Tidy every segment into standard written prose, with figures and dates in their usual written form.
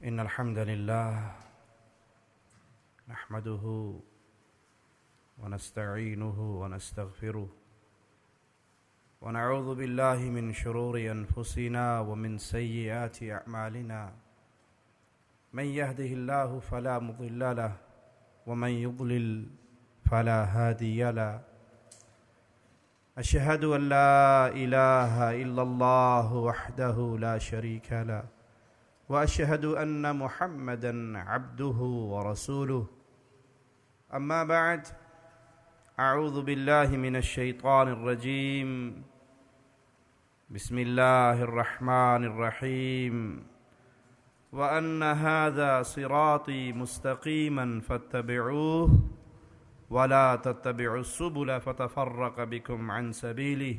إن الحمد لله نحمده ونستعينه ونستغفره ونعوذ بالله من شرور أنفسنا ومن سيئات أعمالنا من يهده الله فلا مضل له ومن يضلل فلا هادي له أشهد أن لا إله إلا الله وحده لا شريك له وأشهد أن محمدًا عبده ورسوله أما بعد أعوذ بالله من الشيطان الرجيم بسم الله الرحمن الرحيم وأن هذا صراطي مستقيما فاتبعوه ولا تتبعوا السبل فتفرق بكم عن سبيله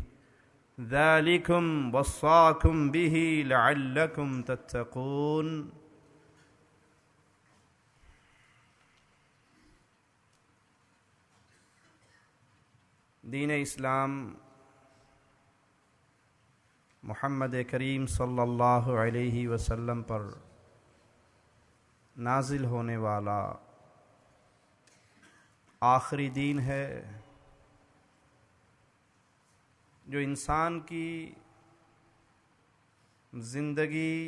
ذلكم وصاكم به لعلكم تتقون۔ دین اسلام محمد کریم صلی اللہ علیہ وسلم پر نازل ہونے والا آخری دین ہے جو انسان کی زندگی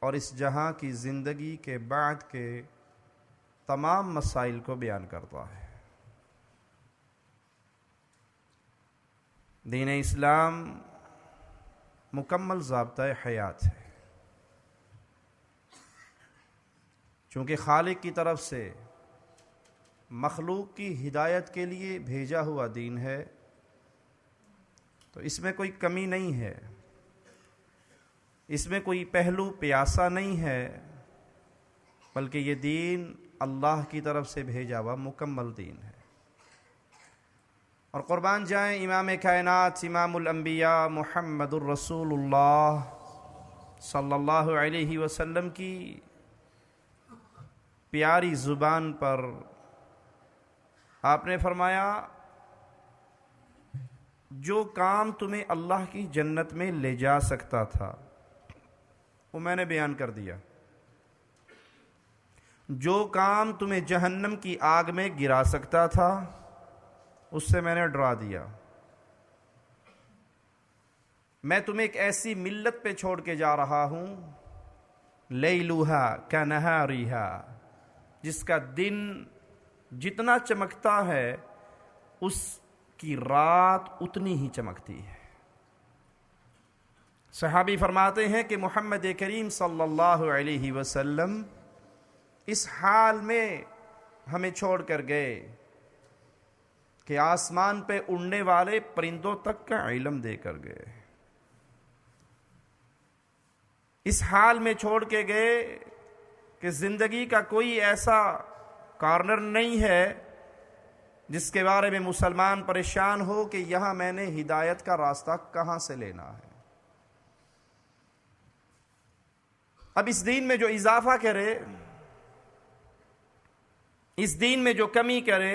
اور اس جہاں کی زندگی کے بعد کے تمام مسائل کو بیان کرتا ہے۔ دین اسلام مکمل ضابطۂ حیات ہے، چونکہ خالق کی طرف سے مخلوق کی ہدایت کے لیے بھیجا ہوا دین ہے، تو اس میں کوئی کمی نہیں ہے، اس میں کوئی پہلو پیاسا نہیں ہے، بلکہ یہ دین اللہ کی طرف سے بھیجا ہوا مکمل دین ہے۔ اور قربان جائیں امام کائنات امام الانبیاء محمد الرسول اللہ صلی اللہ علیہ وسلم کی پیاری زبان پر آپ نے فرمایا، جو کام تمہیں اللہ کی جنت میں لے جا سکتا تھا وہ میں نے بیان کر دیا، جو کام تمہیں جہنم کی آگ میں گرا سکتا تھا اس سے میں نے ڈرا دیا۔ میں تمہیں ایک ایسی ملت پہ چھوڑ کے جا رہا ہوں لیلوہا کنہاریہا، جس کا دن جتنا چمکتا ہے اس کی رات اتنی ہی چمکتی ہے۔ صحابی فرماتے ہیں کہ محمد کریم صلی اللہ علیہ وسلم اس حال میں ہمیں چھوڑ کر گئے کہ آسمان پہ اڑنے والے پرندوں تک کا علم دے کر گئے، اس حال میں چھوڑ کے گئے کہ زندگی کا کوئی ایسا کارنر نہیں ہے جس کے بارے میں مسلمان پریشان ہو کہ یہاں میں نے ہدایت کا راستہ کہاں سے لینا ہے۔ اب اس دین میں جو اضافہ کرے، اس دین میں جو کمی کرے،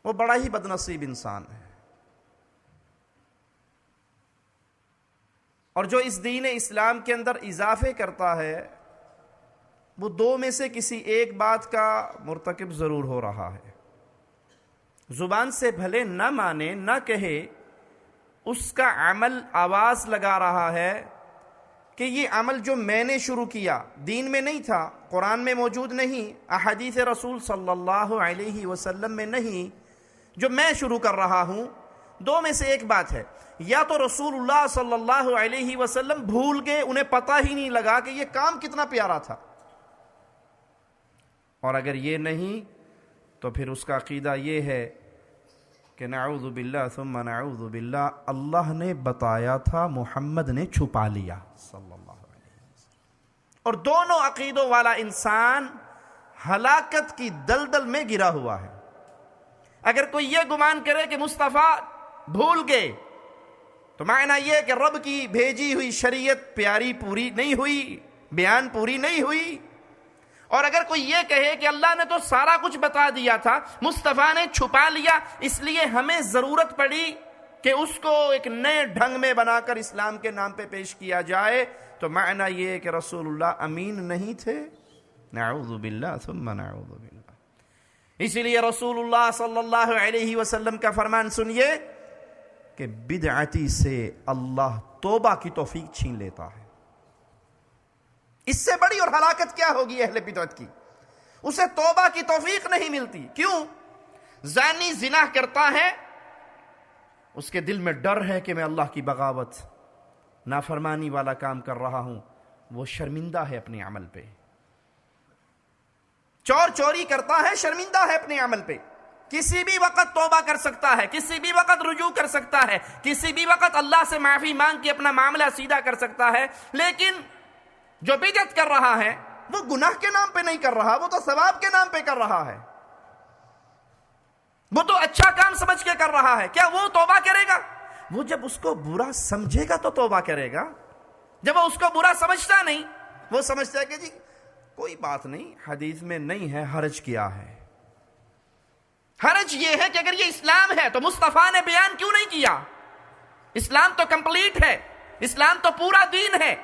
وہ بڑا ہی بد نصیب انسان ہے۔ اور جو اس دین اسلام کے اندر اضافے کرتا ہے وہ دو میں سے کسی ایک بات کا مرتکب ضرور ہو رہا ہے۔ زبان سے بھلے نہ مانے نہ کہے، اس کا عمل آواز لگا رہا ہے کہ یہ عمل جو میں نے شروع کیا دین میں نہیں تھا، قرآن میں موجود نہیں، احادیث رسول صلی اللہ علیہ وسلم میں نہیں، جو میں شروع کر رہا ہوں، دو میں سے ایک بات ہے، یا تو رسول اللہ صلی اللہ علیہ وسلم بھول گئے، انہیں پتہ ہی نہیں لگا کہ یہ کام کتنا پیارا تھا، اور اگر یہ نہیں تو پھر اس کا عقیدہ یہ ہے کہ نعوذ باللہ ثم نعوذ باللہ، اللہ نے بتایا تھا محمد نے چھپا لیا صلی اللہ علیہ وسلم۔ اور دونوں عقیدوں والا انسان ہلاکت کی دلدل میں گرا ہوا ہے۔ اگر کوئی یہ گمان کرے کہ مصطفیٰ بھول گئے تو معنی یہ کہ رب کی بھیجی ہوئی شریعت پیاری پوری نہیں ہوئی، بیان پوری نہیں ہوئی۔ اور اگر کوئی یہ کہے کہ اللہ نے تو سارا کچھ بتا دیا تھا، مصطفیٰ نے چھپا لیا، اس لیے ہمیں ضرورت پڑی کہ اس کو ایک نئے ڈھنگ میں بنا کر اسلام کے نام پہ پیش کیا جائے تو معنی یہ ہے کہ رسول اللہ امین نہیں تھے؟ نعوذ باللہ ثم نعوذ باللہ۔ اسی لیے رسول اللہ صلی اللہ علیہ وسلم کا فرمان سنیے کہ بدعتی سے اللہ توبہ کی توفیق چھین لیتا ہے۔ اس سے بڑی اور ہلاکت کیا ہوگی اہل بدعت کی؟ اسے توبہ کی توفیق نہیں ملتی۔ کیوں؟ زانی زنا کرتا ہے، اس کے دل میں ڈر ہے کہ میں اللہ کی بغاوت، نافرمانی والا کام کر رہا ہوں، وہ شرمندہ ہے اپنے عمل پہ۔ چور چوری کرتا ہے، شرمندہ ہے اپنے عمل پہ، کسی بھی وقت توبہ کر سکتا ہے، کسی بھی وقت رجوع کر سکتا ہے، کسی بھی وقت اللہ سے معافی مانگ کے اپنا معاملہ سیدھا کر سکتا ہے، لیکن جو بدعت کر رہا ہے وہ گناہ کے نام پہ نہیں کر رہا، وہ تو ثواب کے نام پہ کر رہا ہے، وہ تو اچھا کام سمجھ کے کر رہا ہے۔ کیا وہ توبہ کرے گا؟ وہ جب اس کو برا سمجھے گا تو توبہ کرے گا، جب وہ اس کو برا سمجھتا نہیں، وہ سمجھتا ہے کہ جی کوئی بات نہیں، حدیث میں نہیں ہے، حرج کیا ہے؟ حرج یہ ہے کہ اگر یہ اسلام ہے تو مصطفیٰ نے بیان کیوں نہیں کیا؟ اسلام تو کمپلیٹ ہے، اسلام تو پورا دین ہے۔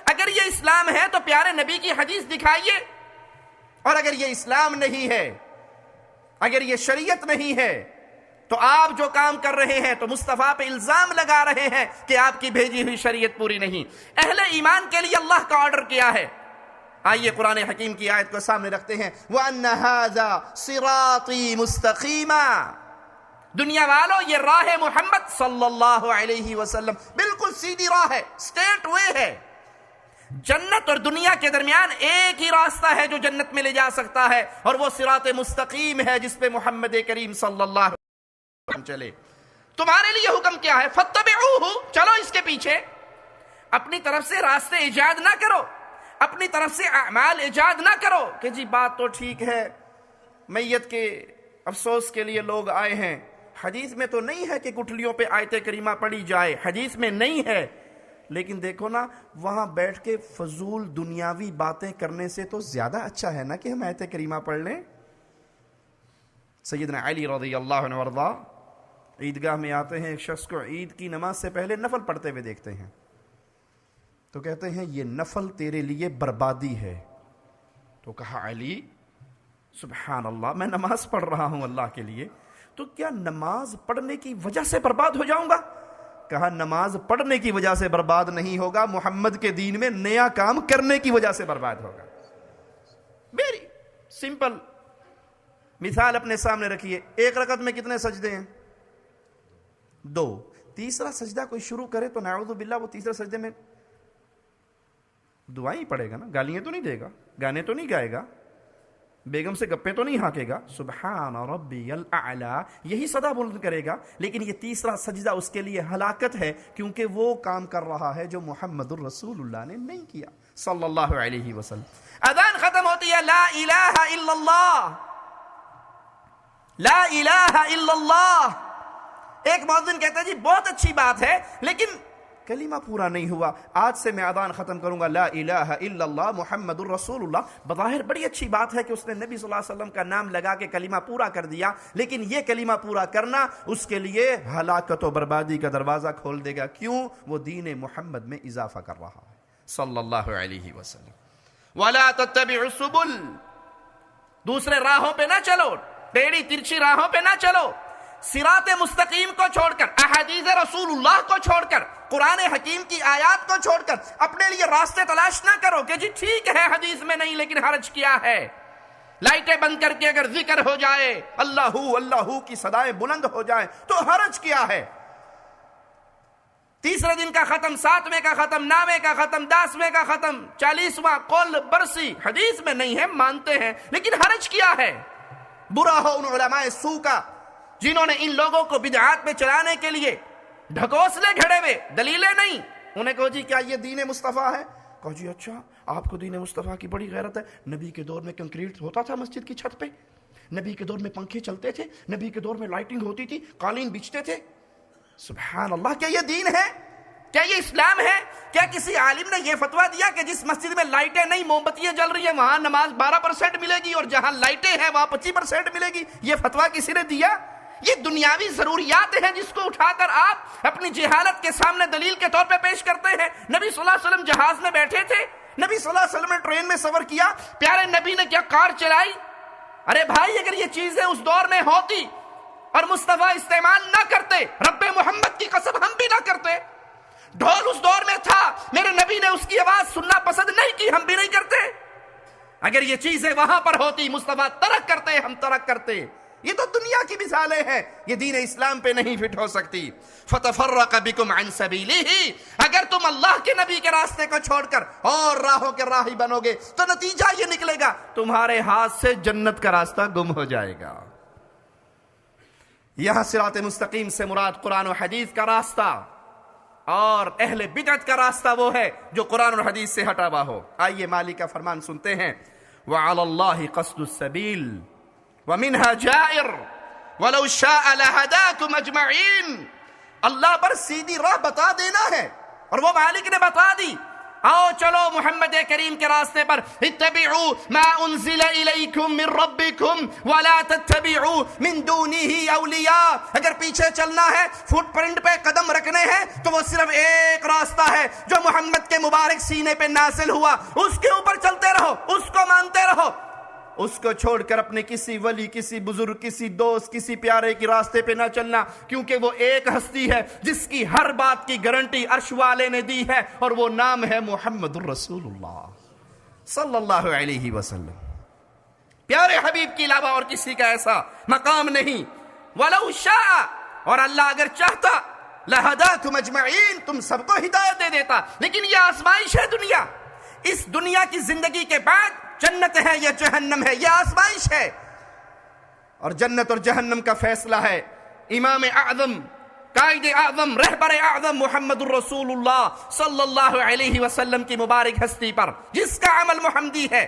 اگر یہ اسلام ہے تو پیارے نبی کی حدیث دکھائیے، اور اگر یہ اسلام نہیں ہے، اگر یہ شریعت نہیں ہے تو آپ جو کام کر رہے ہیں تو مصطفیٰ پہ الزام لگا رہے ہیں کہ آپ کی بھیجی ہوئی شریعت پوری نہیں۔ اہل ایمان کے لیے اللہ کا آرڈر کیا ہے؟ آئیے قرآن حکیم کی آیت کو سامنے رکھتے ہیں، وَأَنَّ هَذَا صِرَاطِي مُسْتَقِيمًا۔ دنیا والوں، یہ راہ محمد صلی اللہ علیہ وسلم بالکل سیدھی راہ ہے، سٹیٹ وے ہے۔ جنت اور دنیا کے درمیان ایک ہی راستہ ہے جو جنت میں لے جا سکتا ہے، اور وہ صراط مستقیم ہے جس پہ محمد کریم صلی اللہ علیہ وسلم چلے۔ تمہارے لیے حکم کیا ہے؟ فَاتَّبِعُوهُ، چلو اس کے پیچھے۔ اپنی طرف سے راستے ایجاد نہ کرو، اپنی طرف سے اعمال ایجاد نہ کرو کہ جی بات تو ٹھیک ہے، میت کے افسوس کے لیے لوگ آئے ہیں، حدیث میں تو نہیں ہے کہ گٹھلیوں پہ آیت کریمہ پڑھی جائے، حدیث میں نہیں ہے، لیکن دیکھو نا، وہاں بیٹھ کے فضول دنیاوی باتیں کرنے سے تو زیادہ اچھا ہے نا کہ ہم آیت کریمہ پڑھ لیں۔ سیدنا علی رضی اللہ عنہ وارضا عیدگاہ میں آتے ہیں، ایک شخص کو عید کی نماز سے پہلے نفل پڑھتے ہوئے دیکھتے ہیں، تو کہتے ہیں یہ نفل تیرے لیے بربادی ہے۔ تو کہا علی سبحان اللہ، میں نماز پڑھ رہا ہوں اللہ کے لیے، تو کیا نماز پڑھنے کی وجہ سے برباد ہو جاؤں گا؟ کہا نماز پڑھنے کی وجہ سے برباد نہیں ہوگا، محمد کے دین میں نیا کام کرنے کی وجہ سے برباد ہوگا۔ ویری سمپل مثال اپنے سامنے رکھیے، ایک رکعت میں کتنے سجدے ہیں؟ 2۔ تیسرا سجدہ کوئی شروع کرے تو نعوذ باللہ وہ تیسرے سجدے میں دعائیں ہی پڑھے گا نا، گالیاں تو نہیں دے گا، گانے تو نہیں گائے گا، بیگم سے گپے تو نہیں ہانکے گا، سبحان ربی الاعلی یہی صدا بلند کرے گا، لیکن یہ تیسرا سجدہ اس کے لیے ہلاکت ہے، کیونکہ وہ کام کر رہا ہے جو محمد الرسول اللہ نے نہیں کیا صلی اللہ علیہ وسلم۔ اذان ختم ہوتی ہے، لا الہ الا اللہ، لا الہ الا اللہ۔ ایک مؤذن کہتا ہے جی بہت اچھی بات ہے لیکن کلمہ پورا نہیں ہوا، آج سے میں اذان ختم کروں گا لا الہ الا اللہ محمد الرسول اللہ۔ بظاہر بڑی اچھی بات ہے کہ اس نے نبی صلی اللہ علیہ وسلم کا نام لگا کے کلمہ پورا کر دیا، لیکن یہ کلمہ پورا کرنا اس کے لیے ہلاکت و بربادی کا دروازہ کھول دے گا۔ کیوں؟ وہ دین محمد میں اضافہ کر رہا ہے صلی اللہ علیہ وسلم۔ وَلَا تَتَّبِعُ السُّبُلَ، دوسرے راہوں پہ نہ چلو، ٹیڑھی ترچھی راہوں پہ نہ چلو، صراط مستقیم کو چھوڑ کر، احادیث رسول اللہ کو چھوڑ کر، قرآن حکیم کی آیات کو چھوڑ کر اپنے لیے راستے تلاش نہ کرو کہ جی ٹھیک ہے حدیث میں نہیں لیکن حرج کیا ہے۔ لائٹیں بند کر کے اگر ذکر ہو جائے، اللہ اللہ کی صدائیں بلند ہو جائیں تو حرج کیا ہے؟ تیسرے دن کا ختم، 7ویں کا ختم، 9ویں کا ختم، 10ویں کا ختم، 40واں قول برسی حدیث میں نہیں ہے، مانتے ہیں، لیکن حرج کیا ہے؟ برا ہو ان علماء سو کا جنہوں نے ان لوگوں کو بدعات میں چلانے کے لیے ڈھکوسلے گھڑے ہوئے، دلیلیں نہیں، انہیں کہو جی کیا یہ دین مصطفیٰ ہے؟ کہو جی اچھا آپ کو دین مصطفیٰ کی بڑی غیرت ہے، نبی کے دور میں کنکریٹ ہوتا تھا مسجد کی چھت پہ، نبی کے دور میں پنکھے چلتے تھے، نبی کے دور میں لائٹنگ ہوتی تھی، قالین بچتے تھے۔ سبحان اللہ، کیا یہ دین ہے؟ کیا یہ اسلام ہے؟ کیا کسی عالم نے یہ فتویٰ دیا کہ جس مسجد میں لائٹیں نہیں، موم بتیاں جل رہی ہیں، وہاں نماز 12% ملے گی اور جہاں لائٹیں ہیں وہاں 25% ملے گی؟ یہ فتویٰ کسی نے دیا؟ یہ دنیاوی ضروریات ہیں جس کو اٹھا کر آپ اپنی جہالت کے سامنے دلیل کے طور پہ پیش کرتے ہیں۔ نبی صلی اللہ علیہ وسلم جہاز میں بیٹھے تھے، نبی صلی اللہ علیہ وسلم نے ٹرین میں سفر کیا، پیارے نبی نے کیا کار چلائی؟ ارے بھائی، اگر یہ چیزیں اس دور میں ہوتی اور مصطفیٰ استعمال نہ کرتے، رب محمد کی قسم ہم بھی نہ کرتے۔ ڈھول اس دور میں تھا، میرے نبی نے اس کی آواز سننا پسند نہیں کی، ہم بھی نہیں کرتے۔ اگر یہ چیزیں وہاں پر ہوتی، مصطفیٰ ترک کرتے، ہم ترک کرتے۔ یہ تو دنیا کی مثالیں ہیں، یہ دین اسلام پہ نہیں فٹ ہو سکتی۔ فَتَفَرَّقَ بِكُمْ عَنْ سَبِيلِهِ، اگر تم اللہ کے نبی کے راستے کو چھوڑ کر اور راہوں کے راہی بنو گے تو نتیجہ یہ نکلے گا تمہارے ہاتھ سے جنت کا راستہ گم ہو جائے گا۔ یہاں صراط مستقیم سے مراد قرآن و حدیث کا راستہ، اور اہل بدعت کا راستہ وہ ہے جو قرآن اور حدیث سے ہٹا ہوا ہو۔ آئیے مالک کا فرمان سنتے ہیں، وَعَلَى اللَّهِ قَصْدُ السَّبِيلِ وَمِنْهَا جَائِرٌ وَلَوْ شَاءَ لَهَدَاكُمْ أَجْمَعِينَ، اللہ پر سیدھی راہ بتا دینا ہے، اور وہ مالک نے بتا دی۔ آؤ چلو محمد کریم کے راستے پر، اتبعوا ما انزل الیکم من ربکم ولا تتبعوا من دونه اولیاء، اگر پیچھے چلنا ہے، فٹ پرنٹ پہ قدم رکھنے ہیں، تو وہ صرف ایک راستہ ہے جو محمد کے مبارک سینے پہ نازل ہوا، اس کے اوپر چلتے رہو، اس کو مانتے رہو۔ اس کو چھوڑ کر اپنے کسی ولی، کسی بزرگ، کسی دوست، کسی پیارے کے راستے پہ نہ چلنا، کیونکہ وہ ایک ہستی ہے جس کی ہر بات کی گارنٹی عرش والے نے دی ہے، اور وہ نام ہے محمد الرسول اللہ صلی اللہ علیہ وسلم۔ پیارے حبیب کے علاوہ اور کسی کا ایسا مقام نہیں۔ وَلَوْ شَاءَ، اور اللہ اگر چاہتا، لَهَدَاكُمْ أَجْمَعِينَ، تم سب کو ہدایت دے دیتا، لیکن یہ آزمائش ہے دنیا۔ اس دنیا کی زندگی کے بعد جنت ہے یا جہنم ہے، یہ آزمائش ہے، اور جنت اور جہنم کا فیصلہ ہے امام اعظم، قائد اعظم، رہبر اعظم محمد الرسول اللہ صلی اللہ علیہ وسلم کی مبارک ہستی پر۔ جس کا عمل محمدی ہے،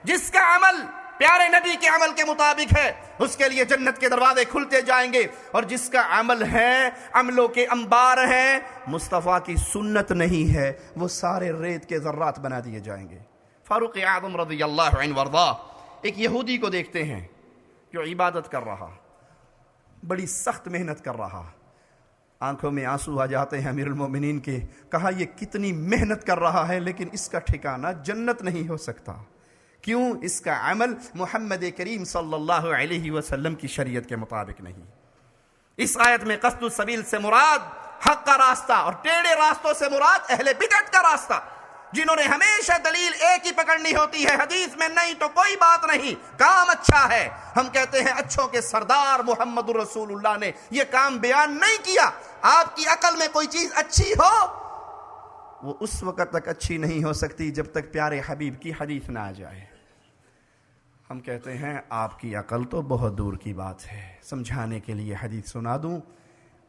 جس کا عمل پیارے نبی کے عمل کے مطابق ہے، اس کے لیے جنت کے دروازے کھلتے جائیں گے، اور جس کا عمل ہے، عملوں کے انبار ہیں، مصطفیٰ کی سنت نہیں ہے، وہ سارے ریت کے ذرات بنا دیے جائیں گے۔ فاروق اعظم رضی اللہ عنہ وارضاہ ایک یہودی کو دیکھتے ہیں جو عبادت کر رہا، بڑی سخت محنت کر رہا، آنکھوں میں آنسو آ جاتے ہیں امیر المومنین کے، کہا یہ کتنی محنت کر رہا ہے لیکن اس کا ٹھکانہ جنت نہیں ہو سکتا، کیوں؟ اس کا عمل محمد کریم صلی اللہ علیہ وسلم کی شریعت کے مطابق نہیں۔ اس آیت میں قصد السبیل سے مراد حق کا راستہ، اور ٹیڑھے راستوں سے مراد اہل بدعت کا راستہ، جنہوں نے ہمیشہ دلیل ایک ہی پکڑنی ہوتی ہے، حدیث میں نہیں تو کوئی بات نہیں، کام اچھا ہے، ہم کہتے ہیں اچھوں کے سردار محمد الرسول اللہ نے یہ کام بیان نہیں کیا۔ آپ کی عقل میں کوئی چیز اچھی ہو، وہ اس وقت تک اچھی نہیں ہو سکتی جب تک پیارے حبیب کی حدیث نہ آ جائے۔ ہم کہتے ہیں آپ کی عقل تو بہت دور کی بات ہے، سمجھانے کے لیے حدیث سنا دوں۔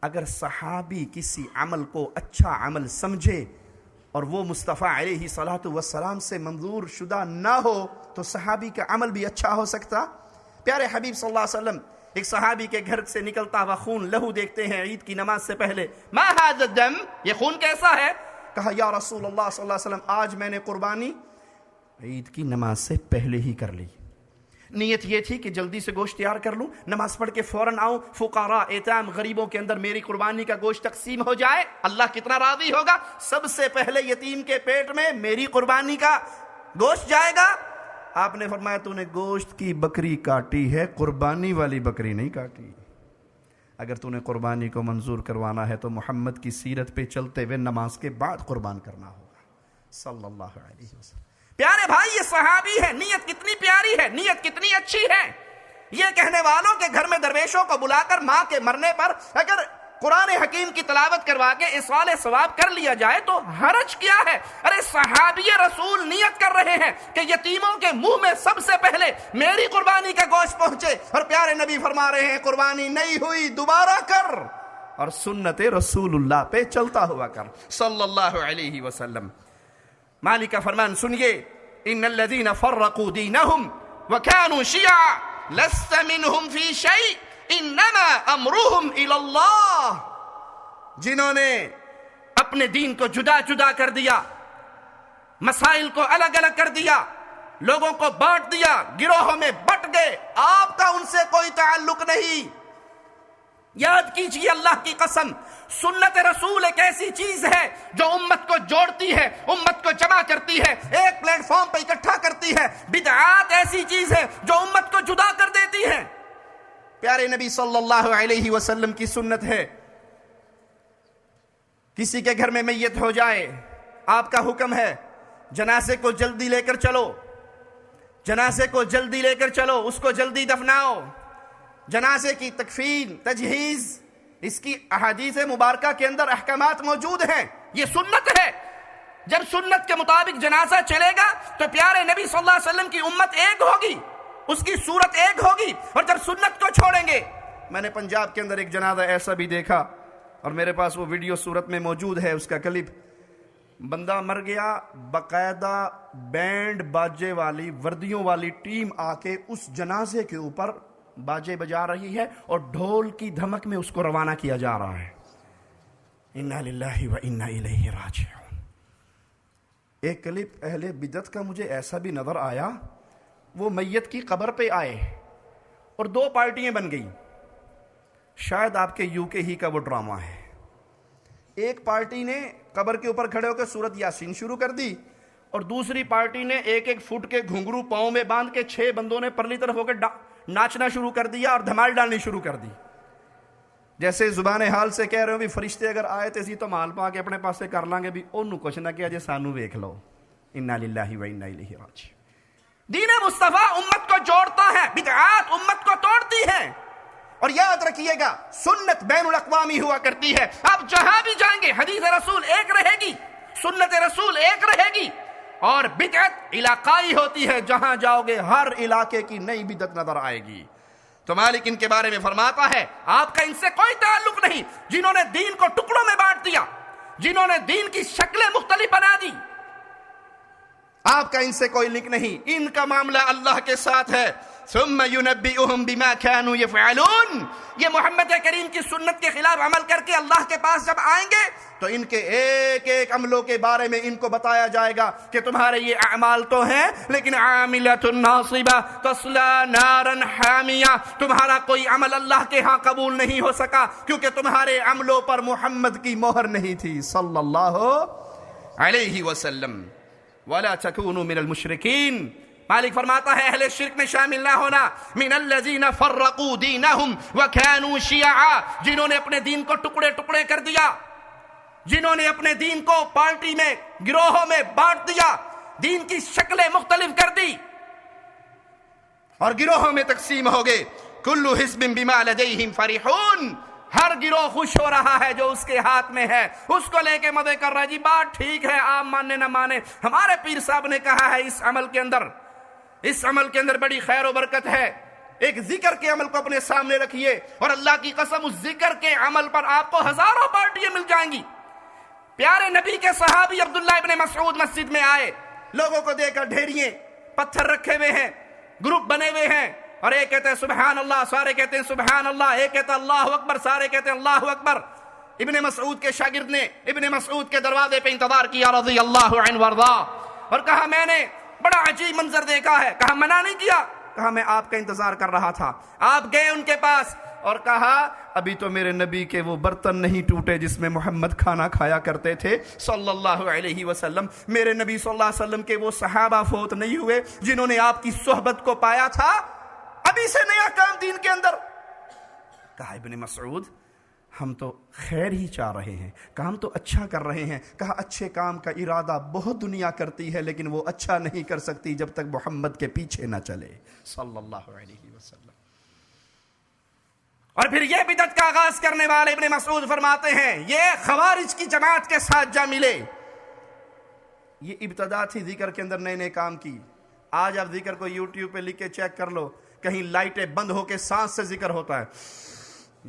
اگر صحابی کسی عمل کو اچھا عمل سمجھے اور وہ مصطفیٰ علیہ صلاۃ والسلام سے منظور شدہ نہ ہو تو صحابی کا عمل بھی اچھا ہو سکتا؟ پیارے حبیب صلی اللہ علیہ وسلم ایک صحابی کے گھر سے نکلتا ہوا خون، لہو دیکھتے ہیں عید کی نماز سے پہلے، ما ھذا الدم، یہ خون کیسا ہے؟ کہا یا رسول اللہ صلی اللہ علیہ وسلم آج میں نے قربانی عید کی نماز سے پہلے ہی کر لی، نیت یہ تھی کہ جلدی سے گوشت تیار کر لوں، نماز پڑھ کے فوراً آؤں، فقراء، ایتام، غریبوں کے اندر میری قربانی کا گوشت تقسیم ہو جائے، اللہ کتنا راضی ہوگا، سب سے پہلے یتیم کے پیٹ میں میری قربانی کا گوشت جائے گا۔ آپ نے فرمایا تو نے گوشت کی بکری کاٹی ہے، قربانی والی بکری نہیں کاٹی۔ اگر تو نے قربانی کو منظور کروانا ہے تو محمد کی سیرت پہ چلتے ہوئے نماز کے بعد قربان کرنا ہوگا صلی اللہ علیہ وسلم۔ پیارے بھائی، یہ صحابی ہے، نیت کتنی پیاری ہے، نیت کتنی اچھی ہے۔ یہ کہنے والوں کے گھر میں درویشوں کو بلا کر ماں کے مرنے پر اگر قرآن حکیم کی تلاوت کروا کے ایصال ثواب کر لیا جائے تو حرج کیا ہے؟ ارے صحابی رسول نیت کر رہے ہیں کہ یتیموں کے منہ میں سب سے پہلے میری قربانی کا گوشت پہنچے، اور پیارے نبی فرما رہے ہیں قربانی نہیں ہوئی دوبارہ کر، اور سنت رسول اللہ پہ چلتا ہوا کر صلی اللہ علیہ وسلم۔ مالک کا فرمان سنیے، ان الذین فرقوا دینہم وکانوا شیعا لست منہم فی شیء انما امرہم الی اللہ، جنہوں نے اپنے دین کو جدا جدا کر دیا، مسائل کو الگ الگ کر دیا، لوگوں کو بانٹ دیا، گروہوں میں بٹ گئے، آپ کا ان سے کوئی تعلق نہیں، یاد کیجئے اللہ کی قسم، سنت رسول ایک ایسی چیز ہے جو امت کو جوڑتی ہے، امت کو جمع کرتی ہے، ایک پلیٹ فارم پہ اکٹھا کرتی ہے۔ بدعات ایسی چیز ہے جو امت کو جدا کر دیتی ہے۔ پیارے نبی صلی اللہ علیہ وسلم کی سنت ہے، کسی کے گھر میں میت ہو جائے، آپ کا حکم ہے جنازے کو جلدی لے کر چلو، جنازے کو جلدی لے کر چلو، اس کو جلدی دفناؤ۔ جنازے کی تکفین، تجہیز، اس کی احادیث مبارکہ کے اندر احکامات موجود ہیں، یہ سنت ہے۔ جب سنت کے مطابق جنازہ چلے گا تو پیارے نبی صلی اللہ علیہ وسلم کی امت ایک ہوگی، اس کی صورت ایک ہوگی۔ اور جب سنت کو چھوڑیں گے، میں نے پنجاب کے اندر ایک جنازہ ایسا بھی دیکھا اور میرے پاس وہ ویڈیو صورت میں موجود ہے، اس کا کلپ۔ بندہ مر گیا، باقاعدہ بینڈ باجے والی وردیوں والی ٹیم آ کے اس جنازے کے اوپر باجے بجا رہی ہے اور ڈھول کی دھمک میں اس کو روانہ کیا جا رہا ہے۔ انا للہ و انا الیہ راجعون۔ ایک کلپ اہل بدعت کا مجھے ایسا بھی نظر آیا، وہ میت کی قبر پہ آئے اور دو پارٹیاں بن گئی، شاید آپ کے یو کے ہی کا وہ ڈرامہ ہے۔ ایک پارٹی نے قبر کے اوپر کھڑے ہو کے سورت یاسین شروع کر دی اور دوسری پارٹی نے ایک ایک فٹ کے گھنگرو پاؤں میں باندھ کے 6 بندوں نے پرلی طرف ہو کے ناچنا شروع کر دیا اور دھمال ڈالنی شروع کر دی۔ جیسے زبان حال سے کہہ رہے ہو بھی فرشتے اگر آئے تو اسی تو مال پا کے اپنے پاس سے کر لیں گے بھی انہوں کچھ نہ کیا جے سانو ویکھ لو۔ انا للہ و انا الیہ راجعون۔ دین مصطفیٰ امت کو جوڑتا ہے، بدعات امت کو توڑتی ہے۔ اور یاد رکھیے گا سنت بین الاقوامی ہوا کرتی ہے، آپ جہاں بھی جائیں گے حدیث رسول ایک رہے گی، سنت رسول ایک رہے گی۔ اور بدعت علاقائی ہوتی ہے، جہاں جاؤ گے ہر علاقے کی نئی بدعت نظر آئے گی۔ تو مالک ان کے بارے میں فرماتا ہے آپ کا ان سے کوئی تعلق نہیں، جنہوں نے دین کو ٹکڑوں میں بانٹ دیا، جنہوں نے دین کی شکلیں مختلف بنا دی، آپ کا ان سے کوئی لنک نہیں۔ ان کا معاملہ اللہ کے ساتھ ہے۔ ثم ينبئهم بما كانوا يفعلون۔ یہ محمد کریم کی سنت کے خلاف عمل کر کے اللہ کے پاس جب آئیں گے تو ان کے ایک ایک عملوں کے بارے میں ان کو بتایا جائے گا کہ تمہارے یہ اعمال تو ہیں لیکن عاملۃ ناصبہ تصلی نارا حامیہ، تمہارا کوئی عمل اللہ کے ہاں قبول نہیں ہو سکا کیونکہ تمہارے عملوں پر محمد کی مہر نہیں تھی صلی اللہ علیہ وسلم۔ وَلَا تَكُونُوا مِنَ الْمُشْرِكِينَ۔ مالک فرماتا ہے اہل شرک میں شامل نہ ہونا۔ من الذین فرقوا دینہم وکانوا شیعا، جنہوں نے اپنے دین کو ٹکڑے ٹکڑے کر دیا، جنہوں نے اپنے دین کو پارٹی میں گروہوں میں بانٹ دیا، دین کی شکلیں مختلف کر دی اور گروہوں میں تقسیم ہو گئے۔ کل حزب بما لدیہم فرحون، ہر گروہ خوش ہو رہا ہے جو اس کے ہاتھ میں ہے، اس کو لے کے مزے کر رہا ہے۔ جی بات ٹھیک ہے، آپ ماننے نہ مانے، ہمارے پیر صاحب نے کہا ہے اس عمل کے اندر بڑی خیر و برکت ہے۔ ایک ذکر کے عمل کو اپنے سامنے رکھیے اور اللہ کی قسم اس ذکر کے عمل پر آپ کو ہزاروں پارٹیاں مل جائیں گی۔ پیارے نبی کے صحابی عبداللہ ابن مسعود مسجد میں آئے، لوگوں کو دیکھا ڈھیریے پتھر رکھے ہوئے ہیں، گروپ بنے ہوئے ہیں، اور ایک کہتے ہیں سبحان اللہ، سارے کہتے ہیں سبحان اللہ، ایک کہتا ہے اللہ اکبر، سارے کہتے ہیں اللہ اکبر۔ ابن مسعود کے شاگرد نے ابن مسعود کے دروازے پہ انتظار کیا رضی اللہ عنہ وارضا، اور کہا میں نے بڑا عجیب منظر دیکھا ہے۔ کہا منع نہیں کیا، کہا میں آپ کا انتظار کر رہا تھا۔ آپ گئے ان کے پاس اور کہا ابھی تو میرے نبی کے وہ برتن نہیں ٹوٹے جس میں محمد کھانا کھایا کرتے تھے صلی اللہ علیہ وسلم، میرے نبی صلی اللہ علیہ وسلم کے وہ صحابہ فوت نہیں ہوئے جنہوں نے آپ کی صحبت کو پایا تھا، ابھی سے نیا کام دین کے اندر۔ کہا ابن مسعود ہم تو خیر ہی چاہ رہے ہیں، کام تو اچھا کر رہے ہیں۔ کہا اچھے کام کا ارادہ بہت دنیا کرتی ہے لیکن وہ اچھا نہیں کر سکتی جب تک محمد کے پیچھے نہ چلے صلی اللہ علیہ وسلم۔ اور پھر یہ بدعت کا آغاز کرنے والے ابن مسعود فرماتے ہیں یہ خوارج کی جماعت کے ساتھ جا ملے۔ یہ ابتدا تھی ذکر کے اندر نئے نئے کام کی۔ آج آپ ذکر کو یوٹیوب پہ لکھ کے چیک کر لو، کہیں لائٹیں بند ہو کے سانس سے ذکر ہوتا ہے،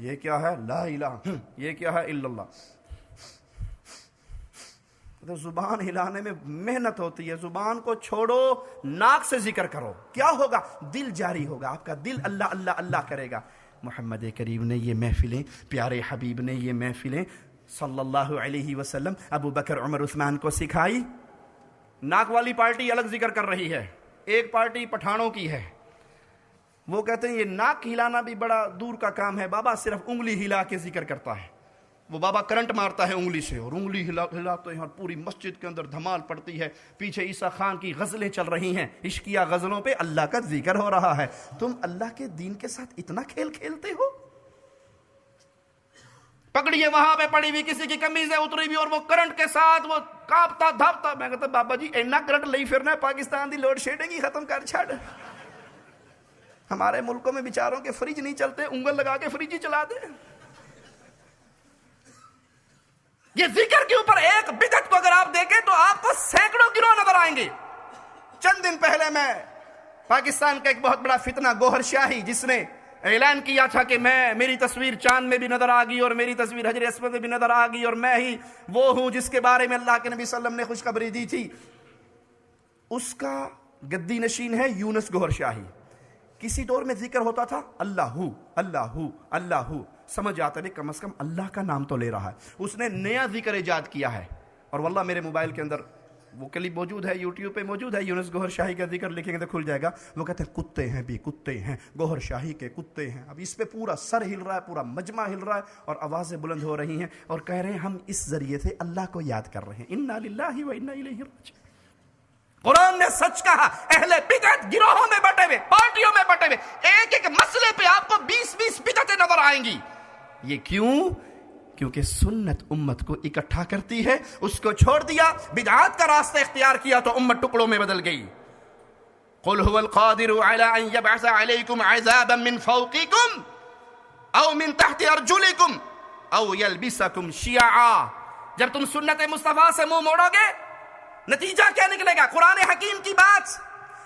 یہ کیا ہے لا الہ، یہ کیا ہے الا اللہ۔ تو زبان ہلانے میں محنت ہوتی ہے، زبان کو چھوڑو، ناک سے ذکر کرو، کیا ہوگا؟ دل جاری ہوگا، آپ کا دل اللہ اللہ اللہ کرے گا۔ محمد کریم نے یہ محفلیں، پیارے حبیب نے یہ محفلیں صلی اللہ علیہ وسلم ابو بکر عمر عثمان کو سکھائی۔ ناک والی پارٹی الگ ذکر کر رہی ہے، ایک پارٹی پٹھانوں کی ہے، وہ کہتے ہیں یہ ناک ہلانا بھی بڑا دور کا کام ہے، بابا صرف انگلی ہلا کے ذکر کرتا ہے۔ وہ بابا کرنٹ مارتا ہے انگلی سے، اور انگلی ہلاتے ہیں اور پوری مسجد کے اندر دھمال پڑتی ہے، پیچھے عیسیٰ خان کی غزلیں چل رہی ہیں، عشقیہ غزلوں پہ اللہ کا ذکر ہو رہا ہے۔ تم اللہ کے دین کے ساتھ اتنا کھیل کھیلتے ہو؟ پگڑیے وہاں پہ پڑی ہوئی، کسی کی قمیضیں اتری ہوئی، اور وہ کرنٹ کے ساتھ وہ کانپتا دھاپتا۔ میں کہتا بابا جی اینا کرنٹ لئی پھرنا ہے، پاکستان دی لوڈ شیڈنگ ہی ختم کر چھڑ۔ ہمارے ملکوں میں بیچاروں کے فریج نہیں چلتے، انگل لگا کے فریج ہی چلا دے۔ یہ ذکر کے اوپر ایک بدعت کو اگر آپ دیکھیں تو آپ کو سینکڑوں گروہ نظر آئیں گے۔ چند دن پہلے میں پاکستان کا ایک بہت بڑا فتنہ گوہر شاہی، جس نے اعلان کیا تھا کہ میری تصویر چاند میں بھی نظر آ گئی اور میری تصویر حجر اسود میں بھی نظر آ گئی، اور میں ہی وہ ہوں جس کے بارے میں اللہ کے نبی صلی اللہ علیہ وسلم نے خوشخبری دی تھی، اس کا گدی نشین ہے یونس گوہر شاہی۔ کسی دور میں ذکر ہوتا تھا اللہ اللہ اللہ، سمجھ آتا ہے کم از کم اللہ کا نام تو لے رہا ہے۔ اس نے نیا ذکر ایجاد کیا ہے، اور واللہ میرے موبائل کے اندر وہ کلپ موجود ہے، یوٹیوب پہ موجود ہے، یونس گوہر شاہی کا ذکر لکھیں گے تو کھل جائے گا۔ وہ کہتے ہیں کتے ہیں بھی کتے ہیں، گوہر شاہی کے کتے ہیں۔ اب اس پہ پورا سر ہل رہا ہے، پورا مجمع ہل رہا ہے، اور آوازیں بلند ہو رہی ہیں، اور کہہ رہے ہیں ہم اس ذریعے سے اللہ کو یاد کر رہے ہیں۔ انا للہ و انا الیہ راجعون۔ قرآن نے سچ کہا، اہل بدعت گروہوں میں بٹے ہوئے، پارٹیوں میں بٹے ہوئے، ایک ایک مسئلے پہ آپ کو 20 بدعتیں نظر آئیں گی۔ یہ کیوں؟ کیونکہ سنت امت کو اکٹھا کرتی ہے، اس کو چھوڑ دیا، بدعات کا راستہ اختیار کیا تو امت ٹکڑوں میں بدل گئی۔ قل هو القادر على ان يبعث عليكم عذابا من فوقكم او من تحت ارجلكم او يلبسكم شيعا۔ جب تم سنت مصطفیٰ سے منہ موڑو گے، نتیجہ کیا نکلے گا؟ قرآن حکیم کی بات،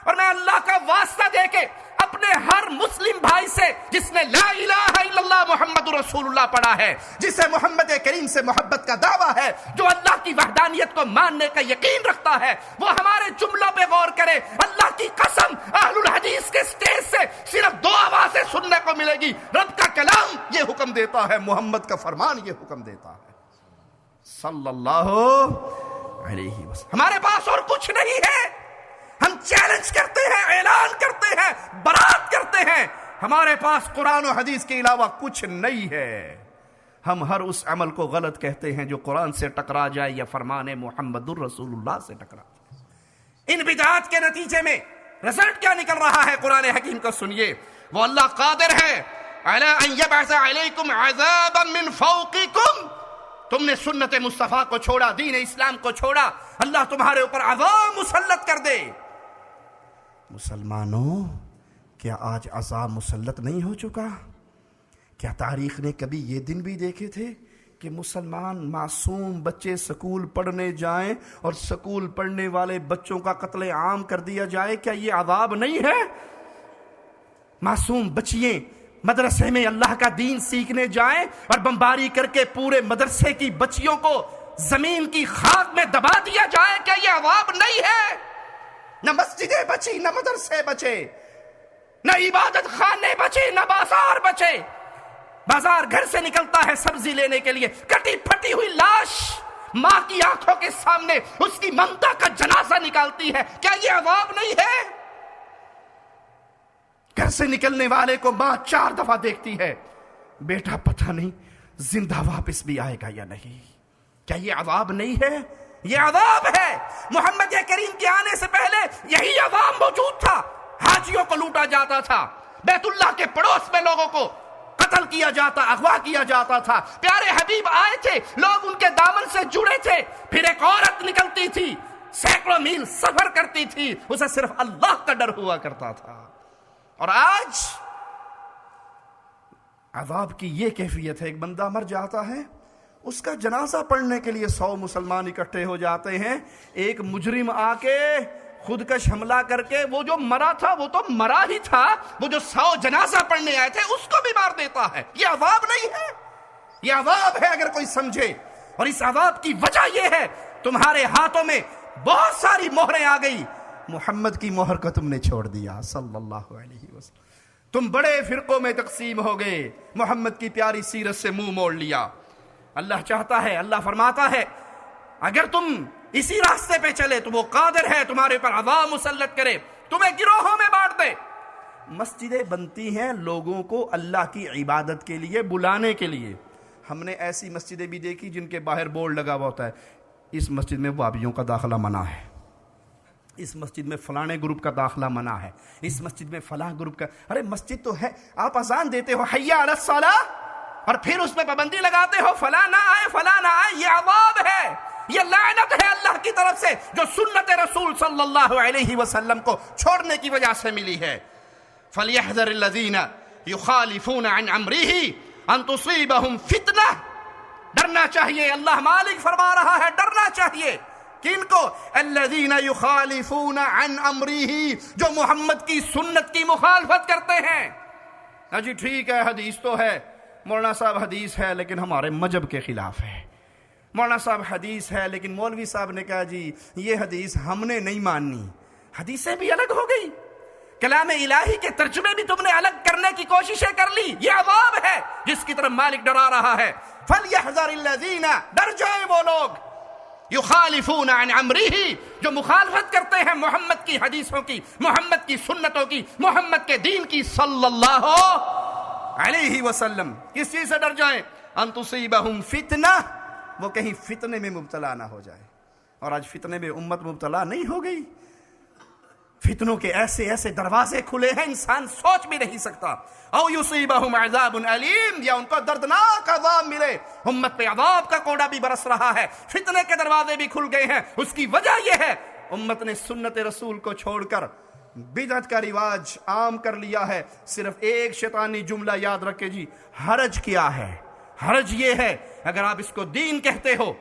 اور میں اللہ کا واسطہ دے کے اپنے ہر مسلم بھائی سے جس نے لا الہ الا اللہ محمد رسول اللہ پڑھا ہے، جسے محمد کریم سے محبت کا دعویٰ ہے، جو اللہ کی وحدانیت کو ماننے کا یقین رکھتا ہے، وہ ہمارے جملوں پہ غور کرے۔ اللہ کی قسم، اہل الحدیث کے سٹیج سے صرف 2 آوازیں سننے کو ملے گی، رب کا کلام یہ حکم دیتا ہے، محمد کا فرمان یہ حکم دیتا ہے صلی اللہ علیہ وسلم۔ ہمارے پاس اور کچھ نہیں ہے، ہم چیلنج کرتے ہیں، اعلان کرتے ہیں، برات کرتے ہیں، ہمارے پاس قرآن و حدیث کے علاوہ کچھ نہیں ہے۔ ہم ہر اس عمل کو غلط کہتے ہیں جو قرآن سے ٹکرا جائے یا فرمان محمد الرسول اللہ سے ٹکرا جائے۔ ان بدعات کے نتیجے میں رزلٹ کیا نکل رہا ہے؟ قرآن حکیم کو سنیے، وہ اللہ قادر ہے علی ان یبعث علیکم عذابا من فوقکم۔ تم نے سنت مصطفیٰ کو چھوڑا، دین اسلام کو چھوڑا، اللہ تمہارے اوپر عذاب مسلط کر دے۔ مسلمانوں، کیا آج عذاب مسلط نہیں ہو چکا؟ کیا تاریخ نے کبھی یہ دن بھی دیکھے تھے کہ مسلمان معصوم بچے سکول پڑھنے جائیں اور سکول پڑھنے والے بچوں کا قتل عام کر دیا جائے؟ کیا یہ عذاب نہیں ہے؟ معصوم بچیاں مدرسے میں اللہ کا دین سیکھنے جائیں اور بمباری کر کے پورے مدرسے کی بچیوں کو زمین کی خاک میں دبا دیا جائے، کیا یہ عذاب نہیں ہے؟ نہ مسجدیں بچی، نہ مدرسے بچے، نہ عبادت خانے بچے، نہ بازار بچے۔ بازار گھر سے نکلتا ہے سبزی لینے کے لیے، کٹی پھٹی ہوئی لاش ماں کی آنکھوں کے سامنے اس کی ممتا کا جنازہ نکالتی ہے، کیا یہ عذاب نہیں ہے؟ گھر سے نکلنے والے کو ماں 4 دفعہ دیکھتی ہے، بیٹا پتہ نہیں زندہ واپس بھی آئے گا یا نہیں، کیا یہ عذاب نہیں ہے؟ یہ عذاب ہے۔ محمد کریم کے آنے سے پہلے یہی عذاب موجود تھا، حاجیوں کو لوٹا جاتا تھا، بیت اللہ کے پڑوس میں لوگوں کو قتل کیا جاتا، اغوا کیا جاتا تھا۔ پیارے حبیب آئے تھے، لوگ ان کے دامن سے جڑے تھے، پھر ایک عورت نکلتی تھی، سینکڑوں میل سفر کرتی تھی، اسے صرف اللہ کا ڈر ہوا کرتا تھا۔ اور آج عذاب کی یہ کیفیت ہے، ایک بندہ مر جاتا ہے، اس کا جنازہ پڑھنے کے لیے 100 مسلمان اکٹھے ہو جاتے ہیں، ایک مجرم آ کے خودکش حملہ کر کے وہ جو مرا تھا وہ تو مرا ہی تھا، وہ جو 100 جنازہ پڑھنے آئے تھے اس کو بھی مار دیتا ہے۔ یہ عذاب نہیں ہے، یہ عذاب ہے اگر کوئی سمجھے۔ اور اس عذاب کی وجہ یہ ہے تمہارے ہاتھوں میں بہت ساری مہریں آ گئی، محمد کی مہر کو تم نے چھوڑ دیا صلی اللہ علیہ وسلم، تم بڑے فرقوں میں تقسیم ہو گئے، محمد کی پیاری سیرت سے منہ موڑ لیا۔ اللہ چاہتا ہے، اللہ فرماتا ہے اگر تم اسی راستے پہ چلے تو وہ قادر ہے تمہارے پر عذاب مسلط کرے، تمہیں گروہوں میں بانٹ دے۔ مسجدیں بنتی ہیں لوگوں کو اللہ کی عبادت کے لیے بلانے کے لیے. ہم نے ایسی مسجدیں بھی دیکھی جن کے باہر بورڈ لگا ہوا ہوتا ہے اس مسجد میں وہابیوں کا داخلہ منع ہے, اس مسجد میں فلانے گروپ کا داخلہ منع ہے, اس مسجد میں فلاں گروپ کا. ارے مسجد تو ہے, آپ اذان دیتے ہو حی علی الصلاۃ اور پھر اس پہ پابندی لگاتے ہو فلاں نہ آئے فلاں نہ آئے. یہ عذاب ہے, یہ لعنت ہے اللہ کی طرف سے جو سنت رسول صلی اللہ علیہ وسلم کو چھوڑنے کی وجہ سے ملی ہے. فَلْيَحْذَرِ الَّذِينَ يُخَالِفُونَ عَنْ أَمْرِهِ أَن تُصِيبَهُمْ فِتْنَةٌ. ڈرنا چاہیے, اللہ مالک فرما رہا ہے ڈرنا چاہیے. کن کو؟ الَّذِينَ يُخَالِفُونَ عَنْ أَمْرِهِ, جو محمد کی سنت کی مخالفت کرتے ہیں. ہاں جی ٹھیک ہے حدیث تو ہے, مولانا صاحب حدیث ہے لیکن ہمارے مذہب کے خلاف ہے. مولانا صاحب حدیث ہے لیکن مولوی صاحب نے کہا جی یہ حدیث ہم نے نہیں ماننی. حدیثیں بھی الگ ہو گئی, کلام الہی کے ترجمے بھی تم نے الگ کرنے کی کوششیں کر لی. یہ عذاب ہے جس کی طرف مالک ڈرا رہا ہے. فَلْيَحْذَرِ الَّذِينَ, ڈر جائیں وہ لوگ, يُخَالِفُونَ عَنْ أَمْرِهِ, جو مخالفت کرتے ہیں محمد کی حدیثوں کی, محمد کی سنتوں کی, محمد کے دین کی صلی اللہ علیہ وسلم. کس چیز سے ڈر جائیں؟ أَن تُصِيبَهُمْ فِتْنَةٌ, وہ کہیں فتنے میں مبتلا نہ ہو جائے. اور آج فتنے میں امت مبتلا نہیں ہو گئی. فتنوں کے ایسے ایسے دروازے کھلے ہیں انسان سوچ بھی نہیں سکتا. او یصیبہم عذاب علیم, یا ان کو دردناک عذاب ملے. امت پہ عذاب کا کوڑا بھی برس رہا ہے, فتنے کے دروازے بھی کھل گئے ہیں. اس کی وجہ یہ ہے امت نے سنت رسول کو چھوڑ کر بدعت کا رواج عام کر لیا ہے. صرف ایک شیطانی جملہ یاد رکھے جی, حرج کیا ہے. حرج یہ ہے اگر آپ اس کو دین کہتے ہو,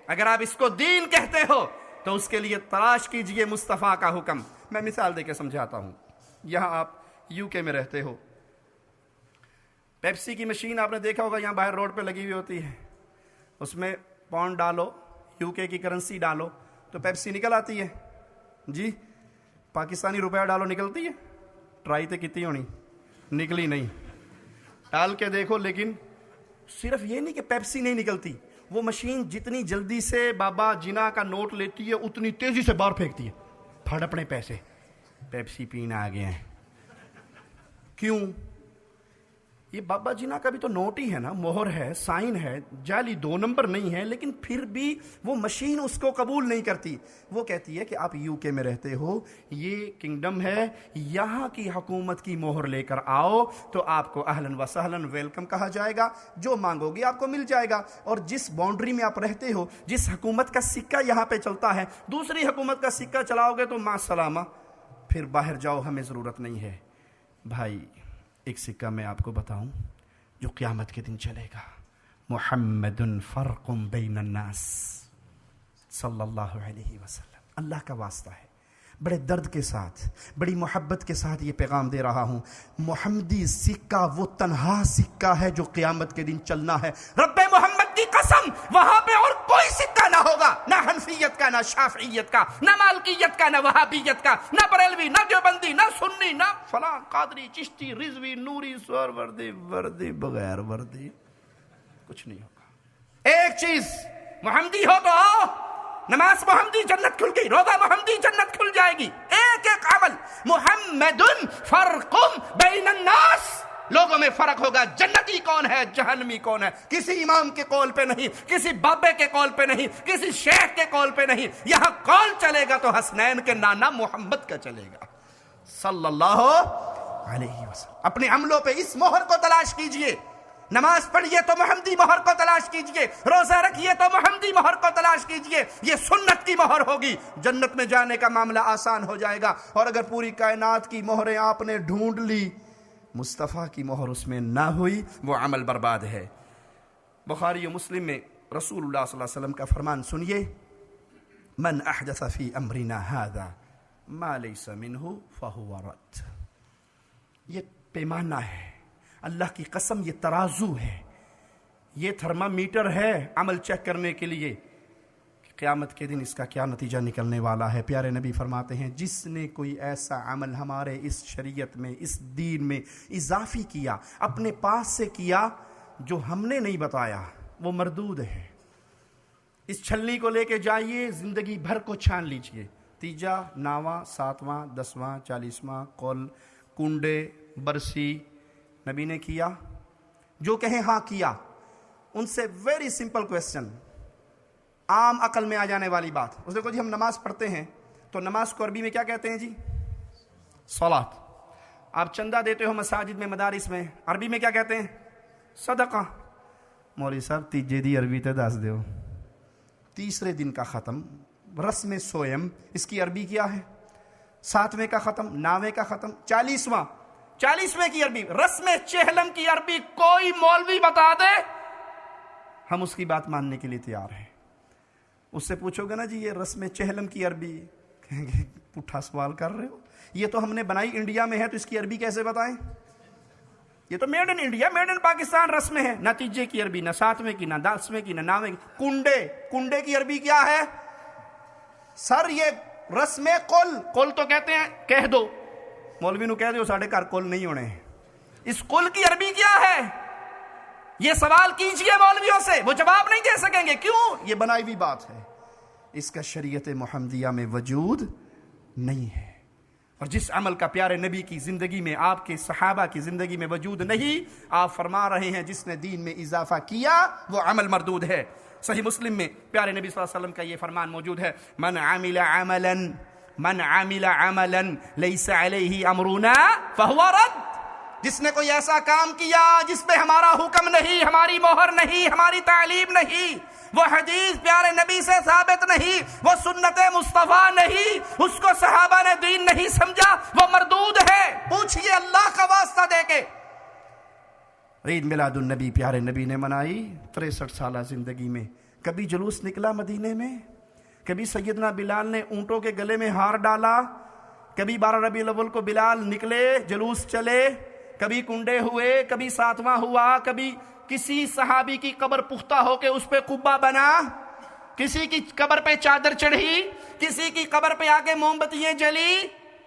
اگر آپ اس کو دین کہتے ہو تو اس کے لیے تلاش کیجئے مصطفیٰ کا حکم. میں مثال دے کے سمجھاتا ہوں. یہاں آپ یو کے میں رہتے ہو, پیپسی کی مشین آپ نے دیکھا ہوگا یہاں باہر روڈ پہ لگی ہوئی ہوتی ہے, اس میں پاؤنڈ ڈالو, یو کے کی کرنسی ڈالو تو پیپسی نکل آتی ہے. جی پاکستانی روپیہ ڈالو نکلتی ہے؟ ٹرائی تو کتنی ہونی, نکلی نہیں. ڈال کے دیکھو, لیکن صرف یہ نہیں کہ پیپسی نہیں نکلتی, وہ مشین جتنی جلدی سے بابا جنا کا نوٹ لیتی ہے اتنی تیزی سے باہر پھینکتی ہے. پھڑ اپنے پیسے, پیپسی پینا آ گئے ہیں. کیوں؟ یہ بابا جنا کا بھی تو نوٹ ہی ہے نا, مہر ہے, سائن ہے, جعلی 2 نمبر نہیں ہے, لیکن پھر بھی وہ مشین اس کو قبول نہیں کرتی. وہ کہتی ہے کہ آپ یو کے میں رہتے ہو, یہ کنگڈم ہے, یہاں کی حکومت کی مہر لے کر آؤ تو آپ کو اہلاً و سہلاً ویلکم کہا جائے گا, جو مانگو گی آپ کو مل جائے گا. اور جس باؤنڈری میں آپ رہتے ہو, جس حکومت کا سکہ یہاں پہ چلتا ہے, دوسری حکومت کا سکہ چلاؤ گے تو مع السلامہ, پھر باہر جاؤ, ہمیں ضرورت نہیں ہے. بھائی ایک سکہ میں آپ کو بتاؤں جو قیامت کے دن چلے گا, محمد فرق بین الناس صلی اللہ علیہ وسلم. اللہ کا واسطہ ہے, بڑے درد کے ساتھ, بڑی محبت کے ساتھ یہ پیغام دے رہا ہوں. محمدی سکہ وہ تنہا سکہ ہے جو قیامت کے دن چلنا ہے. رب محمد کی قسم, وہاں پہ اور کوئی سکہ نہ ہوگا, نہ حنفیت کا, نہ شافعیت کا, نہ مالکیت کا, نہ وہابیت کا, نہ بریلوی, نہ دیوبندی, نہ سنی, نہ فلاں قادری, چشتی, رضوی, نوری, سور وردی, وردی بغیر وردی, کچھ نہیں ہوگا. ایک چیز, محمدی ہو تو آؤ, نماز محمدی جنت کھل گئی, روزہ محمدی جنت کھل جائے گی. ایک ایک عمل محمد فرق بین الناس, لوگوں میں فرق ہوگا. جنتی کون ہے, جہنمی کون ہے, کسی امام کے قول پہ نہیں, کسی بابے کے قول پہ نہیں, کسی شیخ کے قول پہ نہیں. یہاں قول چلے گا تو حسنین کے نانا محمد کا چلے گا صلی اللہ علیہ وسلم. اپنے عملوں پہ اس مہر کو تلاش کیجئے. نماز پڑھیے تو محمدی مہر کو تلاش کیجئے, روزہ رکھیے تو محمدی مہر کو تلاش کیجئے. یہ سنت کی مہر ہوگی, جنت میں جانے کا معاملہ آسان ہو جائے گا. اور اگر پوری کائنات کی مہریں آپ نے ڈھونڈ لی, مصطفیٰ کی مہر اس میں نہ ہوئی, وہ عمل برباد ہے. بخاری و مسلم میں رسول اللہ صلی اللہ علیہ وسلم کا فرمان سنیے, من احدث فی امرنا هذا ما لیس منہ فہو رد. یہ پیمانہ ہے, اللہ کی قسم یہ ترازو ہے, یہ تھرمامیٹر ہے عمل چیک کرنے کے لیے قیامت کے دن اس کا کیا نتیجہ نکلنے والا ہے. پیارے نبی فرماتے ہیں, جس نے کوئی ایسا عمل ہمارے اس شریعت میں, اس دین میں اضافی کیا, اپنے پاس سے کیا, جو ہم نے نہیں بتایا, وہ مردود ہے. اس چھلنی کو لے کے جائیے, زندگی بھر کو چھان لیجئے, تیجا, ناواں, 7واں, 10واں, 40واں قول کنڈے، برسی، نبی نے کیا؟ جو کہیں ہاں کیا، ان سے ویری سمپل کویسچن، عام عقل میں آ جانے والی بات، اس دیکھو جی ہم نماز پڑھتے ہیں تو نماز کو عربی میں کیا کہتے ہیں جی؟ صلاۃ۔ آپ چندہ دیتے ہو مساجد میں، مدارس میں، عربی میں کیا کہتے ہیں؟ صدقہ۔ مولوی صاحب تیجے دی عربی تے دس دیو۔ تیسرے دن کا ختم، رسم سوئم، اس کی عربی کیا ہے؟ 7ویں کا ختم، 9ویں کا ختم، 40ویں کی عربی، رسم چہلم کی عربی کوئی مولوی بتا دے، ہم اس کی بات ماننے کے لیے تیار ہیں۔ اس سے پوچھو گے نا جی یہ رسم چہلم کی عربی، کہیں گے پٹھا سوال کر رہے ہو، یہ تو ہم نے بنائی انڈیا میں ہے تو اس کی عربی کیسے بتائیں؟ یہ تو made in India, made in Pakistan رسم ہے، نہ تیجے کی عربی، نہ 7ویں کی، نہ 10ویں کی، نہ 9ویں کی۔ کنڈے کی عربی کیا ہے؟ سر یہ رسم قل تو کہتے ہیں کہہ دو، مولوی نو کہہ دو ساڑھے گھر قل نہیں ہونے، اس قل کی عربی کیا ہے؟ یہ سوال کیجئے مولویوں سے، وہ جواب نہیں دے سکیں گے۔ کیوں؟ یہ بنائی ہوئی بات ہے، اس کا شریعت محمدیہ میں وجود نہیں ہے۔ اور جس عمل کا پیارے نبی کی زندگی میں، آپ کے صحابہ کی زندگی میں وجود نہیں، آپ فرما رہے ہیں جس نے دین میں اضافہ کیا وہ عمل مردود ہے۔ صحیح مسلم میں پیارے نبی صلی اللہ علیہ وسلم کا یہ فرمان موجود ہے، من عمل عملا لیس علیہ امرنا فہو رد۔ جس نے کوئی ایسا کام کیا جس پہ ہمارا حکم نہیں، ہماری مہر نہیں، ہماری تعلیم نہیں، وہ حدیث پیارے نبی سے ثابت نہیں، وہ سنت مصطفیٰ نہیں، اس کو صحابہ نے دین نہیں سمجھا، وہ مردود ہے۔ پوچھئے اللہ کا واسطہ دے کے۔ عید میلاد النبی پیارے نبی نے منائی 63 سالہ زندگی میں، کبھی جلوس نکلا مدینے میں؟ کبھی سیدنا بلال نے اونٹوں کے گلے میں ہار ڈالا؟ کبھی 12 ربیع الاول کو بلال نکلے، جلوس چلے؟ کبھی کنڈے ہوئے، کبھی 7واں ہوا، کبھی کسی صحابی کی قبر پختہ ہو کے اس پہ قبہ بنا، کسی کی قبر پہ چادر چڑھی، کسی کی قبر پہ آگے موم بتیاں جلی۔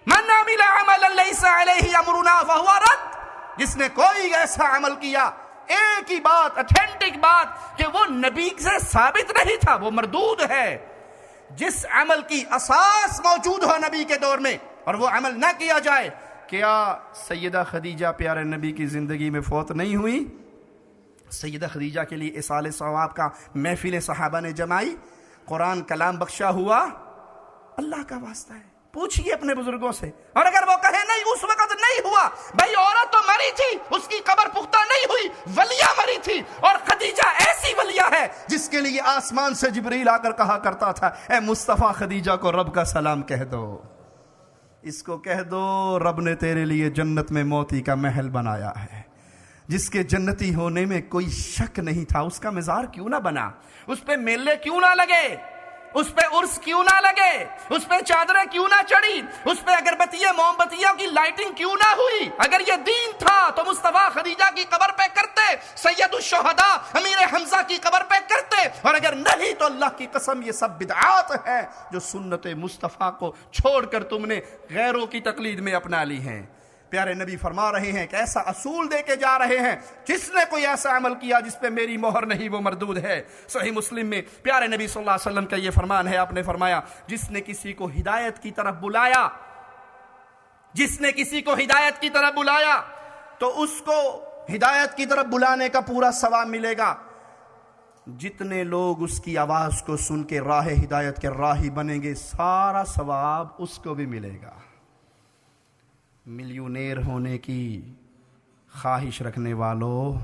من عمل عملا لیس علیہ امرنا فہو رد۔ جس نے کوئی ایسا عمل کیا، ایک ہی بات، اتھینٹک بات، کہ وہ نبی سے ثابت نہیں تھا، وہ مردود ہے۔ جس عمل کی اساس موجود ہو نبی کے دور میں اور وہ عمل نہ کیا جائے، کیا سیدہ خدیجہ پیارے نبی کی زندگی میں فوت نہیں ہوئی؟ سیدہ خدیجہ کے لیے اصال ثواب کا محفل صحابہ نے جمائی، قرآن کلام بخشا ہوا، اللہ کا واسطہ ہے۔ پوچھئے اپنے بزرگوں سے، اور اگر وہ کہیں نہیں اس وقت نہیں ہوا، بھائی عورت تو مری تھی، اس کی قبر پختہ نہیں ہوئی، ولیہ مری تھی، اور خدیجہ ایسی ولیہ ہے جس کے لیے آسمان سے جبریل آ کر کہا کرتا تھا، اے مصطفیٰ خدیجہ کو رب کا سلام کہہ دو، اس کو کہہ دو رب نے تیرے لیے جنت میں موتی کا محل بنایا ہے۔ جس کے جنتی ہونے میں کوئی شک نہیں تھا، اس کا مزار کیوں نہ بنا، اس پہ میلے کیوں نہ لگے، اس پہ عرس کیوں نہ لگے، اس پہ چادریں کیوں نہ چڑھی، اس پہ اگربتیاں موم بتیاں کی لائٹنگ کیوں نہ ہوئی؟ اگر یہ دین تھا تو مصطفیٰ خدیجہ کی قبر پہ کرتے، سید الشہداء امیر حمزہ کی قبر پہ کرتے، اور اگر نہیں تو اللہ کی قسم یہ سب بدعات ہیں جو سنت مصطفیٰ کو چھوڑ کر تم نے غیروں کی تقلید میں اپنا لی ہیں۔ پیارے نبی فرما رہے ہیں کہ ایسا اصول دے کے جا رہے ہیں، جس نے کوئی ایسا عمل کیا جس پہ میری مہر نہیں وہ مردود ہے۔ صحیح مسلم میں پیارے نبی صلی اللہ علیہ وسلم کا یہ فرمان ہے، آپ نے فرمایا جس نے کسی کو ہدایت کی طرف بلایا، جس نے کسی کو ہدایت کی طرف بلایا تو اس کو ہدایت کی طرف بلانے کا پورا ثواب ملے گا۔ جتنے لوگ اس کی آواز کو سن کے راہ ہدایت کے راہی بنیں گے، سارا ثواب اس کو بھی ملے گا۔ ملیونیر ہونے کی خواہش رکھنے والوں،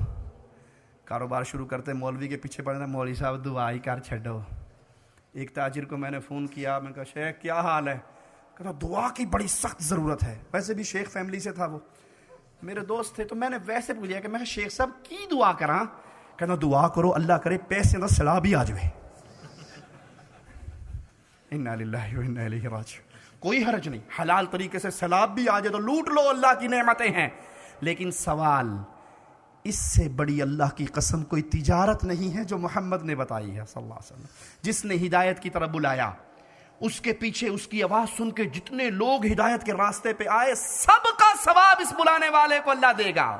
کاروبار شروع کرتے مولوی کے پیچھے پڑنا، مولوی صاحب دعا ہی کر چھڈو۔ ایک تاجر کو میں نے فون کیا، میں نے کہا شیخ کیا حال ہے؟ کہتا دعا کی بڑی سخت ضرورت ہے۔ ویسے بھی شیخ فیملی سے تھا، وہ میرے دوست تھے، تو میں نے ویسے پوچھا کہ میں شیخ صاحب کی دعا کراں؟ کہنا دعا کرو اللہ کرے پیسے اندر سیلاب ہی آ جائے۔ انا للہ و انا الیہ راجعون۔ کوئی حرج نہیں، حلال طریقے سے سیلاب بھی آ جائے تو لوٹ لو، اللہ کی نعمتیں ہیں، لیکن سوال اس سے بڑی اللہ کی قسم کوئی تجارت نہیں ہے جو محمد نے بتائی ہے صلی اللہ علیہ وسلم۔ جس نے ہدایت کی طرف بلایا، اس کے پیچھے اس کی آواز سن کے جتنے لوگ ہدایت کے راستے پہ آئے، سب کا ثواب اس بلانے والے کو اللہ دے گا۔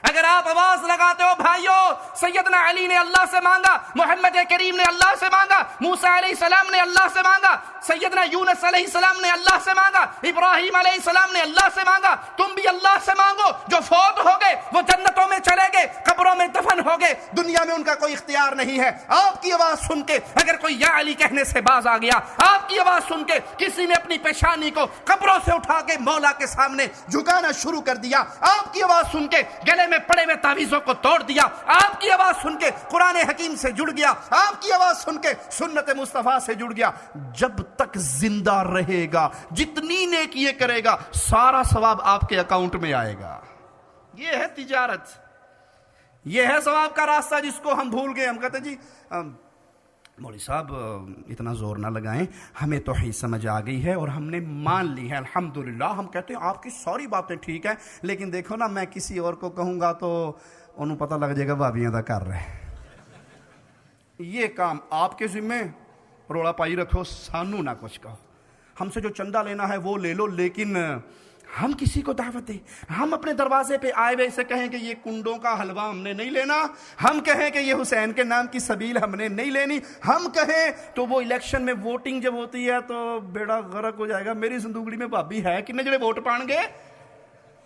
اگر آپ آواز لگاتے ہو بھائیو، سیدنا علی نے اللہ سے مانگا، محمد کریم نے اللہ سے مانگا، موسیٰ علیہ السلام نے اللہ سے مانگا، سیدنا یونس علیہ السلام نے اللہ سے مانگا، ابراہیم علیہ السلام نے اللہ سے مانگا، تم بھی اللہ سے مانگو۔ جو فوت ہو گئے وہ جنتوں میں چلے گئے، قبروں میں دفن ہو گئے، دنیا میں ان کا کوئی اختیار نہیں ہے۔ آپ کی آواز سن کے اگر کوئی یا علی کہنے سے باز آ گیا، آپ کی آواز سن کے کسی نے اپنی پیشانی کو قبروں سے اٹھا کے مولا کے سامنے جھکانا شروع کر دیا، آپ کی آواز سن کے گلے میں پڑے ہوئے تعویذوں کو توڑ دیا، آپ کی آواز سن کے قرآن حکیم سے جڑ گیا، آپ کی آواز سن کے سنت مصطفیٰ سے جڑ گیا، جب تک زندہ رہے گا جتنی نیکی یہ کرے گا سارا ثواب آپ کے اکاؤنٹ میں آئے گا۔ یہ ہے تجارت، یہ ہے ثواب کا راستہ جس کو ہم بھول گئے۔ ہم کہتے جی مولوی صاحب اتنا زور نہ لگائیں، ہمیں توحید سمجھ آ گئی ہے اور ہم نے مان لی ہے الحمدللہ۔ ہم کہتے ہیں آپ کی ساری باتیں ٹھیک ہیں، لیکن دیکھو نا میں کسی اور کو کہوں گا تو انہوں پتہ لگ جائے گا بھابیاں دا کر رہے ہیں۔ یہ کام آپ کے ذمہ، روڑا پائی رکھو، سانو نہ کچھ کہو، ہم سے جو چندہ لینا ہے وہ لے لو، لیکن ہم کسی کو دعوت دیں، ہم اپنے دروازے پہ آئے ہوئے سے کہیں کہ یہ کنڈوں کا حلوہ ہم نے نہیں لینا، ہم کہیں کہ یہ حسین کے نام کی سبیل ہم نے نہیں لینی، ہم کہیں تو وہ الیکشن میں ووٹنگ جب ہوتی ہے تو بیڑا غرق ہو جائے گا، میری صندوقڑی میں بھابی ہے کنے جڑے ووٹ پان گے۔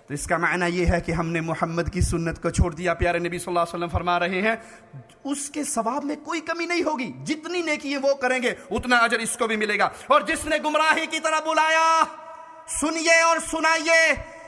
تو اس کا معنی یہ ہے کہ ہم نے محمد کی سنت کو چھوڑ دیا۔ پیارے نبی صلی اللہ علیہ وسلم فرما رہے ہیں اس کے ثواب میں کوئی کمی نہیں ہوگی، جتنی نیکی وہ کریں گے اتنا اجر اس کو بھی ملے گا۔ اور جس نے گمراہی کی طرف بلایا، سنیے اور سنائیے،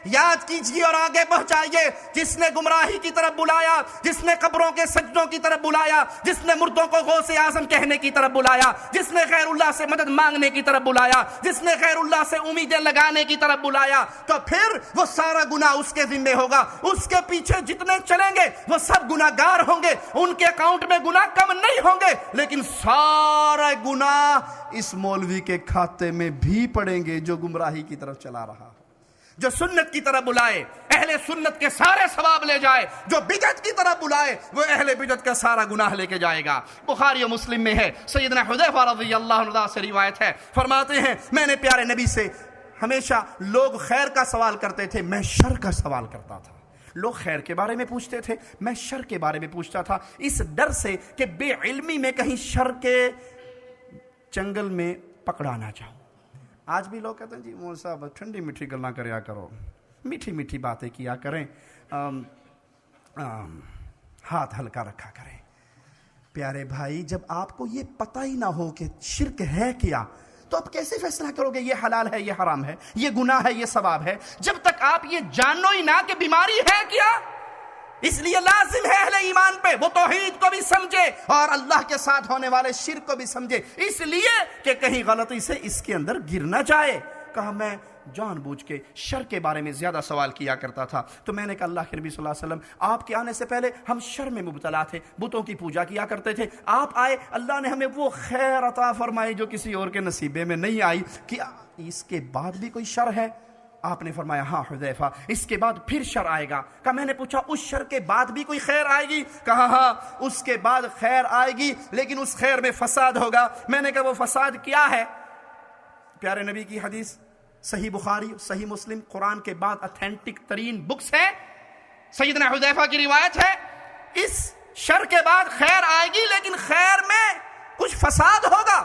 یاد کیجیے اور آگے پہنچائیے، جس نے گمراہی کی طرف بلایا، جس نے قبروں کے سجدوں کی طرف بلایا، جس نے مردوں کو غوث اعظم کہنے کی طرف بلایا، جس نے غیر اللہ سے مدد مانگنے کی طرف بلایا، جس نے غیر اللہ سے امیدیں لگانے کی طرف بلایا، تو پھر وہ سارا گناہ اس کے ذمہ ہوگا۔ اس کے پیچھے جتنے چلیں گے وہ سب گناہگار ہوں گے، ان کے اکاؤنٹ میں گناہ کم نہیں ہوں گے، لیکن سارا گناہ اس مولوی کے کھاتے میں بھی پڑیں گے جو گمراہی کی طرف چلا رہا ہے۔ جو سنت کی طرف بلائے اہل سنت کے سارے ثواب لے جائے، جو بدعت کی طرف بلائے وہ اہل بدعت کا سارا گناہ لے کے جائے گا۔ بخاری و مسلم میں ہے، سیدنا حذیفہ رضی اللہ عنہ سے روایت ہے، فرماتے ہیں میں نے پیارے نبی سے ہمیشہ لوگ خیر کا سوال کرتے تھے، میں شر کا سوال کرتا تھا۔ لوگ خیر کے بارے میں پوچھتے تھے، میں شر کے بارے میں پوچھتا تھا، اس ڈر سے کہ بے علمی میں کہیں شر کے چنگل میں پکڑا نہ جاؤں۔ آج بھی لوگ کہتے ہیں جی مول صاحب ٹھنڈی میٹھی گلاں کریا کرو، میٹھی میٹھی باتیں کیا کریں، ہاتھ ہلکا رکھا کریں۔ پیارے بھائی جب آپ کو یہ پتہ ہی نہ ہو کہ شرک ہے کیا تو آپ کیسے فیصلہ کرو گے یہ حلال ہے یہ حرام ہے، یہ گناہ ہے یہ ثواب ہے، جب تک آپ یہ جانو ہی نہ کہ بیماری ہے کیا۔ اس لیے لازم ہے اہل ایمان پہ وہ توحید کو بھی سمجھے اور اللہ کے ساتھ ہونے والے شرک کو بھی سمجھے، اس لیے کہ کہیں غلطی سے اس کے اندر گر نہ جائے۔ کہا میں جان بوجھ کے شر کے بارے میں زیادہ سوال کیا کرتا تھا، تو میں نے کہا اللہ کے نبی صلی اللہ علیہ وسلم آپ کے آنے سے پہلے ہم شر میں مبتلا تھے، بتوں کی پوجا کیا کرتے تھے، آپ آئے اللہ نے ہمیں وہ خیر عطا فرمائی جو کسی اور کے نصیبے میں نہیں آئی، کیا اس کے بعد بھی کوئی شر ہے؟ آپ نے فرمایا ہاں حذیفہ اس کے بعد پھر شر آئے گا۔ کہا میں نے پوچھا اس شر کے بعد بھی کوئی خیر آئے گی؟ کہا ہاں اس کے بعد خیر آئے گی، لیکن اس خیر میں فساد ہوگا۔ میں نے کہا وہ فساد کیا ہے؟ پیارے نبی کی حدیث صحیح بخاری صحیح مسلم قرآن کے بعد اتھینٹک ترین بکس ہے، سیدنا حذیفہ کی روایت ہے اس شر کے بعد خیر آئے گی لیکن خیر میں کچھ فساد ہوگا۔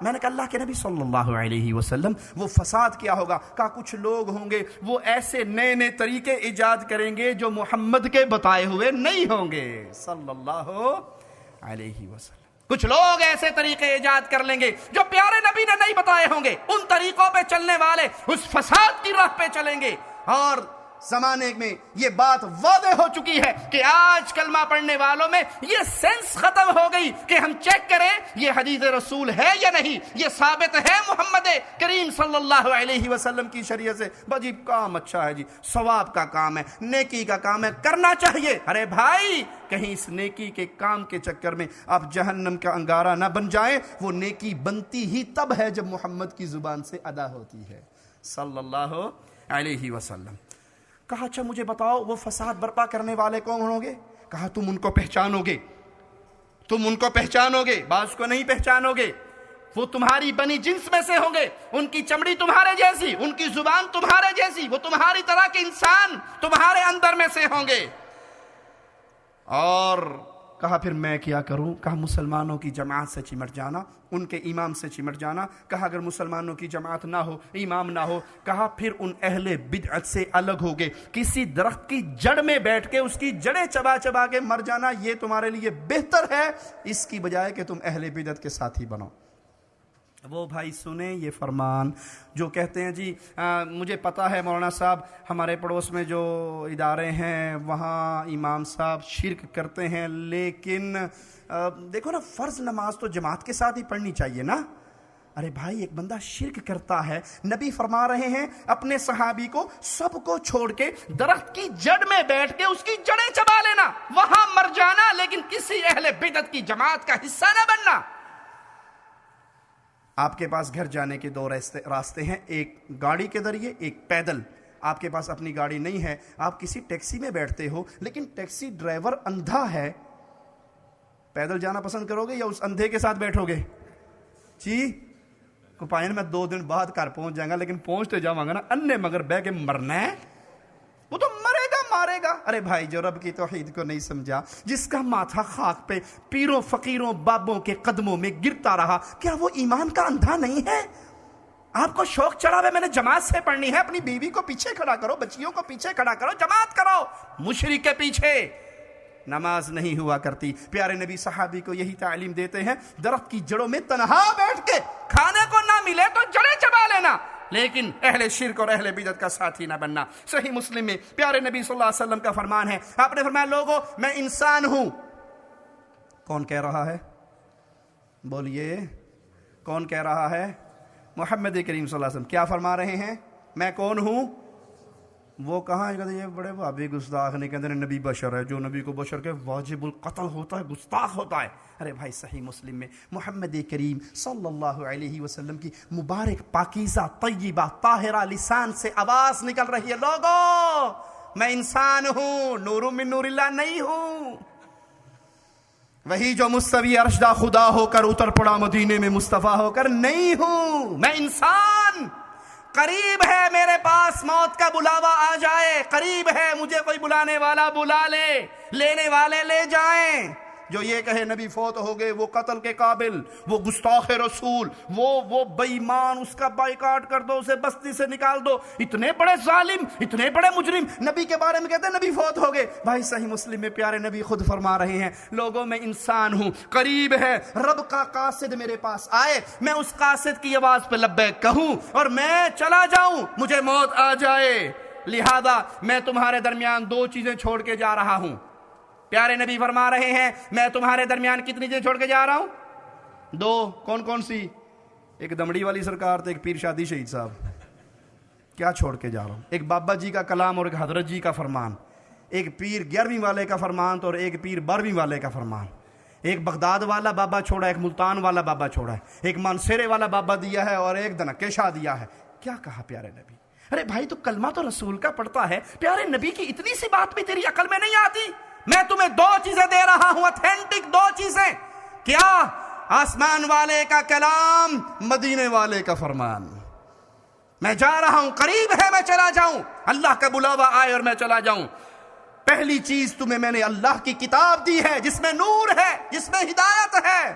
میں نے کہا اللہ کے نبی صلی اللہ علیہ وسلم وہ فساد کیا ہوگا؟ کہا کچھ لوگ ہوں گے وہ ایسے نئے نئے طریقے ایجاد کریں گے جو محمد کے بتائے ہوئے نہیں ہوں گے صلی اللہ علیہ وسلم۔ کچھ لوگ ایسے طریقے ایجاد کر لیں گے جو پیارے نبی نے نہیں بتائے ہوں گے، ان طریقوں پہ چلنے والے اس فساد کی راہ پہ چلیں گے۔ اور زمانے میں یہ بات واضح ہو چکی ہے کہ آج کلمہ پڑھنے والوں میں یہ سینس ختم ہو گئی کہ ہم چیک کریں یہ حدیث رسول ہے یا نہیں، یہ ثابت ہے محمد کریم صلی اللہ علیہ وسلم کی شریعت سے۔ بجی کام اچھا ہے جی، ثواب کا کام ہے، نیکی کا کام ہے، کرنا چاہیے۔ ارے بھائی کہیں اس نیکی کے کام کے چکر میں آپ جہنم کا انگارہ نہ بن جائیں۔ وہ نیکی بنتی ہی تب ہے جب محمد کی زبان سے ادا ہوتی ہے صلی اللہ علیہ وسلم۔ کہا اچھا مجھے بتاؤ وہ فساد برپا کرنے والے کون ہوں گے؟ کہا تم ان کو پہچانو گے، تم ان کو پہچانو گے، بعض کو نہیں پہچانو گے، وہ تمہاری بنی جنس میں سے ہوں گے، ان کی چمڑی تمہارے جیسی، ان کی زبان تمہارے جیسی، وہ تمہاری طرح کے انسان تمہارے اندر میں سے ہوں گے، اور کہا پھر میں کیا کروں؟ کہا مسلمانوں کی جماعت سے چمٹ جانا، ان کے امام سے چمٹ جانا۔ کہا اگر مسلمانوں کی جماعت نہ ہو، امام نہ ہو، کہا پھر ان اہل بدعت سے الگ ہو گئے، کسی درخت کی جڑ میں بیٹھ کے اس کی جڑیں چبا چبا کے مر جانا یہ تمہارے لیے بہتر ہے، اس کی بجائے کہ تم اہل بدعت کے ساتھی بنو۔ وہ بھائی سنیں یہ فرمان جو کہتے ہیں جی مجھے پتا ہے مولانا صاحب ہمارے پڑوس میں جو ادارے ہیں وہاں امام صاحب شرک کرتے ہیں، لیکن دیکھو نا فرض نماز تو جماعت کے ساتھ ہی پڑھنی چاہیے نا۔ ارے بھائی ایک بندہ شرک کرتا ہے، نبی فرما رہے ہیں اپنے صحابی کو سب کو چھوڑ کے درخت کی جڑ میں بیٹھ کے اس کی جڑیں چبا لینا، وہاں مر جانا، لیکن کسی اہل بدعت کی جماعت کا حصہ نہ بننا۔ آپ کے پاس گھر جانے کے دو راستے ہیں، ایک گاڑی کے ذریعے، ایک پیدل۔ آپ کے پاس اپنی گاڑی نہیں ہے، آپ کسی ٹیکسی میں بیٹھتے ہو لیکن ٹیکسی ڈرائیور اندھا ہے، پیدل جانا پسند کرو گے یا اس اندھے کے ساتھ بیٹھو گے؟ جی کوپائن میں 2 دن بعد گھر پہنچ جائیں گا، لیکن پہنچتے جاؤں گا نا انے مگر بہ کے مرنا ہے، وہ تو مرے گا مارے گا۔ ارے بھائی جو رب کی توحید کو نہیں سمجھا، جس کا ماتھا خاک پہ پیروں فقیروں بابوں کے قدموں میں گرتا رہا، کیا وہ ایمان کا اندھا نہیں ہے؟ آپ کو شوق چڑھا ہوئے میں نے جماعت سے پڑھنی ہے، اپنی بیوی کو پیچھے کھڑا کرو، بچیوں کو پیچھے کھڑا کرو، جماعت کرو۔ مشرک کے پیچھے نماز نہیں ہوا کرتی۔ پیارے نبی صحابی کو یہی تعلیم دیتے ہیں، درخت کی جڑوں میں تنہا بیٹھ کے کھانے کو نہ ملے تو جڑیں چبا لینا، لیکن اہل شرک اور اہل بدعت کا ساتھی نہ بننا۔ صحیح مسلم میں پیارے نبی صلی اللہ علیہ وسلم کا فرمان ہے، آپ نے فرمایا لوگوں میں انسان ہوں۔ کون کہہ رہا ہے؟ بولیے کون کہہ رہا ہے؟ محمد کریم صلی اللہ علیہ وسلم کیا فرما رہے ہیں؟ میں کون ہوں؟ وہ کہاں کہتے ہیں یہ بڑے بھابی گستاخ نہیں کہتے ہیں نبی بشر ہے، جو نبی کو بشر کے واجب القتل ہوتا ہے گستاخ ہوتا ہے۔ ارے بھائی صحیح مسلم میں محمد کریم صلی اللہ علیہ وسلم کی مبارک پاکیزہ طیبہ طاہرہ لسان سے آواز نکل رہی ہے، لوگوں میں انسان ہوں، نور من نور اللہ نہیں ہوں۔ وہی جو مستوی عرشدہ خدا ہو کر اتر پڑا مدینے میں مصطفیٰ ہو کر نہیں ہوں، میں انسان۔ قریب ہے میرے پاس موت کا بلاوا آ جائے، قریب ہے مجھے کوئی بلانے والا بلا لے، لینے والے لے جائیں۔ جو یہ کہے نبی فوت ہو گئے وہ قتل کے قابل، وہ گستاخ رسول، وہ بے ایمان، اس کا بائیکاٹ کر دو، اسے بستی سے نکال دو۔ اتنے بڑے ظالم، اتنے بڑے مجرم نبی کے بارے میں کہتے ہیں نبی فوت ہو گئے۔ بھائی صحیح مسلم میں پیارے نبی خود فرما رہے ہیں، لوگوں میں انسان ہوں، قریب ہے رب کا قاصد میرے پاس آئے، میں اس قاصد کی آواز پہ لبیک کہوں اور میں چلا جاؤں، مجھے موت آ جائے۔ لہذا میں تمہارے درمیان 2 چیزیں چھوڑ کے جا رہا ہوں۔ پیارے نبی فرما رہے ہیں میں تمہارے درمیان کتنی چیزیں چھوڑ کے جا رہا ہوں؟ 2۔ کون کون سی؟ ایک دمڑی والی سرکار تو ایک پیر شادی شہید صاحب۔ کیا چھوڑ کے جا رہا ہوں؟ ایک بابا جی کا کلام اور ایک حضرت جی کا فرمان، ایک پیر 11ویں والے کا فرمان تو اور ایک پیر 12ویں والے کا فرمان۔ ایک بغداد والا بابا چھوڑا، ایک ملتان والا بابا چھوڑا ہے، ایک مانسیرے والا بابا دیا ہے اور ایک دنکے شاہ دیا ہے۔ کیا کہا پیارے نبی؟ ارے بھائی تو کلمہ تو رسول کا پڑھتا ہے، پیارے نبی کی اتنی سی بات بھی تیری عقل میں نہیں آتی؟ میں تمہیں 2 چیزیں دے رہا ہوں، اتھینٹک 2 چیزیں۔ کیا؟ آسمان والے کا کلام، مدینے والے کا فرمان۔ میں جا رہا ہوں، قریب ہے میں چلا جاؤں، اللہ کا بلاوا آئے اور میں چلا جاؤں۔ پہلی چیز تمہیں میں نے اللہ کی کتاب دی ہے جس میں نور ہے، جس میں ہدایت ہے۔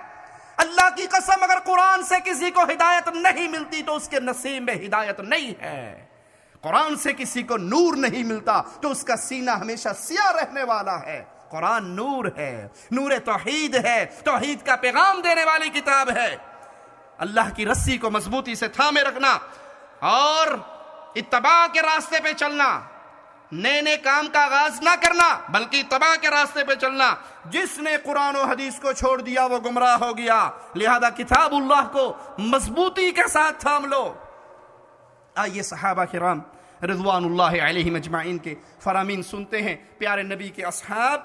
اللہ کی قسم اگر قرآن سے کسی کو ہدایت نہیں ملتی تو اس کے نصیب میں ہدایت نہیں ہے۔ قرآن سے کسی کو نور نہیں ملتا تو اس کا سینہ ہمیشہ سیاہ رہنے والا ہے۔ قرآن نور ہے، نور توحید ہے، توحید کا پیغام دینے والی کتاب ہے۔ اللہ کی رسی کو مضبوطی سے تھامے رکھنا اور اتباع کے راستے پہ چلنا، نئے نئے کام کا آغاز نہ کرنا بلکہ اتباع کے راستے پہ چلنا۔ جس نے قرآن و حدیث کو چھوڑ دیا وہ گمراہ ہو گیا، لہذا کتاب اللہ کو مضبوطی کے ساتھ تھام لو۔ آئیے صحابہ کرام رضوان اللہ علیہم اجمعین کے فرامین سنتے ہیں، پیارے نبی کے اصحاب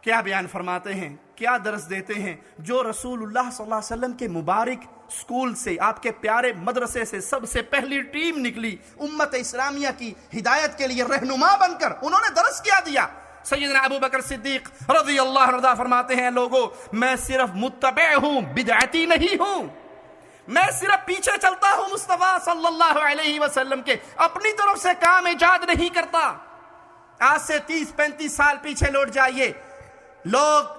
کیا بیان فرماتے ہیں، کیا درس دیتے ہیں۔ جو رسول اللہ صلی اللہ علیہ وسلم کے مبارک سکول سے، آپ کے پیارے مدرسے سے سب سے پہلی ٹیم نکلی امت اسلامیہ کی ہدایت کے لیے رہنما بن کر، انہوں نے درس کیا دیا۔ سیدنا ابو بکر صدیق رضی اللہ عنہ فرماتے ہیں، لوگوں میں صرف متبع ہوں، بدعتی نہیں ہوں، میں صرف پیچھے چلتا ہوں مصطفیٰ صلی اللہ علیہ وسلم کے، اپنی طرف سے کام ایجاد نہیں کرتا۔ آج سے 30-35 سال پیچھے لوٹ جائیے، لوگ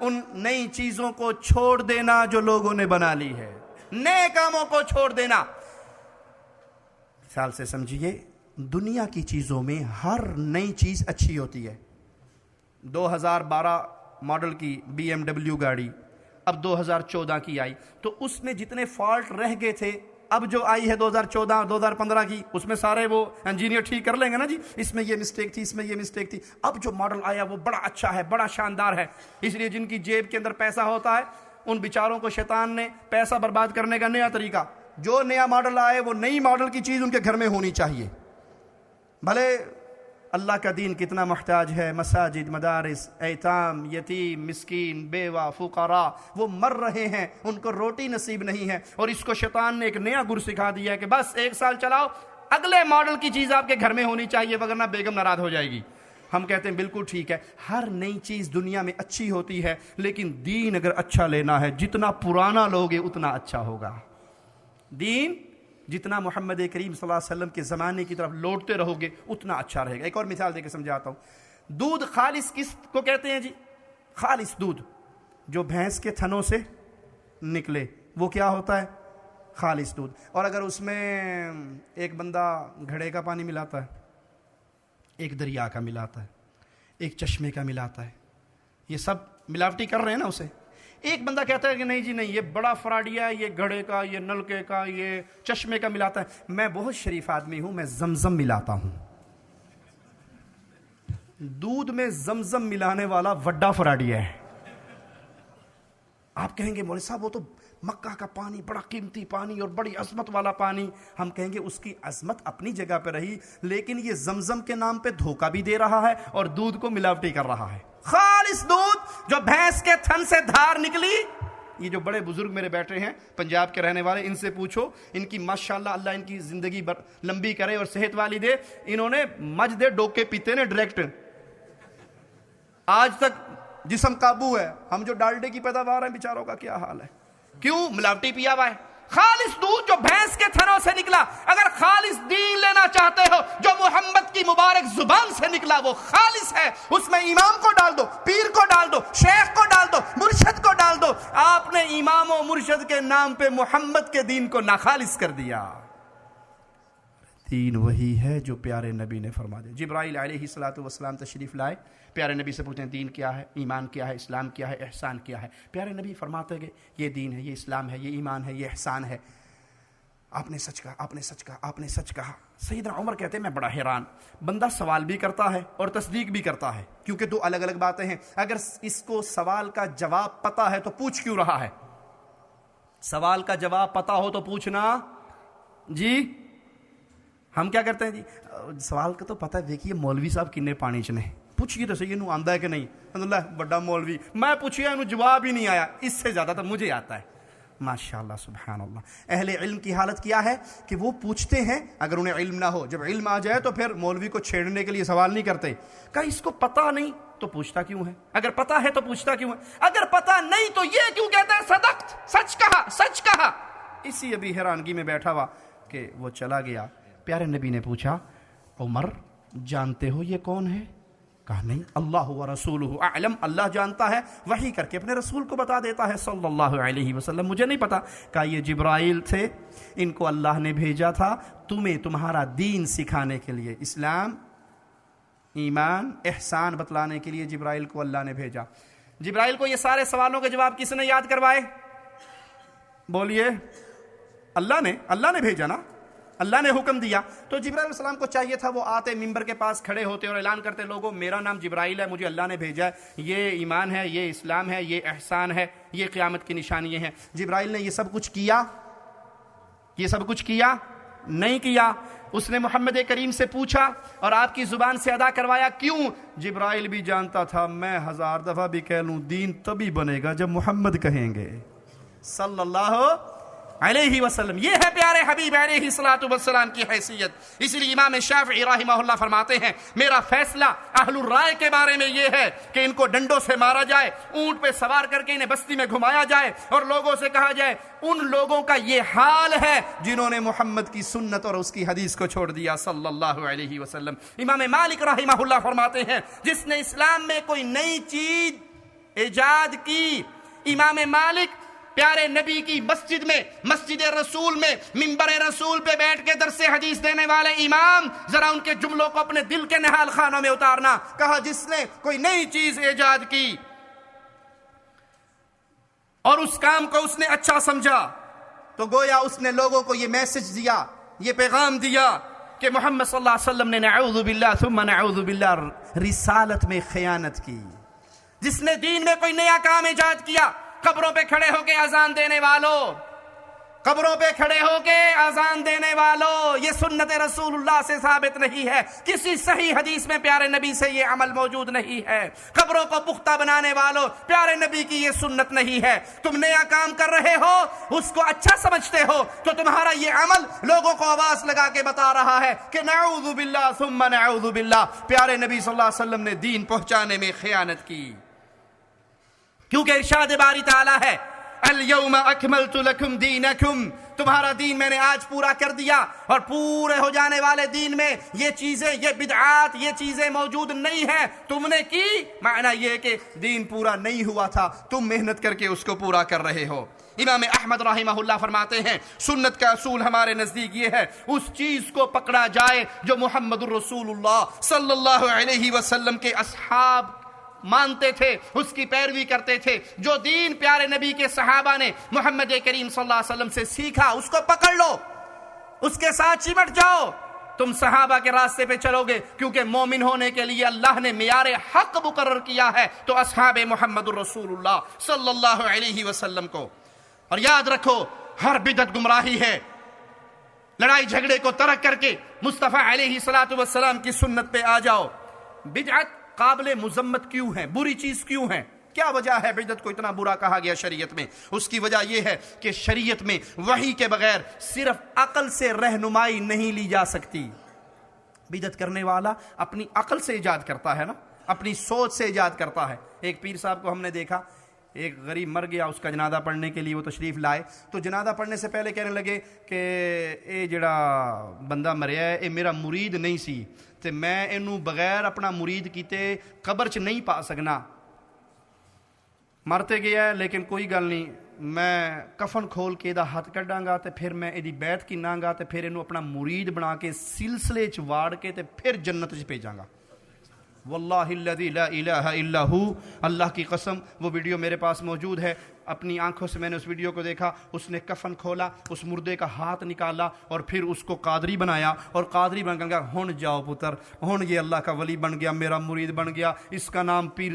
ان نئی چیزوں کو چھوڑ دینا جو لوگوں نے بنا لی ہے، نئے کاموں کو چھوڑ دینا۔ مثال سے سمجھیے، دنیا کی چیزوں میں ہر نئی چیز اچھی ہوتی ہے۔ 2012 ماڈل کی BMW گاڑی اب 2014 کی آئی، تو اس میں جتنے فالٹ رہ گئے تھے اب جو آئی ہے 2014 2015 کی، اس میں سارے وہ انجینئر ٹھیک کر لیں گے نا جی، اس میں یہ مسٹیک تھی، اس میں یہ مسٹیک تھی۔ اب جو ماڈل آیا وہ بڑا اچھا ہے، بڑا شاندار ہے، اس لیے جن کی جیب کے اندر پیسہ ہوتا ہے ان بیچاروں کو شیطان نے پیسہ برباد کرنے کا نیا طریقہ، جو نیا ماڈل آئے وہ نئی ماڈل کی چیز ان کے گھر میں ہونی چاہیے۔ بھلے اللہ کا دین کتنا محتاج ہے، مساجد، مدارس، ایتام، یتیم، مسکین، بیوہ، فقراء وہ مر رہے ہیں، ان کو روٹی نصیب نہیں ہے، اور اس کو شیطان نے ایک نیا گر سکھا دیا ہے کہ بس 1 سال چلاؤ، اگلے ماڈل کی چیز آپ کے گھر میں ہونی چاہیے وگرنہ بیگم ناراض ہو جائے گی۔ ہم کہتے ہیں بالکل ٹھیک ہے، ہر نئی چیز دنیا میں اچھی ہوتی ہے، لیکن دین اگر اچھا لینا ہے جتنا پرانا لوگے اتنا اچھا ہوگا۔ دین جتنا محمد کریم صلی اللہ علیہ وسلم کے زمانے کی طرف لوٹتے رہو گے اتنا اچھا رہے گا۔ ایک اور مثال دے کے سمجھاتا ہوں۔ دودھ خالص کس کو کہتے ہیں جی؟ خالص دودھ جو بھینس کے تھنوں سے نکلے وہ کیا ہوتا ہے؟ خالص دودھ۔ اور اگر اس میں ایک بندہ گھڑے کا پانی ملاتا ہے، ایک دریا کا ملاتا ہے، ایک چشمے کا ملاتا ہے، یہ سب ملاوٹی کر رہے ہیں نا اسے، ایک بندہ کہتا ہے کہ نہیں جی نہیں یہ بڑا فراڈیا ہے، یہ گھڑے کا، یہ نلکے کا، یہ چشمے کا ملاتا ہے، میں بہت شریف آدمی ہوں، میں زمزم ملاتا ہوں۔ دودھ میں زمزم ملانے والا وڈا فراڈیا ہے۔ آپ کہیں گے مولوی صاحب وہ تو مکہ کا پانی بڑا قیمتی پانی اور بڑی عظمت والا پانی، ہم کہیں گے اس کی عظمت اپنی جگہ پہ رہی، لیکن یہ زمزم کے نام پہ دھوکہ بھی دے رہا ہے اور دودھ کو ملاوٹی کر رہا ہے۔ خالص دودھ جو بھینس کے تھن سے دھار نکلی، یہ جو بڑے بزرگ میرے بیٹھے ہیں پنجاب کے رہنے والے، ان سے پوچھو، ان کی ماشاءاللہ اللہ ان کی زندگی لمبی کرے اور صحت والی دے، انہوں نے مجھ دے ڈوکے پیتے نے ڈائریکٹ، آج تک جسم قابو ہے۔ ہم جو ڈالڈے کی پیداوار ہیں بیچاروں کا کیا حال ہے، کیوں؟ ملاوٹی پیا ہوا ہے۔ خالص دودھ جو بھینس کے تھنوں سے نکلا، اگر خالص دین لینا چاہتے ہو جو محمد کی مبارک زبان سے نکلا وہ خالص ہے، اس میں امام کو ڈال دو، پیر کو ڈال دو، شیخ کو ڈال دو، مرشد کو ڈال دو، آپ نے امام و مرشد کے نام پہ محمد کے دین کو ناخالص کر دیا۔ دین وہی ہے جو پیارے نبی نے فرما دیا۔ جبرائیل علیہ السلام تشریف لائے، پیارے نبی سے پوچھتے ہیں دین کیا ہے، ایمان کیا ہے، اسلام کیا ہے، احسان کیا ہے۔ پیارے نبی فرماتے ہیں کہ یہ دین ہے، یہ اسلام ہے، یہ ایمان ہے، یہ احسان ہے۔ آپ نے سچ کہا، آپ نے سچ کہا، آپ نے سچ کہا۔ سیدنا عمر کہتے ہیں میں بڑا حیران، بندہ سوال بھی کرتا ہے اور تصدیق بھی کرتا ہے، کیونکہ دو الگ الگ باتیں ہیں۔ اگر اس کو سوال کا جواب پتہ ہے تو پوچھ کیوں رہا ہے؟ سوال کا جواب پتہ ہو تو پوچھنا جی۔ ہم کیا کرتے ہیں جی، سوال کا تو پتہ ہے، دیکھیے مولوی صاحب کنے پانی چنے، پوچھئے تو صحیح انہوں آندہ ہے کہ نہیں، اللہ بڑا مولوی، میں پوچھیا انہوں جواب ہی نہیں آیا، اس سے زیادہ تو مجھے آتا ہے۔ ماشاءاللہ سبحان اللہ۔ اہل علم کی حالت کیا ہے کہ وہ پوچھتے ہیں، اگر انہیں علم نہ ہو، جب علم آ جائے تو پھر مولوی کو چھیڑنے کے لیے سوال نہیں کرتے، کہ اس کو پتہ نہیں تو پوچھتا کیوں ہے، اگر پتہ ہے تو پوچھتا کیوں ہے، اگر پتہ نہیں تو یہ کیوں کہتا ہے صدقت، سچ کہا، سچ کہا۔ اسی ابھی حیرانگی میں بیٹھا ہوا کہ وہ چلا گیا۔ پیارے نبی نے پوچھا عمر جانتے ہو یہ کون ہے؟ کہا نہیں، اللہ و رسولہ اعلم، اللہ جانتا ہے، وحی کر کے اپنے رسول کو بتا دیتا ہے صلی اللہ علیہ وسلم، مجھے نہیں پتا۔ کہا یہ جبرائیل تھے، ان کو اللہ نے بھیجا تھا تمہیں تمہارا دین سکھانے کے لیے، اسلام، ایمان، احسان بتلانے کے لیے جبرائیل کو اللہ نے بھیجا۔ جبرائیل کو یہ سارے سوالوں کے جواب کس نے یاد کروائے؟ بولیے، اللہ نے بھیجا نا، اللہ نے حکم دیا۔ تو جبرائیل علیہ السلام کو چاہیے تھا وہ آتے منبر کے پاس کھڑے ہوتے اور اعلان کرتے، لوگوں میرا نام جبرائیل ہے، مجھے اللہ نے بھیجا ہے، یہ ایمان ہے، یہ اسلام ہے، یہ احسان ہے، یہ قیامت کی نشانیاں ہیں۔ جبرائیل نے یہ سب کچھ کیا؟ یہ سب کچھ کیا؟ نہیں کیا۔ اس نے محمد کریم سے پوچھا اور آپ کی زبان سے ادا کروایا، کیوں؟ جبرائیل بھی جانتا تھا میں 1000 دفعہ بھی کہہ لوں دین تبھی بنے گا جب محمد کہیں گے صلی اللہ علیہ وسلم۔ یہ ہے پیارے حبیب علیہ الصلوۃ والسلام کی حیثیت۔ اس لیے امام شافعی رحمہ اللہ فرماتے ہیں میرا فیصلہ اہل الرائے کے بارے میں یہ ہے کہ ان کو ڈنڈوں سے مارا جائے، اونٹ پہ سوار کر کے انہیں بستی میں گھمایا جائے اور لوگوں سے کہا جائے ان لوگوں کا یہ حال ہے جنہوں نے محمد کی سنت اور اس کی حدیث کو چھوڑ دیا صلی اللہ علیہ وسلم۔ امام مالک رحمہ اللہ فرماتے ہیں جس نے اسلام میں کوئی نئی چیز ایجاد کی. امام مالک پیارے نبی کی مسجد میں، مسجد رسول میں، منبر رسول پہ بیٹھ کے درس حدیث دینے والے امام، ذرا ان کے جملوں کو اپنے دل کے نہال خانوں میں اتارنا. کہا جس نے کوئی نئی چیز ایجاد کی اور اس کام کو اس نے اچھا سمجھا تو گویا اس نے لوگوں کو یہ میسج دیا، یہ پیغام دیا کہ محمد صلی اللہ علیہ وسلم نے نعوذ باللہ ثم نعوذ باللہ رسالت میں خیانت کی. جس نے دین میں کوئی نیا کام ایجاد کیا، قبروں پہ کھڑے ہو کے اذان دینے والوں، قبروں پہ کھڑے ہو کے اذان دینے والوں، یہ سنت رسول اللہ سے ثابت نہیں ہے. کسی صحیح حدیث میں پیارے نبی سے یہ عمل موجود نہیں ہے. قبروں کو پختہ بنانے والوں، پیارے نبی کی یہ سنت نہیں ہے. تم نیا کام کر رہے ہو، اس کو اچھا سمجھتے ہو تو تمہارا یہ عمل لوگوں کو آواز لگا کے بتا رہا ہے کہ نعوذ باللہ ثم نعوذ باللہ، پیارے نبی صلی اللہ علیہ وسلم نے دین پہنچانے میں خیانت کی. کیونکہ ارشاد باری تعالیٰ ہے اليوم اکملت لکم دینکم، تمہارا دین میں نے آج پورا کر دیا. اور پورے ہو جانے والے دین میں یہ چیزیں، یہ بدعات، یہ چیزیں موجود نہیں ہیں. تم نے کی، معنی یہ کہ دین پورا نہیں ہوا تھا، تم محنت کر کے اس کو پورا کر رہے ہو. امام احمد رحمہ اللہ فرماتے ہیں سنت کا اصول ہمارے نزدیک یہ ہے اس چیز کو پکڑا جائے جو محمد الرسول اللہ صلی اللہ علیہ وسلم کے اصحاب مانتے تھے، اس کی پیروی کرتے تھے. جو دین پیارے نبی کے صحابہ نے محمد کریم صلی اللہ علیہ وسلم سے سیکھا اس کو پکڑ لو، اس کے ساتھ چمٹ جاؤ. تم صحابہ کے راستے پہ چلو گے، کیونکہ مومن ہونے کے لیے اللہ نے معیار حق مقرر کیا ہے تو اصحاب محمد الرسول اللہ صلی اللہ علیہ وسلم کو. اور یاد رکھو ہر بدعت گمراہی ہے. لڑائی جھگڑے کو ترک کر کے مصطفیٰ علیہ الصلوۃ والسلام کی سنت پہ آ جاؤ. بدعت قابل مذمت کیوں ہے؟ بری چیز کیوں ہے؟ کیا وجہ ہے بدعت کو اتنا برا کہا گیا شریعت میں؟ اس کی وجہ یہ ہے کہ شریعت میں وحی کے بغیر صرف عقل سے رہنمائی نہیں لی جا سکتی. بدعت کرنے والا اپنی عقل سے ایجاد کرتا ہے نا، اپنی سوچ سے ایجاد کرتا ہے. ایک پیر صاحب کو ہم نے دیکھا، ایک غریب مر گیا، اس کا جنازہ پڑھنے کے لیے وہ تشریف لائے تو جنازہ پڑھنے سے پہلے کہنے لگے کہ اے جڑا بندہ مریا ہے اے میرا مرید نہیں سی تے میں اینوں بغیر اپنا مرید کیتے قبر چ نہیں پا سکنا. مرتے گیا ہے لیکن کوئی گل نہیں، میں کفن کھول کے دا ہاتھ کڈاں گا تے پھر میں ایدی بیعت کیناں گا تے پھر اینوں اپنا مرید بنا کے سلسلے چ واڑ کے تے پھر جنت چ بھیجاں گا. واللہ الذی لا الہ الا ہو، اللہ کی قسم وہ ویڈیو میرے پاس موجود ہے. اپنی آنکھوں سے میں نے اس ویڈیو کو دیکھا. اس نے کفن کھولا، اس مردے کا ہاتھ نکالا اور پھر اس کو قادری بنایا اور قادری بن گیا. ہن جاؤ پتر، ہن یہ اللہ کا ولی بن گیا، میرا مرید بن گیا. اس کا نام پیر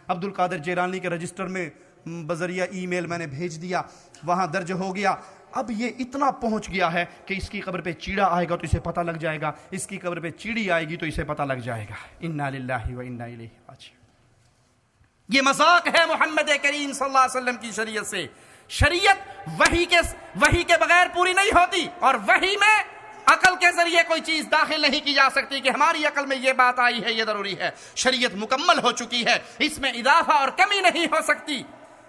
عبد القادر جیلانی کے رجسٹر میں بذریعہ ای میل میں نے بھیج دیا، وہاں درج ہو گیا. اب یہ اتنا پہنچ گیا ہے کہ اس کی قبر پہ چیڑا آئے گا تو اسے پتہ لگ جائے گا، اس کی قبر پہ چیڑی آئے گی تو اسے پتہ لگ جائے گا. انا للہ و انا الیہ راجعون. یہ مذاق ہے محمد کریم صلی اللہ علیہ وسلم کی شریعت سے. شریعت وحی کے بغیر پوری نہیں ہوتی، اور وحی میں عقل کے ذریعے کوئی چیز داخل نہیں کی جا سکتی کہ ہماری عقل میں یہ بات آئی ہے، یہ ضروری ہے. شریعت مکمل ہو چکی ہے، اس میں اضافہ اور کمی نہیں ہو سکتی.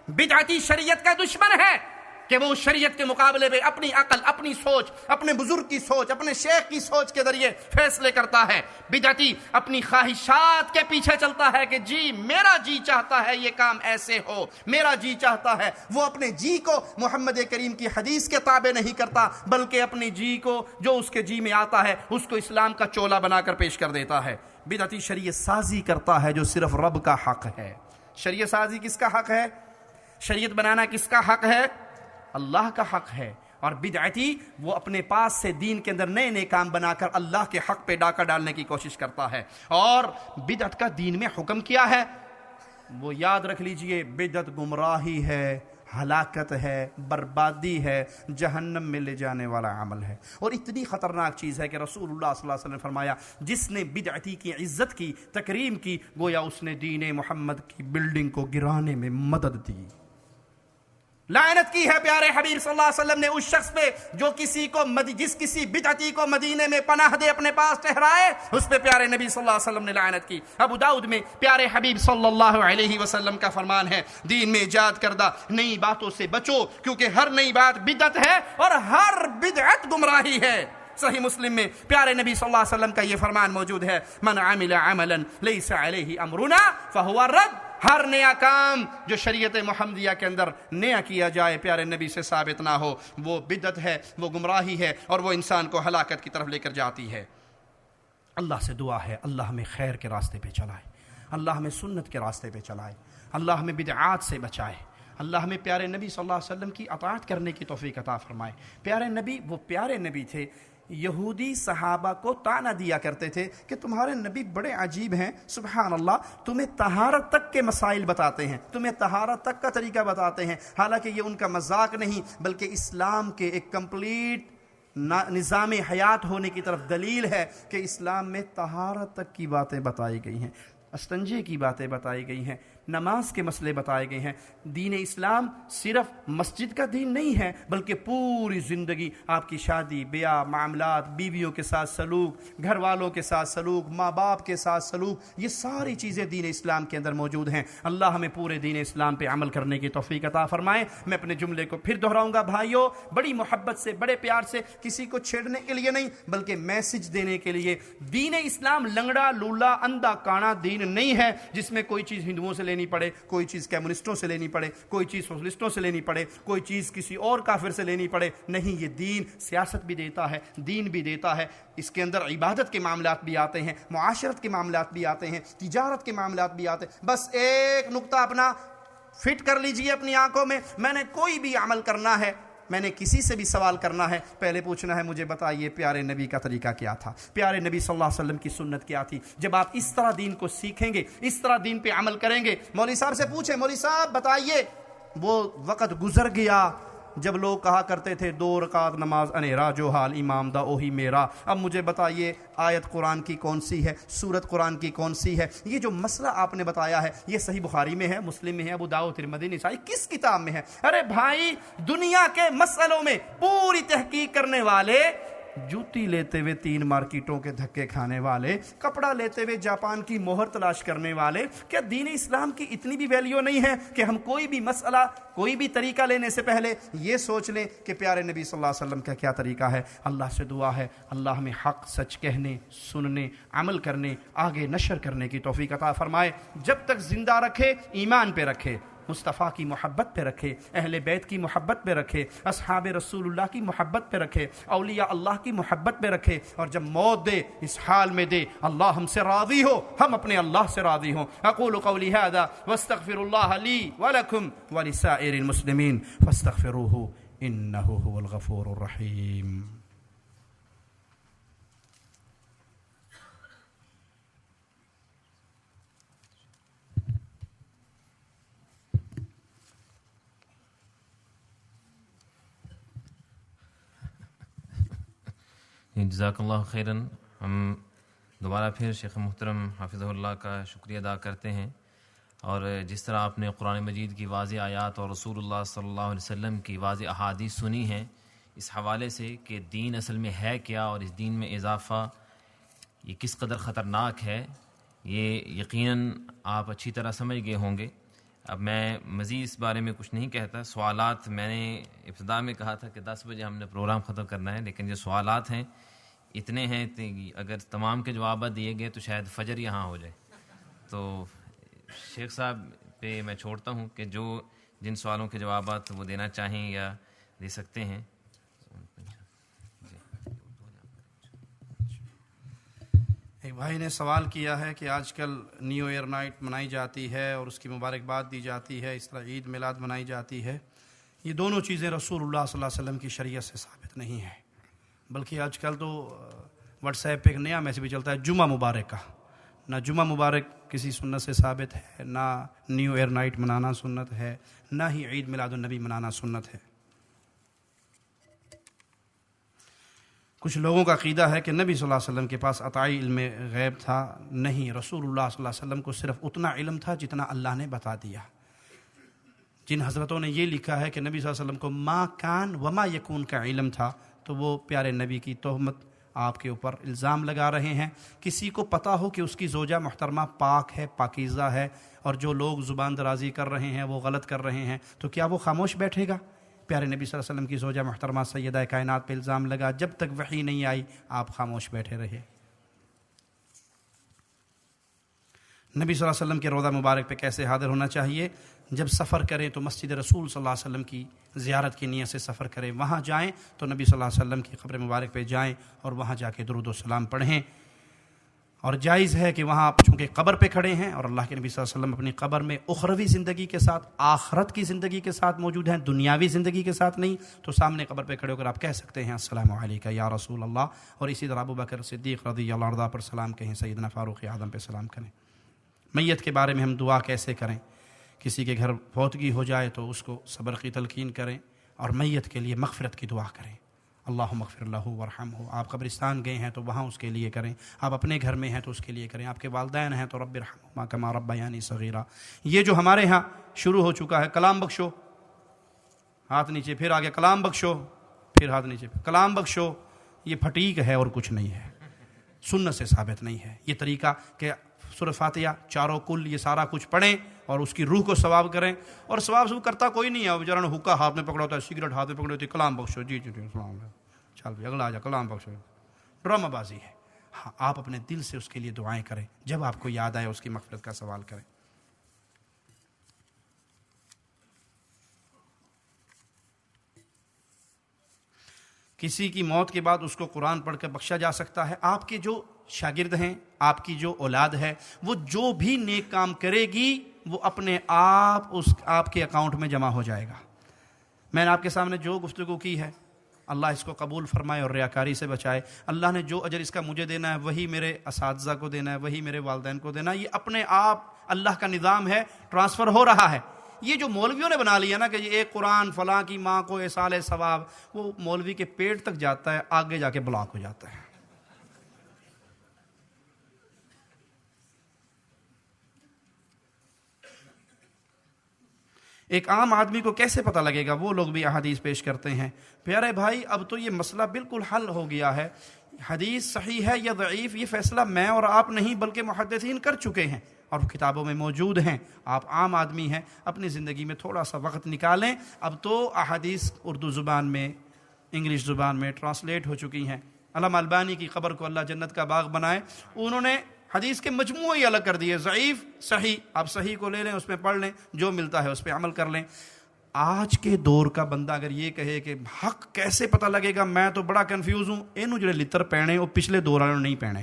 بدعتی شریعت کا دشمن ہے کہ وہ شریعت کے مقابلے میں اپنی عقل، اپنی سوچ، اپنے بزرگ کی سوچ، اپنے شیخ کی سوچ کے ذریعے فیصلے کرتا ہے. بدعتی اپنی خواہشات کے پیچھے چلتا ہے کہ جی میرا جی چاہتا ہے یہ کام ایسے ہو، میرا جی چاہتا ہے. وہ اپنے جی کو محمد کریم کی حدیث کے تابع نہیں کرتا، بلکہ اپنی جی کو جو اس کے جی میں آتا ہے اس کو اسلام کا چولا بنا کر پیش کر دیتا ہے. بدعتی شریعت سازی کرتا ہے جو صرف رب کا حق ہے. شریعت سازی کس کا حق ہے؟ شریعت بنانا کس کا حق ہے؟ اللہ کا حق ہے. اور بدعتی وہ اپنے پاس سے دین کے اندر نئے نئے کام بنا کر اللہ کے حق پہ ڈاکہ ڈالنے کی کوشش کرتا ہے. اور بدعت کا دین میں حکم کیا ہے وہ یاد رکھ لیجئے، بدعت گمراہی ہے، ہلاکت ہے، بربادی ہے، جہنم میں لے جانے والا عمل ہے. اور اتنی خطرناک چیز ہے کہ رسول اللہ صلی اللہ علیہ وسلم نے فرمایا جس نے بدعتی کی عزت کی، تکریم کی، گویا اس نے دین محمد کی بلڈنگ کو گرانے میں مدد دی. لعنت کی ہے پیارے حبیب صلی اللہ علیہ وسلم نے اس شخص پہ جو جس کسی بدعتی کو مدینے میں پناہ دے، اپنے پاس ٹھہرائے، اس پہ پیارے نبی صلی اللہ علیہ وسلم نے لعنت کی. ابو داؤد میں پیارے حبیب صلی اللہ علیہ وسلم کا فرمان ہے دین میں ایجاد کردہ نئی باتوں سے بچو، کیونکہ ہر نئی بات بدعت ہے اور ہر بدعت گمراہی ہے. صحیح مسلم میں پیارے نبی صلی اللہ علیہ وسلم کا یہ فرمان موجود ہے من عمل عملا لیس علیہ امرنا فہو رد. ہر نیا کام جو شریعت محمدیہ کے اندر نیا کیا جائے پیارے نبی سے ثابت نہ ہو وہ بدعت ہے، وہ گمراہی ہے، اور وہ انسان کو ہلاکت کی طرف لے کر جاتی ہے۔ اللہ سے دعا ہے اللہ ہمیں خیر کے راستے پہ چلائے، اللہ ہمیں سنت کے راستے پہ چلائے، اللہ ہمیں بدعات سے بچائے، اللہ ہمیں پیارے نبی صلی اللہ علیہ وسلم کی اطاعت کرنے کی توفیق عطا فرمائے۔ پیارے نبی وہ پیارے نبی تھے، یہودی صحابہ کو طعنہ دیا کرتے تھے کہ تمہارے نبی بڑے عجیب ہیں، سبحان اللہ، تمہیں طہارت تک کے مسائل بتاتے ہیں، تمہیں طہارت تک کا طریقہ بتاتے ہیں، حالانکہ یہ ان کا مذاق نہیں بلکہ اسلام کے ایک کمپلیٹ نظام حیات ہونے کی طرف دلیل ہے کہ اسلام میں طہارت تک کی باتیں بتائی گئی ہیں، استنجے کی باتیں بتائی گئی ہیں، نماز کے مسئلے بتائے گئے ہیں۔ دین اسلام صرف مسجد کا دین نہیں ہے بلکہ پوری زندگی آپ کی شادی بیاہ، معاملات، بیویوں کے ساتھ سلوک، گھر والوں کے ساتھ سلوک، ماں باپ کے ساتھ سلوک، یہ ساری چیزیں دین اسلام کے اندر موجود ہیں۔ اللہ ہمیں پورے دین اسلام پہ عمل کرنے کی توفیق عطا فرمائے۔ میں اپنے جملے کو پھر دہراؤں گا بھائیوں، بڑی محبت سے، بڑے پیار سے، کسی کو چھیڑنے کے لیے نہیں بلکہ میسج دینے کے لیے۔ دین اسلام لنگڑا لولا اندھا کانا دین نہیں ہے جس میں کوئی چیز ہندوؤں سے لینی پڑے، کوئی چیز کمیونسٹوں سے لینی پڑے، کوئی چیز سوشلسٹوں سے لینی پڑے، کوئی چیز کسی اور کافر سے لینی پڑے۔ نہیں، یہ دین سیاست بھی دیتا ہے، دین بھی دیتا ہے، اس کے اندر عبادت کے معاملات بھی آتے ہیں، معاشرت کے معاملات بھی آتے ہیں، تجارت کے معاملات بھی آتے ہیں۔ بس ایک نقطہ اپنا فٹ کر لیجئے اپنی آنکھوں میں، میں نے کوئی بھی عمل کرنا ہے، میں نے کسی سے بھی سوال کرنا ہے، پہلے پوچھنا ہے مجھے بتائیے پیارے نبی کا طریقہ کیا تھا، پیارے نبی صلی اللہ علیہ وسلم کی سنت کیا تھی۔ جب آپ اس طرح دین کو سیکھیں گے، اس طرح دین پہ عمل کریں گے، مولوی صاحب سے پوچھیں مولوی صاحب بتائیے، وہ وقت گزر گیا جب لوگ کہا کرتے تھے 2 رکعت نماز انیرا جو حال امام دا اوہی میرا۔ اب مجھے بتائیے آیت قرآن کی کون سی ہے، سورت قرآن کی کون سی ہے؟ یہ جو مسئلہ آپ نے بتایا ہے یہ صحیح بخاری میں ہے، مسلم میں ہے، ابو داؤد، ترمذی، نسائی، کس کتاب میں ہے؟ ارے بھائی، دنیا کے مسئلوں میں پوری تحقیق کرنے والے، جوتی لیتے ہوئے 3 مارکیٹوں کے دھکے کھانے والے، کپڑا لیتے ہوئے جاپان کی مہر تلاش کرنے والے، کیا دین اسلام کی اتنی بھی ویلیو نہیں ہے کہ ہم کوئی بھی مسئلہ، کوئی بھی طریقہ لینے سے پہلے یہ سوچ لیں کہ پیارے نبی صلی اللہ علیہ وسلم کا کیا طریقہ ہے؟ اللہ سے دعا ہے اللہ ہمیں حق سچ کہنے، سننے، عمل کرنے، آگے نشر کرنے کی توفیق عطا فرمائے۔ جب تک زندہ رکھے، ایمان پہ رکھے، مصطفیٰ کی محبت پہ رکھے، اہل بیت کی محبت پہ رکھے، اصحاب رسول اللہ کی محبت پہ رکھے، اولیاء اللہ کی محبت پہ رکھے، اور جب موت دے اس حال میں دے اللہ ہم سے راضی ہو، ہم اپنے اللہ سے راضی ہوں۔ اقول قولی ھذا واستغفر اللہ لی ولکم ولسائر المسلمین فاستغفروہ انہ هو الغفور الرحیم۔ جزاک اللہ خیراً۔ ہم دوبارہ پھر شیخ محترم حافظہ اللہ کا شکریہ ادا کرتے ہیں، اور جس طرح آپ نے قرآن مجید کی واضح آیات اور رسول اللہ صلی اللہ علیہ وسلم کی واضح احادیث سنی ہیں اس حوالے سے کہ دین اصل میں ہے کیا اور اس دین میں اضافہ یہ کس قدر خطرناک ہے، یہ یقیناً آپ اچھی طرح سمجھ گئے ہوں گے۔ اب میں مزید اس بارے میں کچھ نہیں کہتا۔ سوالات میں نے ابتدا میں کہا تھا کہ 10 بجے ہم نے پروگرام ختم کرنا ہے، لیکن جو سوالات ہیں اتنے ہیں، اگر تمام کے جوابات دیے گئے تو شاید فجر یہاں ہو جائے۔ تو شیخ صاحب پہ میں چھوڑتا ہوں کہ جو جن سوالوں کے جوابات وہ دینا چاہیں یا دے سکتے ہیں۔ ایک بھائی نے سوال کیا ہے کہ آج کل نیو ایئر نائٹ منائی جاتی ہے اور اس کی مبارکباد دی جاتی ہے، اس طرح عید میلاد منائی جاتی ہے، یہ دونوں چیزیں رسول اللہ صلی اللہ علیہ وسلم کی شریعت سے ثابت نہیں ہے، بلکہ آج کل تو واٹس ایپ پہ ایک نیا میسیج بھی چلتا ہے جمعہ مبارک کا۔ نہ جمعہ مبارک کسی سنت سے ثابت ہے، نہ نیو ایئر نائٹ منانا سنت ہے، نہ ہی عید میلاد النبی منانا سنت ہے۔ کچھ لوگوں کا عقیدہ ہے کہ نبی صلی اللہ علیہ وسلم کے پاس عطائی علم غیب تھا، نہیں، رسول اللہ صلی اللہ علیہ وسلم کو صرف اتنا علم تھا جتنا اللہ نے بتا دیا۔ جن حضرتوں نے یہ لکھا ہے کہ نبی صلی اللہ علیہ وسلم کو ما کان وما یکون کا علم تھا، تو وہ پیارے نبی کی تہمت آپ کے اوپر الزام لگا رہے ہیں۔ کسی کو پتہ ہو کہ اس کی زوجہ محترمہ پاک ہے، پاکیزہ ہے، اور جو لوگ زبان درازی کر رہے ہیں وہ غلط کر رہے ہیں، تو کیا وہ خاموش بیٹھے گا؟ پیارے نبی صلی اللہ علیہ وسلم کی زوجہ محترمہ سیدہ کائنات پہ الزام لگا، جب تک وحی نہیں آئی آپ خاموش بیٹھے رہے۔ نبی صلی اللہ علیہ وسلم کے روضہ مبارک پہ کیسے حاضر ہونا چاہیے؟ جب سفر کریں تو مسجد رسول صلی اللہ علیہ وسلم کی زیارت کی نیت سے سفر کریں، وہاں جائیں تو نبی صلی اللہ علیہ وسلم کی قبر مبارک پہ جائیں اور وہاں جا کے درود و سلام پڑھیں۔ اور جائز ہے کہ وہاں آپ چونکہ قبر پہ کھڑے ہیں اور اللہ کے نبی صلی اللہ علیہ وسلم اپنی قبر میں اخروی زندگی کے ساتھ، آخرت کی زندگی کے ساتھ موجود ہیں، دنیاوی زندگی کے ساتھ نہیں، تو سامنے قبر پہ کھڑے ہو کر آپ کہہ سکتے ہیں السلام علیکم یا رسول اللہ، اور اسی طرح ابو بکر صدیق رضی اللہ عنہ پر سلام کہیں، سیدنا فاروق اعظم پہ سلام کریں۔ میت کے بارے میں ہم دعا کیسے کریں؟ کسی کے گھر فوتگی ہو جائے تو اس کو صبر کی تلقین کریں اور میت کے لیے مغفرت کی دعا کریں، اللہم اغفر لہ ورحمہ۔ آپ قبرستان گئے ہیں تو وہاں اس کے لیے کریں، آپ اپنے گھر میں ہیں تو اس کے لیے کریں، آپ کے والدین ہیں تو رب ارحمہما کما ربیانی صغیرا۔ یہ جو ہمارے ہاں شروع ہو چکا ہے کلام بخشو، ہاتھ نیچے، پھر آگے کلام بخشو، پھر ہاتھ نیچے، کلام بخشو، یہ پھٹیک ہے اور کچھ نہیں ہے، سنت سے ثابت نہیں ہے یہ طریقہ کہ سورہ فاتحہ چاروں کل یہ سارا کچھ پڑھیں اور اس کی روح کو ثواب کریں، اور ثواب کرتا کوئی نہیں ہے، بیچارہ نے حکا ہاتھ میں پکڑا ہوتا ہے، سگریٹ ہاتھ میں پکڑی ہوتی ہے، کلام بخشو، جی جی السلام علیکم، چل بھائی اگلا آ جا، کلام بخشو، ڈرامہ بازی ہے۔ ہاں آپ اپنے دل سے اس کے لیے دعائیں کریں، جب آپ کو یاد آئے اس کی مغفرت کا سوال کریں۔ کسی کی موت کے بعد اس کو قرآن پڑھ کر بخشا جا سکتا ہے۔ آپ کے جو شاگرد ہیں، آپ کی جو اولاد ہے، وہ جو بھی نیک کام کرے گی وہ اپنے آپ کے اکاؤنٹ میں جمع ہو جائے گا۔ میں نے آپ کے سامنے جو گفتگو کی ہے، اللہ اس کو قبول فرمائے اور ریاکاری سے بچائے۔ اللہ نے جو اجر اس کا مجھے دینا ہے وہی میرے اساتذہ کو دینا ہے، وہی میرے والدین کو دینا ہے، یہ اپنے آپ اللہ کا نظام ہے، ٹرانسفر ہو رہا ہے۔ یہ جو مولویوں نے بنا لیا نا کہ یہ ایک قرآن فلاں کی ماں کو ایصال ثواب، وہ مولوی کے پیٹ تک جاتا ہے، آگے جا کے بلاک ہو جاتا ہے۔ ایک عام آدمی کو کیسے پتہ لگے گا؟ وہ لوگ بھی احادیث پیش کرتے ہیں۔ پیارے بھائی، اب تو یہ مسئلہ بالکل حل ہو گیا ہے، حدیث صحیح ہے یا ضعیف یہ فیصلہ میں اور آپ نہیں بلکہ محدثین کر چکے ہیں اور کتابوں میں موجود ہیں۔ آپ عام آدمی ہیں، اپنی زندگی میں تھوڑا سا وقت نکالیں۔ اب تو احادیث اردو زبان میں، انگلش زبان میں ٹرانسلیٹ ہو چکی ہیں۔ علامہ البانی کی قبر کو اللہ جنت کا باغ بنائے، انہوں نے حدیث کے مجموعے الگ کر دیے، ضعیف صحیح، آپ صحیح کو لے لیں، اس میں پڑھ لیں، جو ملتا ہے اس پہ عمل کر لیں۔ آج کے دور کا بندہ اگر یہ کہے کہ حق کیسے پتہ لگے گا، میں تو بڑا کنفیوز ہوں، انہوں جو لتر پہنے وہ پچھلے دور والوں نے نہیں پہنے۔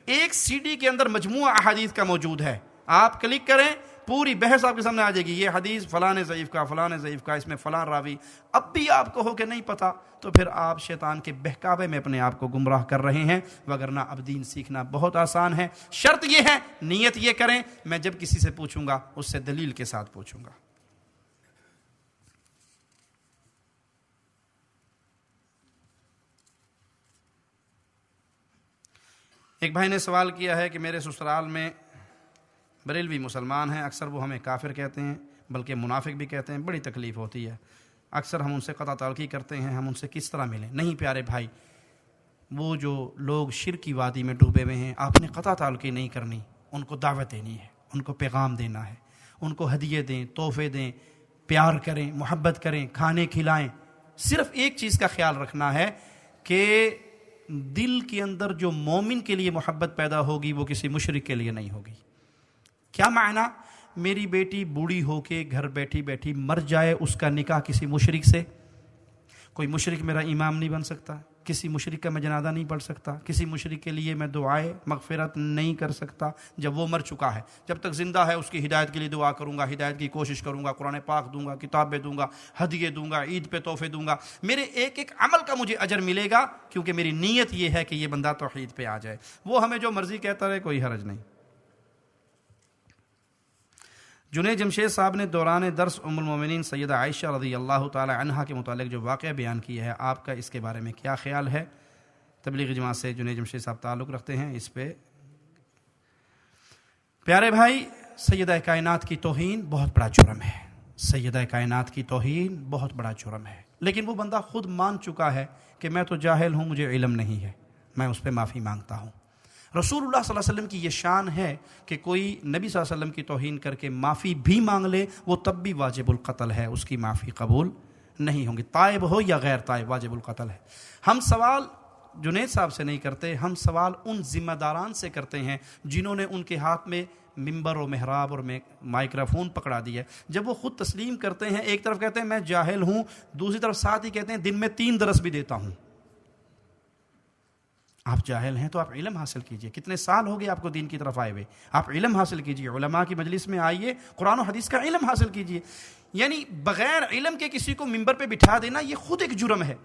ایک سی ڈی کے اندر مجموعہ احادیث کا موجود ہے، آپ کلک کریں، پوری بحث آپ کے سامنے آ جائے گی، یہ حدیث فلاں ضعیف کا، فلاں ضعیف کا، اس میں فلاں راوی۔ اب بھی آپ کو ہو کہ نہیں پتہ، تو پھر آپ شیطان کے بہکاوے میں اپنے آپ کو گمراہ کر رہے ہیں، وگرنہ اب دین سیکھنا بہت آسان ہے۔ شرط یہ ہے، نیت یہ کریں، میں جب کسی سے پوچھوں گا اس سے دلیل کے ساتھ پوچھوں گا۔ ایک بھائی نے سوال کیا ہے کہ میرے سسرال میں بریلوی مسلمان ہیں، اکثر وہ ہمیں کافر کہتے ہیں، بلکہ منافق بھی کہتے ہیں، بڑی تکلیف ہوتی ہے، اکثر ہم ان سے قطع تعلقی کرتے ہیں، ہم ان سے کس طرح ملیں؟ نہیں پیارے بھائی، وہ جو لوگ شرک کی وادی میں ڈوبے ہوئے ہیں، آپ نے قطع تعلقی نہیں کرنی، ان کو دعوت دینی ہے، ان کو پیغام دینا ہے، ان کو ہدیے دیں، تحفے دیں، پیار کریں، محبت کریں، کھانے کھلائیں۔ صرف ایک چیز کا خیال رکھنا ہے کہ دل کے اندر جو مومن کے لیے محبت پیدا ہوگی وہ کسی مشرک کے لیے نہیں ہوگی۔ کیا معنی؟ میری بیٹی بوڑھی ہو کے گھر بیٹھی بیٹھی مر جائے، اس کا نکاح کسی مشرک سے، کوئی مشرک میرا امام نہیں بن سکتا، کسی مشرک کا میں جنازہ نہیں پڑھ سکتا، کسی مشرک کے لیے میں دعائے مغفرت نہیں کر سکتا جب وہ مر چکا ہے۔ جب تک زندہ ہے اس کی ہدایت کے لیے دعا کروں گا، ہدایت کی کوشش کروں گا، قرآن پاک دوں گا، کتابیں دوں گا، ہدیے دوں گا، عید پہ تحفے دوں گا، میرے ایک ایک عمل کا مجھے اجر ملے گا، کیونکہ میری نیت یہ ہے کہ یہ بندہ توحید پہ آ جائے۔ وہ ہمیں جو مرضی کہتا رہے، کوئی حرج نہیں۔ جنید جمشید صاحب نے دوران درس ام المومنین سیدہ عائشہ رضی اللہ تعالی عنہا کے متعلق جو واقعہ بیان کیا ہے، آپ کا اس کے بارے میں کیا خیال ہے؟ تبلیغی جماعت سے جنید جمشید صاحب تعلق رکھتے ہیں، اس پہ پیارے بھائی، سیدہ کائنات کی توہین بہت بڑا جرم ہے، سیدہ کائنات کی توہین بہت بڑا جرم ہے، لیکن وہ بندہ خود مان چکا ہے کہ میں تو جاہل ہوں، مجھے علم نہیں ہے، میں اس پہ معافی مانگتا ہوں۔ رسول اللہ صلی اللہ علیہ وسلم کی یہ شان ہے کہ کوئی نبی صلی اللہ علیہ وسلم کی توہین کر کے معافی بھی مانگ لے، وہ تب بھی واجب القتل ہے، اس کی معافی قبول نہیں ہوں گی، تائب ہو یا غیر تائب، واجب القتل ہے۔ ہم سوال جنید صاحب سے نہیں کرتے، ہم سوال ان ذمہ داران سے کرتے ہیں جنہوں نے ان کے ہاتھ میں ممبر و محراب اور مائکروفون پکڑا دیا ہے. جب وہ خود تسلیم کرتے ہیں، ایک طرف کہتے ہیں میں جاہل ہوں، دوسری طرف ساتھ ہی کہتے ہیں دن میں 3 درس بھی دیتا ہوں. آپ جاہل ہیں تو آپ علم حاصل کیجئے. کتنے سال ہو گئے آپ کو دین کی طرف آئے ہوئے؟ آپ علم حاصل کیجئے، علماء کی مجلس میں آئیے، قرآن و حدیث کا علم حاصل کیجئے. یعنی بغیر علم کے کسی کو ممبر پہ بٹھا دینا یہ خود ایک جرم ہے.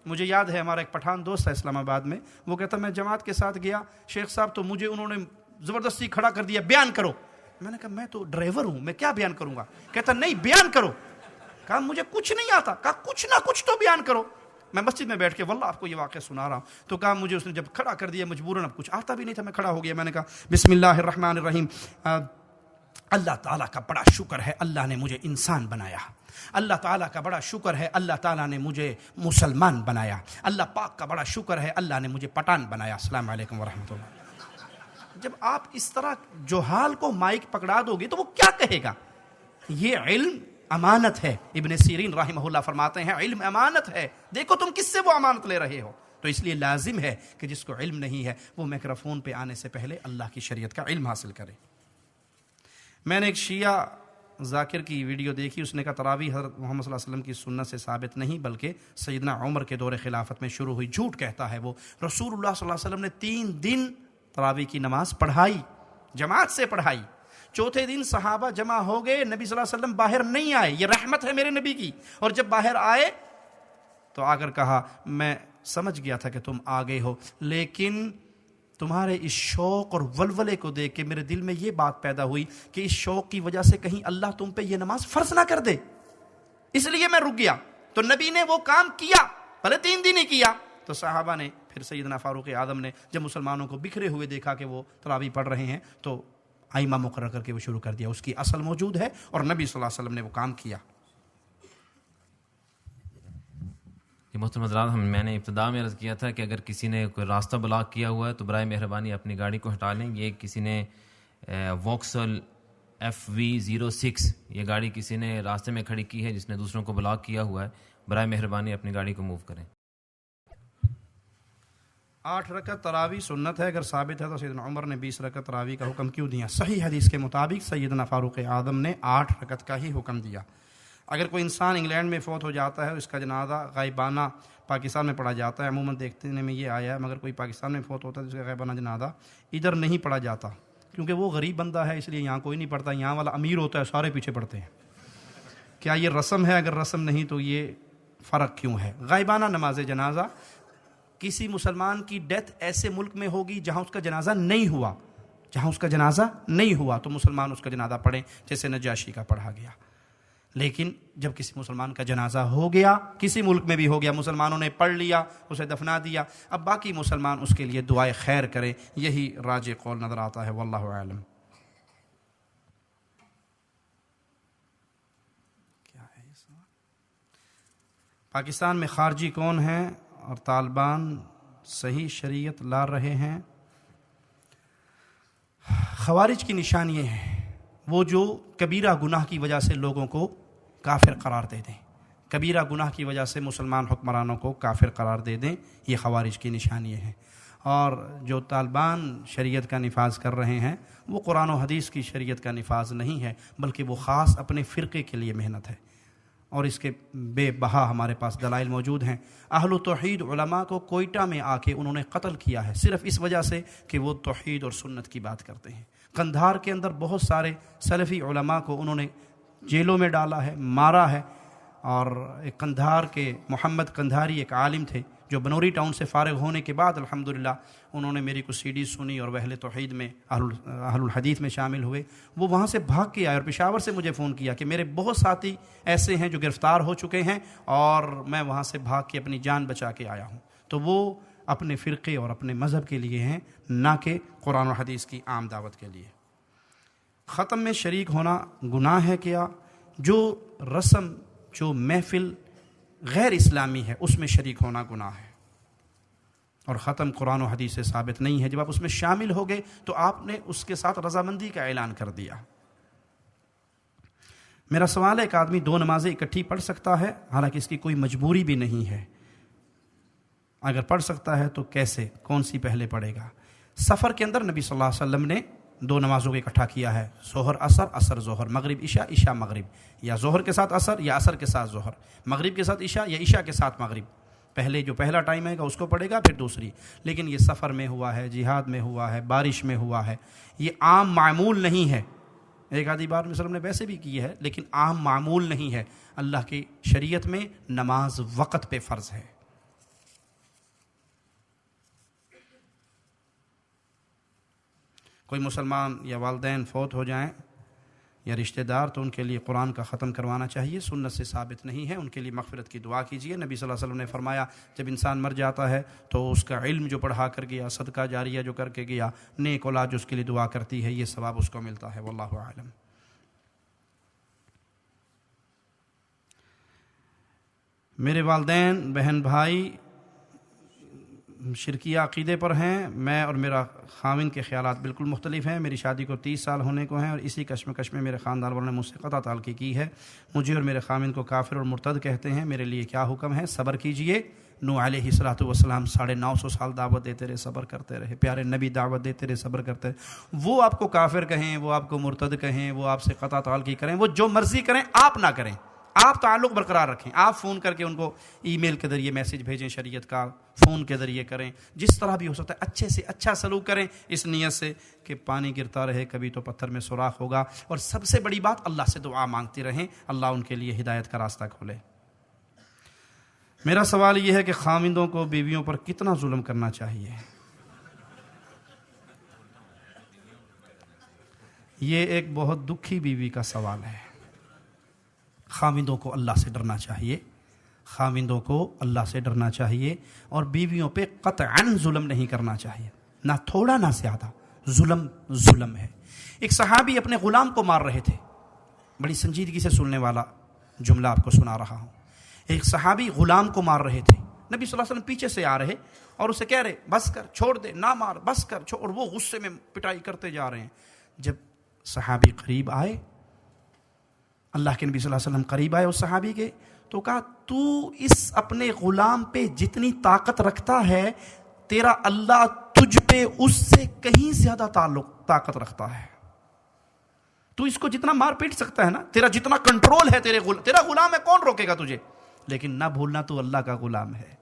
مجھے یاد ہے ہمارا ایک پٹھان دوست ہے اسلام آباد میں، وہ کہتا میں جماعت کے ساتھ گیا شیخ صاحب تو مجھے انہوں نے زبردستی کھڑا کر دیا، بیان کرو. میں نے کہا میں تو ڈرائیور ہوں، میں کیا بیان کروں گا؟ کہتا نہیں بیان کرو. کہا مجھے کچھ نہیں آتا. کہا کچھ نہ کچھ تو بیان کرو. میں مسجد میں بیٹھ کے واللہ آپ کو یہ واقعہ سنا رہا ہوں. تو کہا مجھے اس نے جب کھڑا کر دیا مجبوراً، اب کچھ آتا بھی نہیں تھا، میں کھڑا ہو گیا. میں نے کہا بسم اللہ الرحمن الرحیم، اللہ تعالیٰ کا بڑا شکر ہے اللہ نے مجھے انسان بنایا. اللہ تعالیٰ کا بڑا شکر ہے اللہ تعالیٰ نے مجھے مسلمان بنایا. اللہ پاک کا بڑا شکر ہے اللہ نے مجھے پٹھان بنایا. السلام علیکم ورحمۃ اللہ. جب آپ اس طرح جوہال کو مائک پکڑا دو گے تو وہ کیا کہے گا؟ یہ علم امانت ہے. ابن سیرین رحمہ اللہ فرماتے ہیں علم امانت ہے، دیکھو تم کس سے وہ امانت لے رہے ہو. تو اس لیے لازم ہے کہ جس کو علم نہیں ہے وہ میکروفون پہ آنے سے پہلے اللہ کی شریعت کا علم حاصل کرے. میں نے ایک شیعہ ذاکر کی ویڈیو دیکھی، اس نے کہا تراویح حضرت محمد صلی اللہ علیہ وسلم کی سنت سے ثابت نہیں بلکہ سیدنا عمر کے دور خلافت میں شروع ہوئی. جھوٹ کہتا ہے وہ. رسول اللہ صلی اللہ علیہ وسلم نے 3 دن تراویح کی نماز پڑھائی، جماعت سے پڑھائی. چوتھے دن صحابہ جمع ہو گئے، نبی صلی اللہ علیہ وسلم باہر نہیں آئے. یہ رحمت ہے میرے نبی کی. اور جب باہر آئے تو آ کر کہا میں سمجھ گیا تھا کہ تم آ گئے ہو، لیکن تمہارے اس شوق اور ولولے کو دیکھ کے میرے دل میں یہ بات پیدا ہوئی کہ اس شوق کی وجہ سے کہیں اللہ تم پہ یہ نماز فرض نہ کر دے، اس لیے میں رک گیا. تو نبی نے وہ کام کیا، بھلے 3 دن ہی کیا. تو صحابہ نے پھر سیدنا فاروق اعظم نے جب مسلمانوں کو بکھرے ہوئے دیکھا کہ وہ تراویح پڑھ رہے ہیں تو ائمہ مقرر کر کے وہ شروع کر دیا. اس کی اصل موجود ہے اور نبی صلی اللہ علیہ وسلم نے وہ کام کیا. محترم حضرات، میں نے ابتدا میں عرض کیا تھا کہ اگر کسی نے کوئی راستہ بلاک کیا ہوا ہے تو برائے مہربانی اپنی گاڑی کو ہٹا لیں. یہ کسی نے ووکسل FV06 یہ گاڑی کسی نے راستے میں کھڑی کی ہے جس نے دوسروں کو بلاک کیا ہوا ہے. برائے مہربانی اپنی گاڑی کو موو کریں. 8 رکعت تراویح سنت ہے. اگر ثابت ہے تو سیدنا عمر نے 20 رکعت تراویح کا حکم کیوں دیا؟ صحیح حدیث کے مطابق سیدنا فاروق اعظم نے 8 رکعت کا ہی حکم دیا. اگر کوئی انسان انگلینڈ میں فوت ہو جاتا ہے، اس کا جنازہ غائبانہ پاکستان میں پڑھا جاتا ہے. عموماً دیکھنے میں یہ آیا ہے مگر کوئی پاکستان میں فوت ہوتا ہے تو اس کا غائبانہ جنازہ ادھر نہیں پڑھا جاتا کیونکہ وہ غریب بندہ ہے، اس لیے یہاں کوئی نہیں پڑھتا. یہاں والا امیر ہوتا ہے، سارے پیچھے پڑھتے ہیں. کیا یہ رسم ہے؟ اگر رسم نہیں تو یہ فرق کیوں ہے؟ غائبانہ نماز جنازہ کسی مسلمان کی ڈیتھ ایسے ملک میں ہوگی جہاں اس کا جنازہ نہیں ہوا، تو مسلمان اس کا جنازہ پڑھیں جیسے نجاشی کا پڑھا گیا. لیکن جب کسی مسلمان کا جنازہ ہو گیا، کسی ملک میں بھی ہو گیا، مسلمانوں نے پڑھ لیا، اسے دفنا دیا، اب باقی مسلمان اس کے لیے دعائے خیر کریں. یہی راجح قول نظر آتا ہے، واللہ اعلم. پاکستان میں خارجی کون ہیں اور طالبان صحیح شریعت لا رہے ہیں؟ خوارج کی نشانی یہ ہے وہ جو کبیرہ گناہ کی وجہ سے لوگوں کو کافر قرار دے دیں، کبیرہ گناہ کی وجہ سے مسلمان حکمرانوں کو کافر قرار دے دیں، یہ خوارج کی نشانی ہے. اور جو طالبان شریعت کا نفاذ کر رہے ہیں وہ قرآن و حدیث کی شریعت کا نفاذ نہیں ہے بلکہ وہ خاص اپنے فرقے کے لیے محنت ہے، اور اس کے بے بہا ہمارے پاس دلائل موجود ہیں. اہل توحید علماء کو کوئٹہ میں آ کے انہوں نے قتل کیا ہے صرف اس وجہ سے کہ وہ توحید اور سنت کی بات کرتے ہیں. قندھار کے اندر بہت سارے سلفی علماء کو انہوں نے جیلوں میں ڈالا ہے، مارا ہے. اور ایک قندھار کے محمد قندھاری ایک عالم تھے جو بنوری ٹاؤن سے فارغ ہونے کے بعد الحمدللہ انہوں نے میری کچھ CDs سنی اور اہل توحید میں اہل الحدیث میں شامل ہوئے. وہ وہاں سے بھاگ کے آئے اور پشاور سے مجھے فون کیا کہ میرے بہت ساتھی ایسے ہیں جو گرفتار ہو چکے ہیں اور میں وہاں سے بھاگ کے اپنی جان بچا کے آیا ہوں. تو وہ اپنے فرقے اور اپنے مذہب کے لیے ہیں، نہ کہ قرآن و حدیث کی عام دعوت کے لیے. ختم میں شریک ہونا گناہ ہے کیا؟ جو رسم جو محفل غیر اسلامی ہے اس میں شریک ہونا گناہ ہے، اور ختم قرآن و حدیث سے ثابت نہیں ہے. جب آپ اس میں شامل ہو گئے تو آپ نے اس کے ساتھ رضامندی کا اعلان کر دیا. میرا سوال ہے، ایک آدمی 2 نمازیں اکٹھی پڑھ سکتا ہے حالانکہ اس کی کوئی مجبوری بھی نہیں ہے؟ اگر پڑھ سکتا ہے تو کیسے، کون سی پہلے پڑھے گا؟ سفر کے اندر نبی صلی اللہ علیہ وسلم نے دو نمازوں کو اکٹھا کیا ہے، ظہر عصر، عصر ظہر، مغرب عشاء، عشاء مغرب، یا ظہر کے ساتھ عصر یا عصر کے ساتھ ظہر، مغرب کے ساتھ عشاء یا عشاء کے ساتھ مغرب، پہلے جو پہلا ٹائم ہے گا اس کو پڑھے گا، پھر دوسری. لیکن یہ سفر میں ہوا ہے، جہاد میں ہوا ہے، بارش میں ہوا ہے، یہ عام معمول نہیں ہے. ایک آدھی بار وسلم نے ویسے بھی کی ہے لیکن عام معمول نہیں ہے. اللہ کی شریعت میں نماز وقت پہ فرض ہے. کوئی مسلمان یا والدین فوت ہو جائیں یا رشتہ دار تو ان کے لیے قرآن کا ختم کروانا چاہیے، سنت سے ثابت نہیں ہے. ان کے لیے مغفرت کی دعا کیجیے. نبی صلی اللہ علیہ وسلم نے فرمایا جب انسان مر جاتا ہے تو اس کا علم جو پڑھا کر گیا، صدقہ جاریہ جو کر کے گیا، نیک اولاد جو اس کے لیے دعا کرتی ہے، یہ ثواب اس کو ملتا ہے. واللہ اعلم. میرے والدین بہن بھائی شرکیہ عقیدے پر ہیں. میں اور میرا خاوند کے خیالات بالکل مختلف ہیں. میری شادی کو 30 سال ہونے کو ہیں اور اسی کشمکش میں میرے خاندان والوں نے مجھ سے قطع تعلقی کی ہے. مجھے اور میرے خاوند کو کافر اور مرتد کہتے ہیں. میرے لیے کیا حکم ہے؟ صبر کیجئے. نوح علیہ الصلوۃ والسلام 950 سال دعوت دیتے رہے، صبر کرتے رہے. پیارے نبی دعوت دیتے رہے، صبر کرتے رہے. وہ آپ کو کافر کہیں، وہ آپ کو مرتد کہیں، وہ آپ سے قطع تعلقی کریں، وہ جو مرضی کریں، آپ نہ کریں. آپ تعلق برقرار رکھیں. آپ فون کر کے ان کو ای میل کے ذریعے میسج بھیجیں، شریعت کا فون کے ذریعے کریں، جس طرح بھی ہو سکتا ہے اچھے سے اچھا سلوک کریں، اس نیت سے کہ پانی گرتا رہے کبھی تو پتھر میں سوراخ ہوگا. اور سب سے بڑی بات، اللہ سے دعا مانگتی رہیں، اللہ ان کے لیے ہدایت کا راستہ کھولے. میرا سوال یہ ہے کہ خاوندوں کو بیویوں پر کتنا ظلم کرنا چاہیے؟ یہ ایک بہت دکھی بیوی کا سوال ہے. خاوندوں کو اللہ سے ڈرنا چاہیے، خاوندوں کو اللہ سے ڈرنا چاہیے اور بیویوں پہ قطعاً ظلم نہیں کرنا چاہیے، نہ تھوڑا نہ زیادہ. ظلم ظلم ہے. ایک صحابی اپنے غلام کو مار رہے تھے. بڑی سنجیدگی سے سننے والا جملہ آپ کو سنا رہا ہوں. ایک صحابی غلام کو مار رہے تھے. نبی صلی اللہ علیہ وسلم پیچھے سے آ رہے اور اسے کہہ رہے بس کر، چھوڑ دے، نہ مار، بس کر، چھوڑ. اور وہ غصے میں پٹائی کرتے جا رہے ہیں. جب صحابی قریب آئے، اللہ کے نبی صلی اللہ علیہ وسلم قریب آئے اس صحابی کے، تو کہا تو اس اپنے غلام پہ جتنی طاقت رکھتا ہے، تیرا اللہ تجھ پہ اس سے کہیں زیادہ طاقت رکھتا ہے. تو اس کو جتنا مار پیٹ سکتا ہے نا، تیرا جتنا کنٹرول ہے، تیرا غلام ہے، کون روکے گا تجھے؟ لیکن نہ بھولنا تو اللہ کا غلام ہے،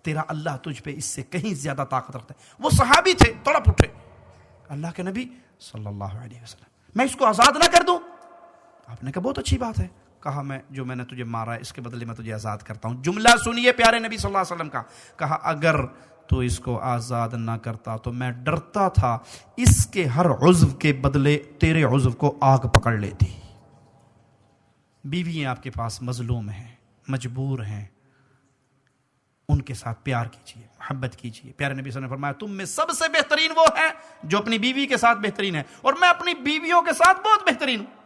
تیرا اللہ تجھ پہ اس سے کہیں زیادہ طاقت رکھتا ہے. وہ صحابی تھے، تڑپ اٹھے. اللہ کے نبی صلی اللہ علیہ وسلم، میں اس کو آزاد نہ کر دوں؟ آپ نے کہا بہت اچھی بات ہے. کہا میں نے تجھے مارا ہے اس کے بدلے میں تجھے آزاد کرتا ہوں. جملہ سنیے پیارے نبی صلی اللہ علیہ وسلم کا. کہا اگر تو اس کو آزاد نہ کرتا تو میں ڈرتا تھا اس کے ہر عضو کے بدلے تیرے عضو کو آگ پکڑ لیتی. بیویاں آپ کے پاس مظلوم ہیں، مجبور ہیں، ان کے ساتھ پیار کیجیے، محبت کیجیے. پیارے نبی صلی اللہ علیہ وسلم نے فرمایا تم میں سب سے بہترین وہ ہے جو اپنی بیوی کے ساتھ بہترین ہے، اور میں اپنی بیویوں کے ساتھ بہت بہترین ہوں.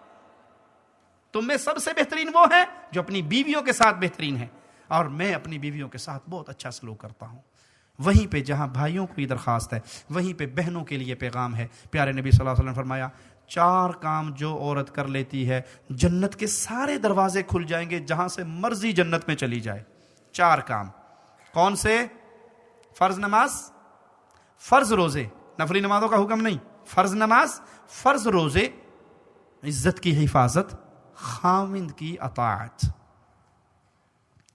تم میں سب سے بہترین وہ ہے جو اپنی بیویوں کے ساتھ بہترین ہے، اور میں اپنی بیویوں کے ساتھ بہت اچھا سلوک کرتا ہوں. وہیں پہ جہاں بھائیوں کو یہ درخواست ہے، وہیں پہ بہنوں کے لیے پیغام ہے. پیارے نبی صلی اللہ علیہ وسلم نے فرمایا 4 کام جو عورت کر لیتی ہے جنت کے سارے دروازے کھل جائیں گے، جہاں سے مرضی جنت میں چلی جائے. 4 کام کون سے؟ فرض نماز، فرض روزے، نفلی نمازوں کا حکم نہیں، فرض نماز، فرض روزے، عزت کی حفاظت، خاوند کی اطاعت.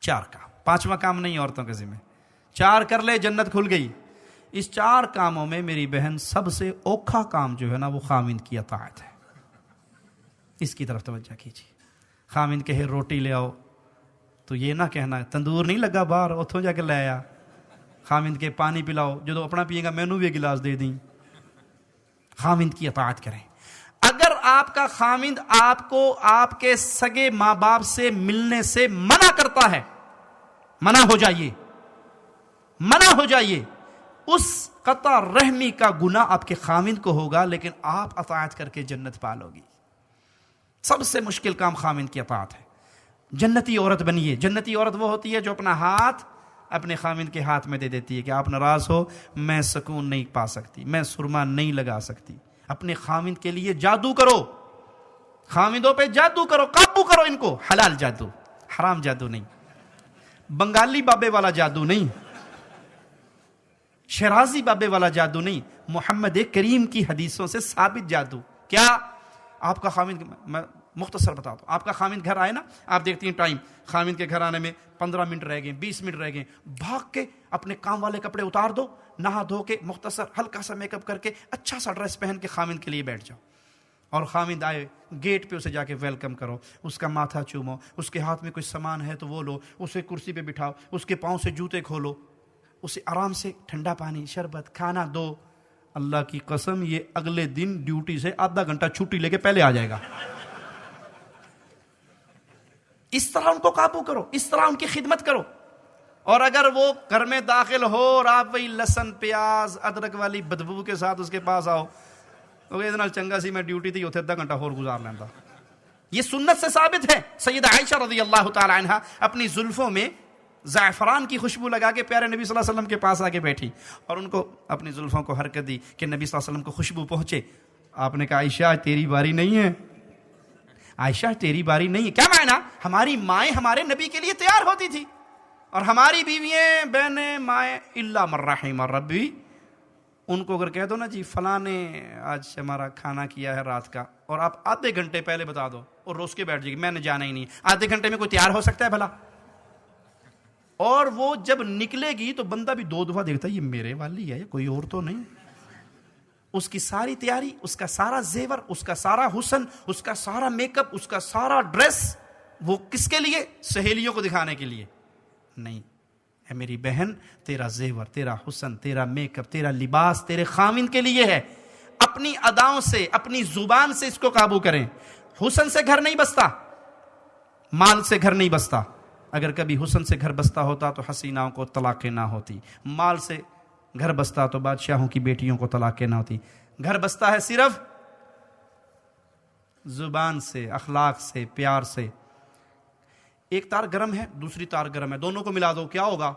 4 کام. 5واں کام نہیں عورتوں کے ذمہ. 4 کر لے جنت کھل گئی. اس 4 کاموں میں میری بہن سب سے اوکھا کام جو ہے نا وہ خاوند کی اطاعت ہے. اس کی طرف توجہ کیجیے. خاوند کہے روٹی لے آؤ تو یہ نہ کہنا تندور نہیں لگا باہر اتوں جا کے لے آیا. خاوند کے پانی پلاؤ، جو اپنا پیے گا مینوں بھی گلاس دے دیں. خاوند کی اطاعت کریں. اگر آپ کا خاوند آپ کو آپ کے سگے ماں باپ سے ملنے سے منع کرتا ہے، منع ہو جائیے، منع ہو جائیے. اس قطع رحمی کا گناہ آپ کے خاوند کو ہوگا، لیکن آپ اطاعت کر کے جنت پالو گی. سب سے مشکل کام خاوند کی اطاعت ہے. جنتی عورت بنیے. جنتی عورت وہ ہوتی ہے جو اپنا ہاتھ اپنے خاوند کے ہاتھ میں دے دیتی ہے کہ آپ ناراض ہو، میں سکون نہیں پا سکتی، میں سرما نہیں لگا سکتی. اپنے خاوند کے لیے جادو کرو، خاوندوں پہ جادو کرو، قابو کرو ان کو. حلال جادو، حرام جادو نہیں، بنگالی بابے والا جادو نہیں. شرازی بابے والا جادو نہیں، محمد کریم کی حدیثوں سے ثابت جادو. کیا آپ کا خامد، میں مختصر بتا دوں، آپ کا خامد گھر آئے نا، آپ دیکھتی ہیں ٹائم، خامد کے گھر آنے میں 15 منٹ رہ گئے، 20 منٹ رہ گئے، بھاگ کے اپنے کام والے کپڑے اتار دو، نہا دھو کے مختصر ہلکا سا میک اپ کر کے اچھا سا ڈریس پہن کے خامد کے لیے بیٹھ جاؤ. اور خامد آئے گیٹ پہ اسے جا کے ویلکم کرو، اس کا ماتھا چومو، اس کے ہاتھ میں کوئی سامان ہے تو وہ لو، اسے کرسی پہ بٹھاؤ، اس کے پاؤں سے جوتے کھولو، اسے آرام سے ٹھنڈا پانی، شربت، کھانا دو. اللہ کی قسم یہ اگلے دن ڈیوٹی سے آدھا گھنٹہ چھٹی لے کے پہلے آ جائے گا. اس طرح ان کو قابو کرو، اس طرح ان کی خدمت کرو. اور اگر وہ گھر میں داخل ہو اور آپ وہی لہسن پیاز ادرک والی بدبو کے ساتھ اس کے پاس آؤ، ادھر چنگا سی میں ڈیوٹی تھی اتنے آدھا گھنٹہ اور گزار لینا. یہ سنت سے ثابت ہے. سیدہ عائشہ رضی اللہ تعالی عنہ اپنی زلفوں میں زعفران کی خوشبو لگا کے پیارے نبی صلی اللہ علیہ وسلم کے پاس آ کے بیٹھی اور ان کو اپنی زلفوں کو حرکت دی کہ نبی صلی اللہ علیہ وسلم کو خوشبو پہنچے. آپ نے کہا عائشہ تیری باری نہیں ہے، عائشہ تیری باری نہیں ہے. کیا معنی؟ ہماری مائیں ہمارے نبی کے لیے تیار ہوتی تھی اور ہماری بیوییں بہنیں مائیں الا من رحم ربی، ان کو اگر کہہ دو نا جی فلاں نے آج ہمارا کھانا کیا ہے رات کا، اور آپ آدھے گھنٹے پہلے بتا دو اور روز کے بیٹھ جائے گی میں نے جانا ہی نہیں. آدھے گھنٹے میں کوئی تیار ہو سکتا ہے بھلا؟ اور وہ جب نکلے گی تو بندہ بھی 2 دفعہ دیکھتا ہے یہ میرے والی ہے کوئی اور تو نہیں. اس کی ساری تیاری، اس کا سارا زیور، اس کا سارا حسن، اس کا سارا میک اپ، اس کا سارا ڈریس، وہ کس کے لیے؟ سہیلیوں کو دکھانے کے لیے نہیں. اے میری بہن، تیرا زیور، تیرا حسن، تیرا میک اپ، تیرا لباس تیرے خاوند کے لیے ہے. اپنی اداؤں سے، اپنی زبان سے اس کو قابو کریں. حسن سے گھر نہیں بستا، مال سے گھر نہیں بستا. اگر کبھی حسن سے گھر بستا ہوتا تو حسیناؤں کو طلاقیں نہ ہوتی. مال سے گھر بستا تو بادشاہوں کی بیٹیوں کو طلاقیں نہ ہوتی. گھر بستا ہے صرف زبان سے، اخلاق سے، پیار سے. ایک تار گرم ہے، دوسری تار گرم ہے، دونوں کو ملا دو کیا ہوگا؟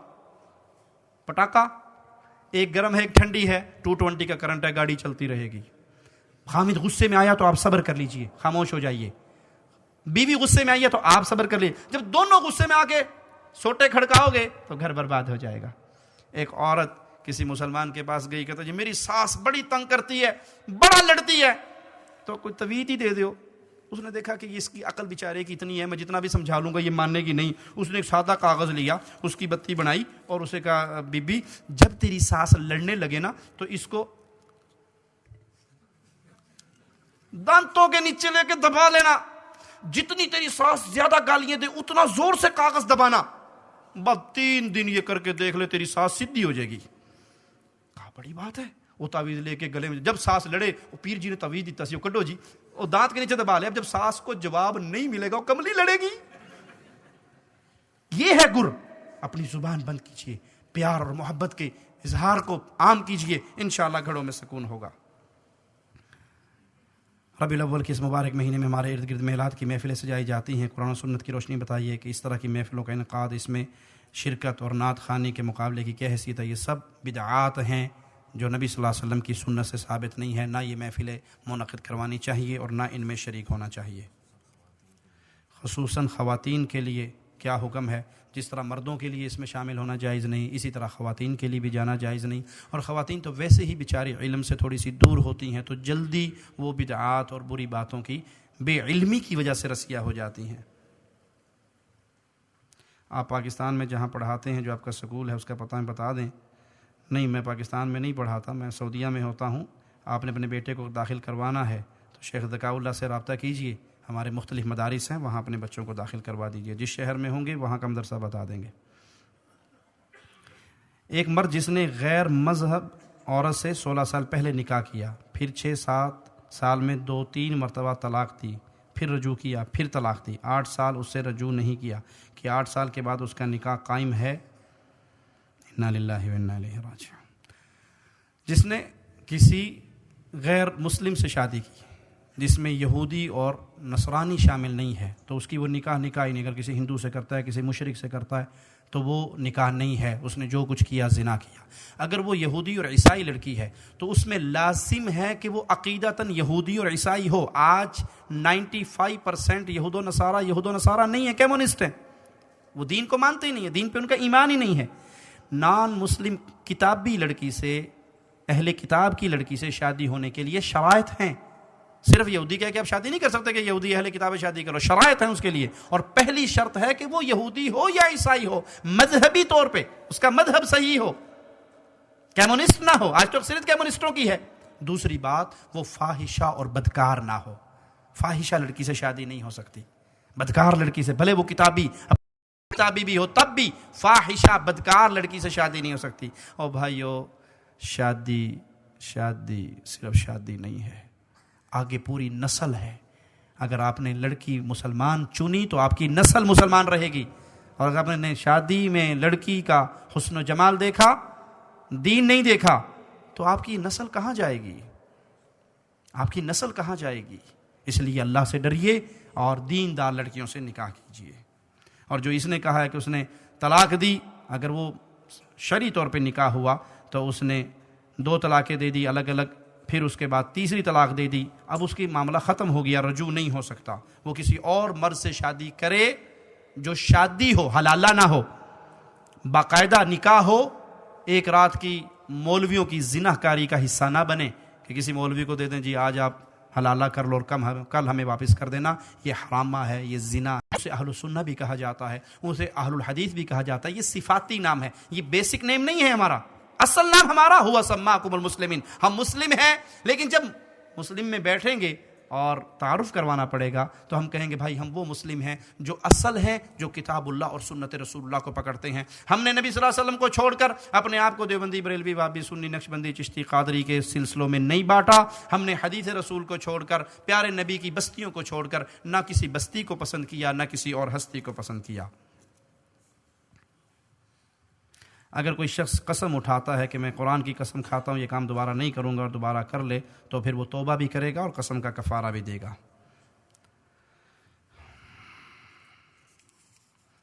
پٹاخہ. ایک گرم ہے، ایک ٹھنڈی ہے، 220 کا کرنٹ ہے، گاڑی چلتی رہے گی. خامد غصے میں آیا تو آپ صبر کر لیجئے، خاموش ہو جائیے. بیوی غصے میں آئی ہے تو آپ صبر کر لیجئے. جب دونوں غصے میں آ کے سوٹے کھڑکاؤ گے تو گھر برباد ہو جائے گا. ایک عورت کسی مسلمان کے پاس گئی، کہتا جی میری ساس بڑی تنگ کرتی ہے، بڑا لڑتی ہے، تو کوئی تویت ہی دے دیو. اس نے دیکھا کہ اس کی عقل بیچارے کی اتنی ہے، میں جتنا بھی سمجھا لوں گا یہ ماننے کی نہیں. اس نے ایک سادہ کاغذ لیا، اس کی بتی بنائی اور اسے کہا بی بی جب تیری ساس لڑنے لگے نا تو اس کو دانتوں کے نیچے لے کے دبا لینا، جتنی تیری ساس زیادہ گالیاں دے اتنا زور سے کاغذ دبانا. بس 3 دن یہ کر کے دیکھ لے تیری ساس سیدھی ہو جائے گی. کہا بڑی بات ہے. وہ تعویذ لے کے گلے میں، جب ساس لڑے وہ پیر جی نے تعویذ دیتا سی، وہ کڈو جی، وہ دانت کے نیچے دبا لے. اب جب ساس کو جواب نہیں ملے گا وہ کملی لڑے گی. یہ ہے گر. اپنی زبان بند کیجئے، پیار اور محبت کے اظہار کو عام کیجئے، انشاءاللہ گھروں میں سکون ہوگا. ربیع الاول کے اس مبارک مہینے میں ہمارے ارد گرد میلاد کی محفلیں سجائی جاتی ہیں. قرآن و سنت کی روشنی بتائیے کہ اس طرح کی محفلوں کا انعقاد، اس میں شرکت اور نعت خوانی کے مقابلے کی کیا حیثیت ہے؟ یہ سب بدعات ہیں جو نبی صلی اللہ علیہ وسلم کی سنت سے ثابت نہیں ہے. نہ یہ محفلیں منعقد کروانی چاہیے اور نہ ان میں شریک ہونا چاہیے. خصوصاً خواتین کے لیے کیا حکم ہے؟ جس طرح مردوں کے لیے اس میں شامل ہونا جائز نہیں، اسی طرح خواتین کے لیے بھی جانا جائز نہیں. اور خواتین تو ویسے ہی بیچاری علم سے تھوڑی سی دور ہوتی ہیں تو جلدی وہ بدعات اور بری باتوں کی بے علمی کی وجہ سے رسیہ ہو جاتی ہیں. آپ پاکستان میں جہاں پڑھاتے ہیں، جو آپ کا سکول ہے اس کا پتہ بتا دیں. نہیں، میں پاکستان میں نہیں پڑھاتا، میں سعودیہ میں ہوتا ہوں. آپ نے اپنے بیٹے کو داخل کروانا ہے تو شیخ ذکاء اللہ سے رابطہ کیجئے. ہمارے مختلف مدارس ہیں، وہاں اپنے بچوں کو داخل کروا دیجئے. جس شہر میں ہوں گے وہاں کا مدرسہ بتا دیں گے. ایک مرد جس نے غیر مذہب عورت سے 16 سال پہلے نکاح کیا، پھر 6-7 سال میں 2-3 مرتبہ طلاق دی، پھر رجوع کیا، پھر طلاق دی، 8 سال اس سے رجوع نہیں کیا، کہ 8 سال کے بعد اس کا نکاح قائم ہے؟ انا للہ و انا الیہ راجعون. جس نے کسی غیر مسلم سے شادی کی جس میں یہودی اور نصرانی شامل نہیں ہے تو اس کی وہ نکاح ہی نہیں. اگر کسی ہندو سے کرتا ہے، کسی مشرک سے کرتا ہے تو وہ نکاح نہیں ہے، اس نے جو کچھ کیا زنا کیا. اگر وہ یہودی اور عیسائی لڑکی ہے تو اس میں لازم ہے کہ وہ عقیدتاً یہودی اور عیسائی ہو. آج 95% یہود و نصارہ نہیں ہے، کمیونسٹ ہیں. وہ دین کو مانتے ہی نہیں ہے، دین پہ ان کا ایمان ہی نہیں ہے. نان مسلم کتابی لڑکی سے، اہل کتاب کی لڑکی سے شادی ہونے کے لیے شرائط ہیں. صرف یہودی کہہ کہ آپ شادی نہیں کر سکتے کہ یہودی اہل کتاب شادی کرو، شرائط ہیں اس کے لیے. اور پہلی شرط ہے کہ وہ یہودی ہو یا عیسائی ہو، مذہبی طور پہ اس کا مذہب صحیح ہو، کمیونسٹ نہ ہو. آج تو اکثریت کمیونسٹوں کی ہے. دوسری بات، وہ فاحشہ اور بدکار نہ ہو. فاحشہ لڑکی سے شادی نہیں ہو سکتی، بدکار لڑکی سے، بھلے وہ کتابی بھی ہو تب بھی فاحشہ بدکار لڑکی سے شادی نہیں ہو سکتی. اور بھائیو، شادی صرف شادی نہیں ہے، آگے پوری نسل ہے. اگر آپ نے لڑکی مسلمان چنی تو آپ کی نسل مسلمان رہے گی، اور اگر آپ نے شادی میں لڑکی کا حسن و جمال دیکھا، دین نہیں دیکھا، تو آپ کی نسل کہاں جائے گی؟ آپ کی نسل کہاں جائے گی؟ اس لیے اللہ سے ڈریے اور دیندار لڑکیوں سے نکاح کیجیے. اور جو اس نے کہا ہے کہ اس نے طلاق دی، اگر وہ شرعی طور پہ نکاح ہوا تو اس نے 2 طلاقیں دے دی الگ الگ، پھر اس کے بعد تیسری طلاق دے دی، اب اس کی معاملہ ختم ہو گیا، رجوع نہیں ہو سکتا. وہ کسی اور مرد سے شادی کرے جو شادی ہو، حلالہ نہ ہو، باقاعدہ نکاح ہو. ایک رات کی مولویوں کی زنا کاری کا حصہ نہ بنے کہ کسی مولوی کو دے دیں جی آج آپ حلالہ کر لو اور کل ہمیں واپس کر دینا. یہ حرامہ ہے، یہ زنا. اسے اہل السنہ بھی کہا جاتا ہے، اسے اہل الحدیث بھی کہا جاتا ہے. یہ صفاتی نام ہے، یہ بیسک نیم نہیں ہے ہمارا. اصل نام ہمارا ہوا سماکم المسلمین، ہم مسلم ہیں. لیکن جب مسلم میں بیٹھیں گے اور تعارف کروانا پڑے گا تو ہم کہیں گے بھائی ہم وہ مسلم ہیں جو اصل ہیں، جو کتاب اللہ اور سنت رسول اللہ کو پکڑتے ہیں. ہم نے نبی صلی اللہ علیہ وسلم کو چھوڑ کر اپنے آپ کو دیوبندی، بریلوی، وہابی، سنی، نقشبندی، چشتی، قادری کے سلسلوں میں نہیں بانٹا. ہم نے حدیث رسول کو چھوڑ کر، پیارے نبی کی بستیوں کو چھوڑ کر نہ کسی بستی کو پسند کیا، نہ کسی اور ہستی کو پسند کیا. اگر کوئی شخص قسم اٹھاتا ہے کہ میں قرآن کی قسم کھاتا ہوں یہ کام دوبارہ نہیں کروں گا، اور دوبارہ کر لے تو پھر وہ توبہ بھی کرے گا اور قسم کا کفارہ بھی دے گا.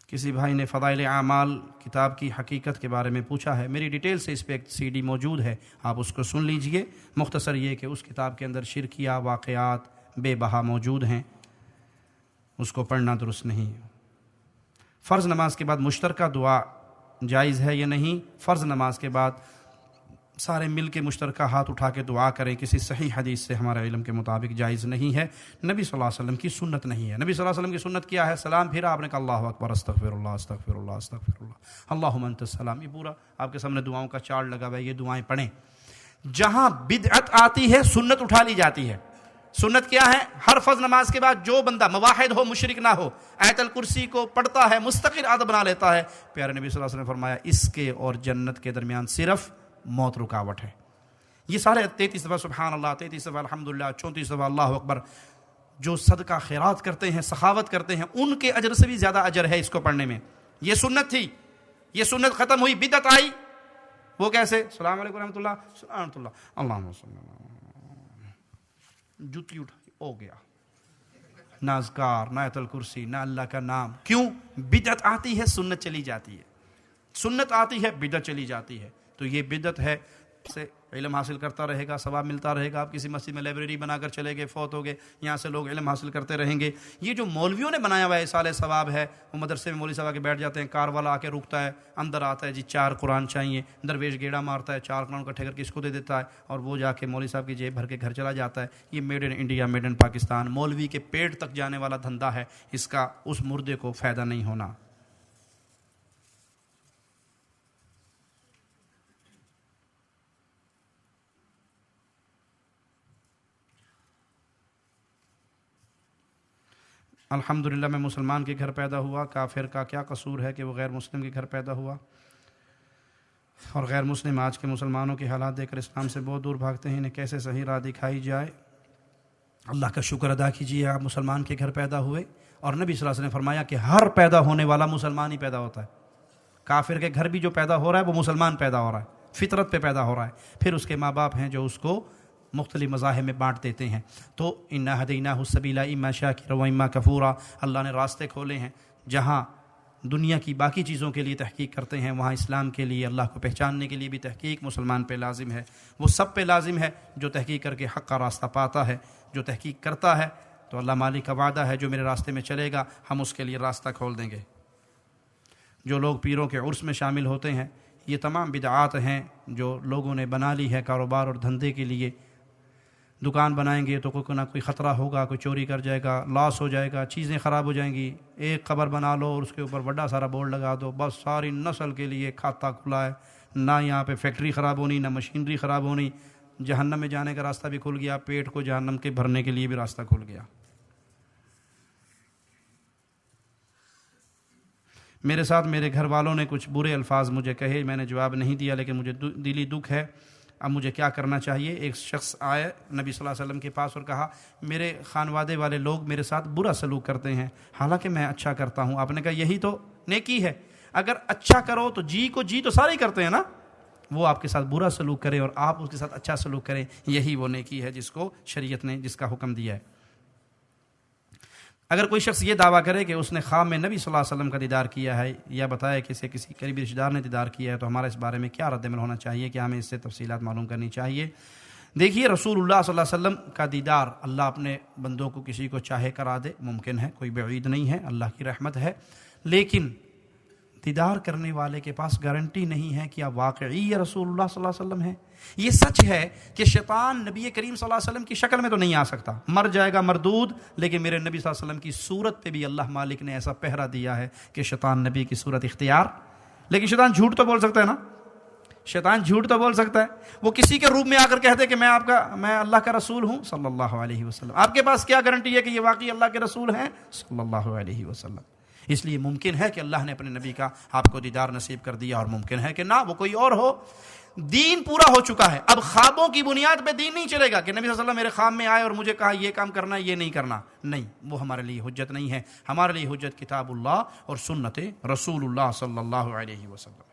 کسی بھائی نے فضائل اعمال کتاب کی حقیقت کے بارے میں پوچھا ہے. میری ڈیٹیل سے اس پہ ایک CD موجود ہے، آپ اس کو سن لیجئے. مختصر یہ کہ اس کتاب کے اندر شرکیہ واقعات بے بہا موجود ہیں، اس کو پڑھنا درست نہیں. فرض نماز کے بعد مشترکہ دعا جائز ہے یا نہیں؟ فرض نماز کے بعد سارے مل کے مشترکہ ہاتھ اٹھا کے دعا کریں، کسی صحیح حدیث سے ہمارے علم کے مطابق جائز نہیں ہے، نبی صلی اللہ علیہ وسلم کی سنت نہیں ہے. نبی صلی اللہ علیہ وسلم کی سنت کیا ہے؟ سلام پھرا آپ نے کہا اللہ اکبر، استغفر اللہ، استغفر اللہ، استغفر اللہ، اللہم انت السلام. یہ پورا آپ کے سامنے دعاؤں کا چارٹ لگا ہوا ہے، یہ دعائیں پڑھیں. جہاں بدعت آتی ہے سنت اٹھا لی جاتی ہے. سنت کیا ہے؟ ہر فرض نماز کے بعد جو بندہ موحد ہو، مشرک نہ ہو، آیت الکرسی کو پڑھتا ہے، مستقل عادت بنا لیتا ہے. پیارے نبی صلی اللہ علیہ وسلم نے فرمایا اس کے اور جنت کے درمیان صرف موت رکاوٹ ہے. یہ سارے 33 دفعہ سبحان اللہ، 33 دفعہ الحمدللہ، 34 دفعہ اللہ اکبر جو صدقہ خیرات کرتے ہیں، سخاوت کرتے ہیں، ان کے اجر سے بھی زیادہ اجر ہے اس کو پڑھنے میں. یہ سنت تھی، یہ سنت ختم ہوئی، بدعت آئی. وہ کیسے؟ السلام علیکم ورحمۃ اللہ، السلام اللہ، اللہم صلی اللہ، جوتی اٹھائی ہو گیا، نہ اذکار، نہ آیت الکرسی، نہ اللہ کا نام. کیوں؟ بدعت آتی ہے، سنت چلی جاتی ہے. سنت آتی ہے، بدعت چلی جاتی ہے. تو یہ بدعت ہے، سے علم حاصل کرتا رہے گا، ثواب ملتا رہے گا. آپ کسی مسجد میں لائبریری بنا کر چلے گئے، فوت ہو گئے، یہاں سے لوگ علم حاصل کرتے رہیں گے. یہ جو مولویوں نے بنایا ہوا ہے سال ثواب ہے، وہ مدرسے میں مولوی صاحب آ کے بیٹھ جاتے ہیں، کار والا آ کے رکتا ہے، اندر آتا ہے جی 4 قرآن چاہیے، درویش گیڑا مارتا ہے، 4 قرآن اکٹھے کر کے اس کو دے دیتا ہے، اور وہ جا کے مولوی صاحب کی جیب بھر کے گھر چلا جاتا ہے. یہ made in India, made in Pakistan, مولوی کے پیٹ تک جانے والا دھندا ہے. اس کا اس مردے کو فائدہ نہیں ہونا. الحمدللہ میں مسلمان کے گھر پیدا ہوا، کافر کا کیا قصور ہے کہ وہ غیر مسلم کے گھر پیدا ہوا؟ اور غیر مسلم آج کے مسلمانوں کے حالات دیکھ کر اسلام سے بہت دور بھاگتے ہیں، انہیں کیسے صحیح راہ دکھائی جائے؟ اللہ کا شکر ادا کیجیے آپ مسلمان کے گھر پیدا ہوئے، اور نبی صلی اللہ علیہ وسلم نے فرمایا کہ ہر پیدا ہونے والا مسلمان ہی پیدا ہوتا ہے. کافر کے گھر بھی جو پیدا ہو رہا ہے وہ مسلمان پیدا ہو رہا ہے، فطرت پہ پیدا ہو رہا ہے. پھر اس کے ماں باپ ہیں جو اس کو مختلف مذاہب میں بانٹ دیتے ہیں. تو انا ہدیناہ السبیل اما شاکرا و اما کفورا، اللہ نے راستے کھولے ہیں. جہاں دنیا کی باقی چیزوں کے لیے تحقیق کرتے ہیں، وہاں اسلام کے لیے، اللہ کو پہچاننے کے لیے بھی تحقیق مسلمان پہ لازم ہے. وہ سب پہ لازم ہے جو تحقیق کر کے حق کا راستہ پاتا ہے. جو تحقیق کرتا ہے تو اللہ مالک کا وعدہ ہے جو میرے راستے میں چلے گا ہم اس کے لیے راستہ کھول دیں گے. جو لوگ پیروں کے عرس میں شامل ہوتے ہیں یہ تمام بدعات ہیں جو لوگوں نے بنا لی ہے کاروبار اور دھندے کے لیے. دکان بنائیں گے تو کوئی نہ کوئی خطرہ ہوگا, کوئی چوری کر جائے گا, لاس ہو جائے گا, چیزیں خراب ہو جائیں گی. ایک قبر بنا لو اور اس کے اوپر بڑا سارا بورڈ لگا دو, بس ساری نسل کے لیے کھاتا کھلا ہے. نہ یہاں پہ فیکٹری خراب ہونی, نہ مشینری خراب ہونی. جہنم میں جانے کا راستہ بھی کھل گیا, پیٹ کو جہنم کے بھرنے کے لیے بھی راستہ کھل گیا. میرے ساتھ میرے گھر والوں نے کچھ برے الفاظ مجھے کہے, میں نے جواب نہیں دیا, لیکن مجھے دلی دکھ ہے. اب مجھے کیا کرنا چاہیے؟ ایک شخص آئے نبی صلی اللہ علیہ وسلم کے پاس اور کہا میرے خانوادے والے لوگ میرے ساتھ برا سلوک کرتے ہیں, حالانکہ میں اچھا کرتا ہوں. آپ نے کہا یہی تو نیکی ہے. اگر اچھا کرو تو جی کو جی تو سارے ہی کرتے ہیں نا. وہ آپ کے ساتھ برا سلوک کرے اور آپ اس کے ساتھ اچھا سلوک کریں, یہی وہ نیکی ہے جس کو شریعت نے جس کا حکم دیا ہے. اگر کوئی شخص یہ دعویٰ کرے کہ اس نے خواب میں نبی صلی اللہ علیہ وسلم کا دیدار کیا ہے, یا بتایا کہ اسے کسی قریبی رشتہ دار نے دیدار کیا ہے, تو ہمارا اس بارے میں کیا رد عمل ہونا چاہیے؟ کہ ہمیں اس سے تفصیلات معلوم کرنی چاہیے. دیکھیے, رسول اللہ صلی اللہ علیہ وسلم کا دیدار اللہ اپنے بندوں کو کسی کو چاہے کرا دے, ممکن ہے, کوئی بعید نہیں ہے, اللہ کی رحمت ہے. لیکن دیدار کرنے والے کے پاس گارنٹی نہیں ہے کہ آپ واقعی رسول اللہ صلی اللہ علیہ وسلم ہیں. یہ سچ ہے کہ شیطان نبی کریم صلی اللہ علیہ وسلم کی شکل میں تو نہیں آ سکتا, مر جائے گا مردود, لیکن میرے نبی صلی اللہ علیہ وسلم کی صورت پہ بھی اللہ مالک نے ایسا پہرا دیا ہے کہ شیطان نبی کی صورت اختیار. لیکن شیطان جھوٹ تو بول سکتا ہے نا, شیطان جھوٹ تو بول سکتا ہے. وہ کسی کے روپ میں آ کر کہتے کہ میں اللہ کا رسول ہوں صلی اللہ علیہ وسلم. آپ کے پاس کیا گارنٹی ہے کہ یہ واقعی اللہ کے رسول ہیں صلی اللہ علیہ وسلم؟ اس لیے ممکن ہے کہ اللہ نے اپنے نبی کا آپ کو دیدار نصیب کر دیا, اور ممکن ہے کہ نہ, وہ کوئی اور ہو. دین پورا ہو چکا ہے. اب خوابوں کی بنیاد پہ دین نہیں چلے گا کہ نبی صلی اللہ علیہ وسلم میرے خواب میں آئے اور مجھے کہا یہ کام کرنا ہے, یہ نہیں کرنا. نہیں, وہ ہمارے لیے حجت نہیں ہے. ہمارے لیے حجت کتاب اللہ اور سنت رسول اللہ صلی اللہ علیہ وسلم ہے.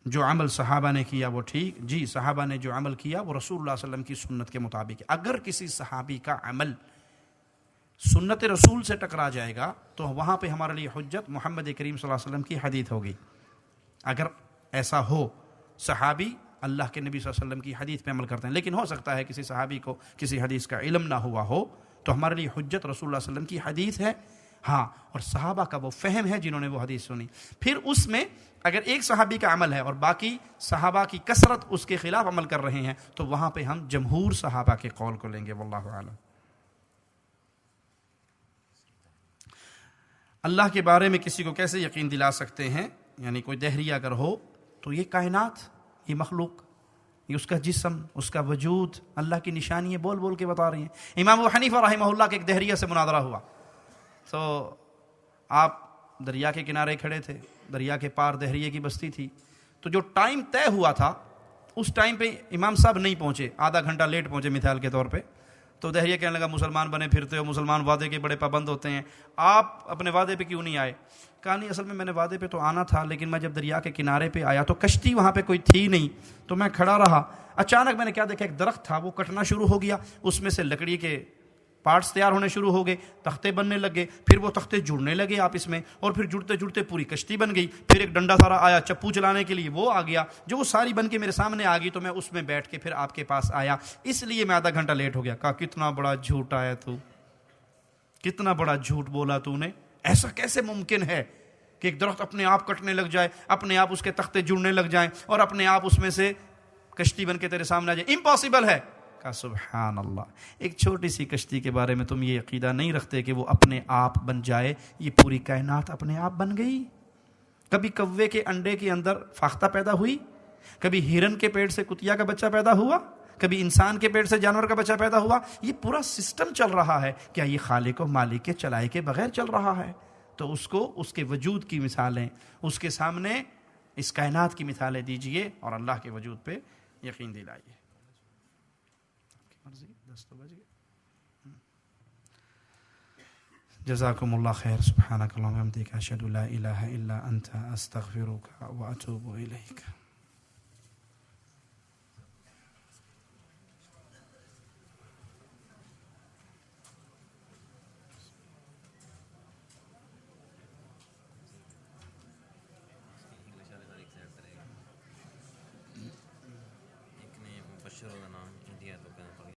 جو عمل صحابہ نے کیا وہ ٹھیک, جی صحابہ نے جو عمل کیا وہ رسول اللہ صلی اللہ علیہ وسلم کی سنت کے مطابق ہے. اگر کسی صحابی کا عمل سنت رسول سے ٹکرا جائے گا تو وہاں پہ ہمارے لیے حجت محمد کریم صلی اللہ علیہ وسلم کی حدیث ہوگی. اگر ایسا ہو, صحابی اللہ کے نبی صلی اللہ علیہ وسلم کی حدیث پہ عمل کرتے ہیں, لیکن ہو سکتا ہے کسی صحابی کو کسی حدیث کا علم نہ ہوا ہو, تو ہمارے لیے حجت رسول اللہ صلی اللہ علیہ وسلم کی حدیث ہے. ہاں, اور صحابہ کا وہ فہم ہے جنہوں نے وہ حدیث سنی. پھر اس میں اگر ایک صحابی کا عمل ہے اور باقی صحابہ کی کثرت اس کے خلاف عمل کر رہے ہیں, تو وہاں پہ ہم جمہور صحابہ کے قول کو لیں گے. واللہ اعلم. اللہ کے بارے میں کسی کو کیسے یقین دلا سکتے ہیں؟ یعنی کوئی دہریہ اگر ہو تو یہ کائنات, یہ مخلوق, یہ اس کا جسم, اس کا وجود اللہ کی نشانیاں بول بول کے بتا رہی ہیں. امام ابو حنیفہ رحمہ اللہ کے ایک دہریہ سے مناظرہ ہوا. تو آپ دریا کے کنارے کھڑے تھے, دریا کے پار دہریے کی بستی تھی. تو جو ٹائم طے ہوا تھا اس ٹائم پہ امام صاحب نہیں پہنچے, آدھا گھنٹہ لیٹ پہنچے مثال کے طور پہ. تو دہریہ کہنے لگا مسلمان بنے پھرتے ہو, مسلمان وعدے کے بڑے پابند ہوتے ہیں, آپ اپنے وعدے پہ کیوں نہیں آئے؟ کہا نہیں, اصل میں نے وعدے پہ تو آنا تھا, لیکن میں جب دریا کے کنارے پہ آیا تو کشتی وہاں پہ کوئی تھی نہیں, تو میں کھڑا رہا. اچانک میں نے کیا دیکھا, ایک درخت تھا وہ کٹنا شروع ہو گیا, اس میں سے لکڑی کے پارٹس تیار ہونے شروع ہو گئے, تختے بننے لگے, پھر وہ تختے جڑنے لگے آپس میں, اور پھر جڑتے جڑتے پوری کشتی بن گئی. پھر ایک ڈنڈا سارا آیا چپو چلانے کے لیے, وہ آ گیا. جو وہ ساری بن کے میرے سامنے آ گئی تو میں اس میں بیٹھ کے پھر آپ کے پاس آیا, اس لیے میں آدھا گھنٹہ لیٹ ہو گیا. کہا کتنا بڑا جھوٹا ہے تو, کتنا بڑا جھوٹ بولا تو نے. ایسا کیسے ممکن ہے کہ ایک درخت اپنے آپ کٹنے لگ جائے, اپنے آپ اس کے تختے جڑنے لگ جائیں, اور اپنے آپ اس میں سے کشتی بن کے تیرے سامنے آ جائے؟ امپاسبل ہے. کہا سبحان اللہ, ایک چھوٹی سی کشتی کے بارے میں تم یہ عقیدہ نہیں رکھتے کہ وہ اپنے آپ بن جائے, یہ پوری کائنات اپنے آپ بن گئی. کبھی کوے کے انڈے کے اندر فاختہ پیدا ہوئی, کبھی ہرن کے پیٹ سے کتیا کا بچہ پیدا ہوا, کبھی انسان کے پیٹ سے جانور کا بچہ پیدا ہوا. یہ پورا سسٹم چل رہا ہے. کیا یہ خالق و مالک کے چلائے کے بغیر چل رہا ہے؟ تو اس کو اس کے وجود کی مثالیں, اس کے سامنے اس کائنات کی مثالیں دیجئے اور اللہ کے وجود پہ یقین دلائیے. جزاکم اللہ خیر. سبحانک اللہم و بحمدک، اشہد ان لا الہ الا انت، استغفرک و اتوب الیک.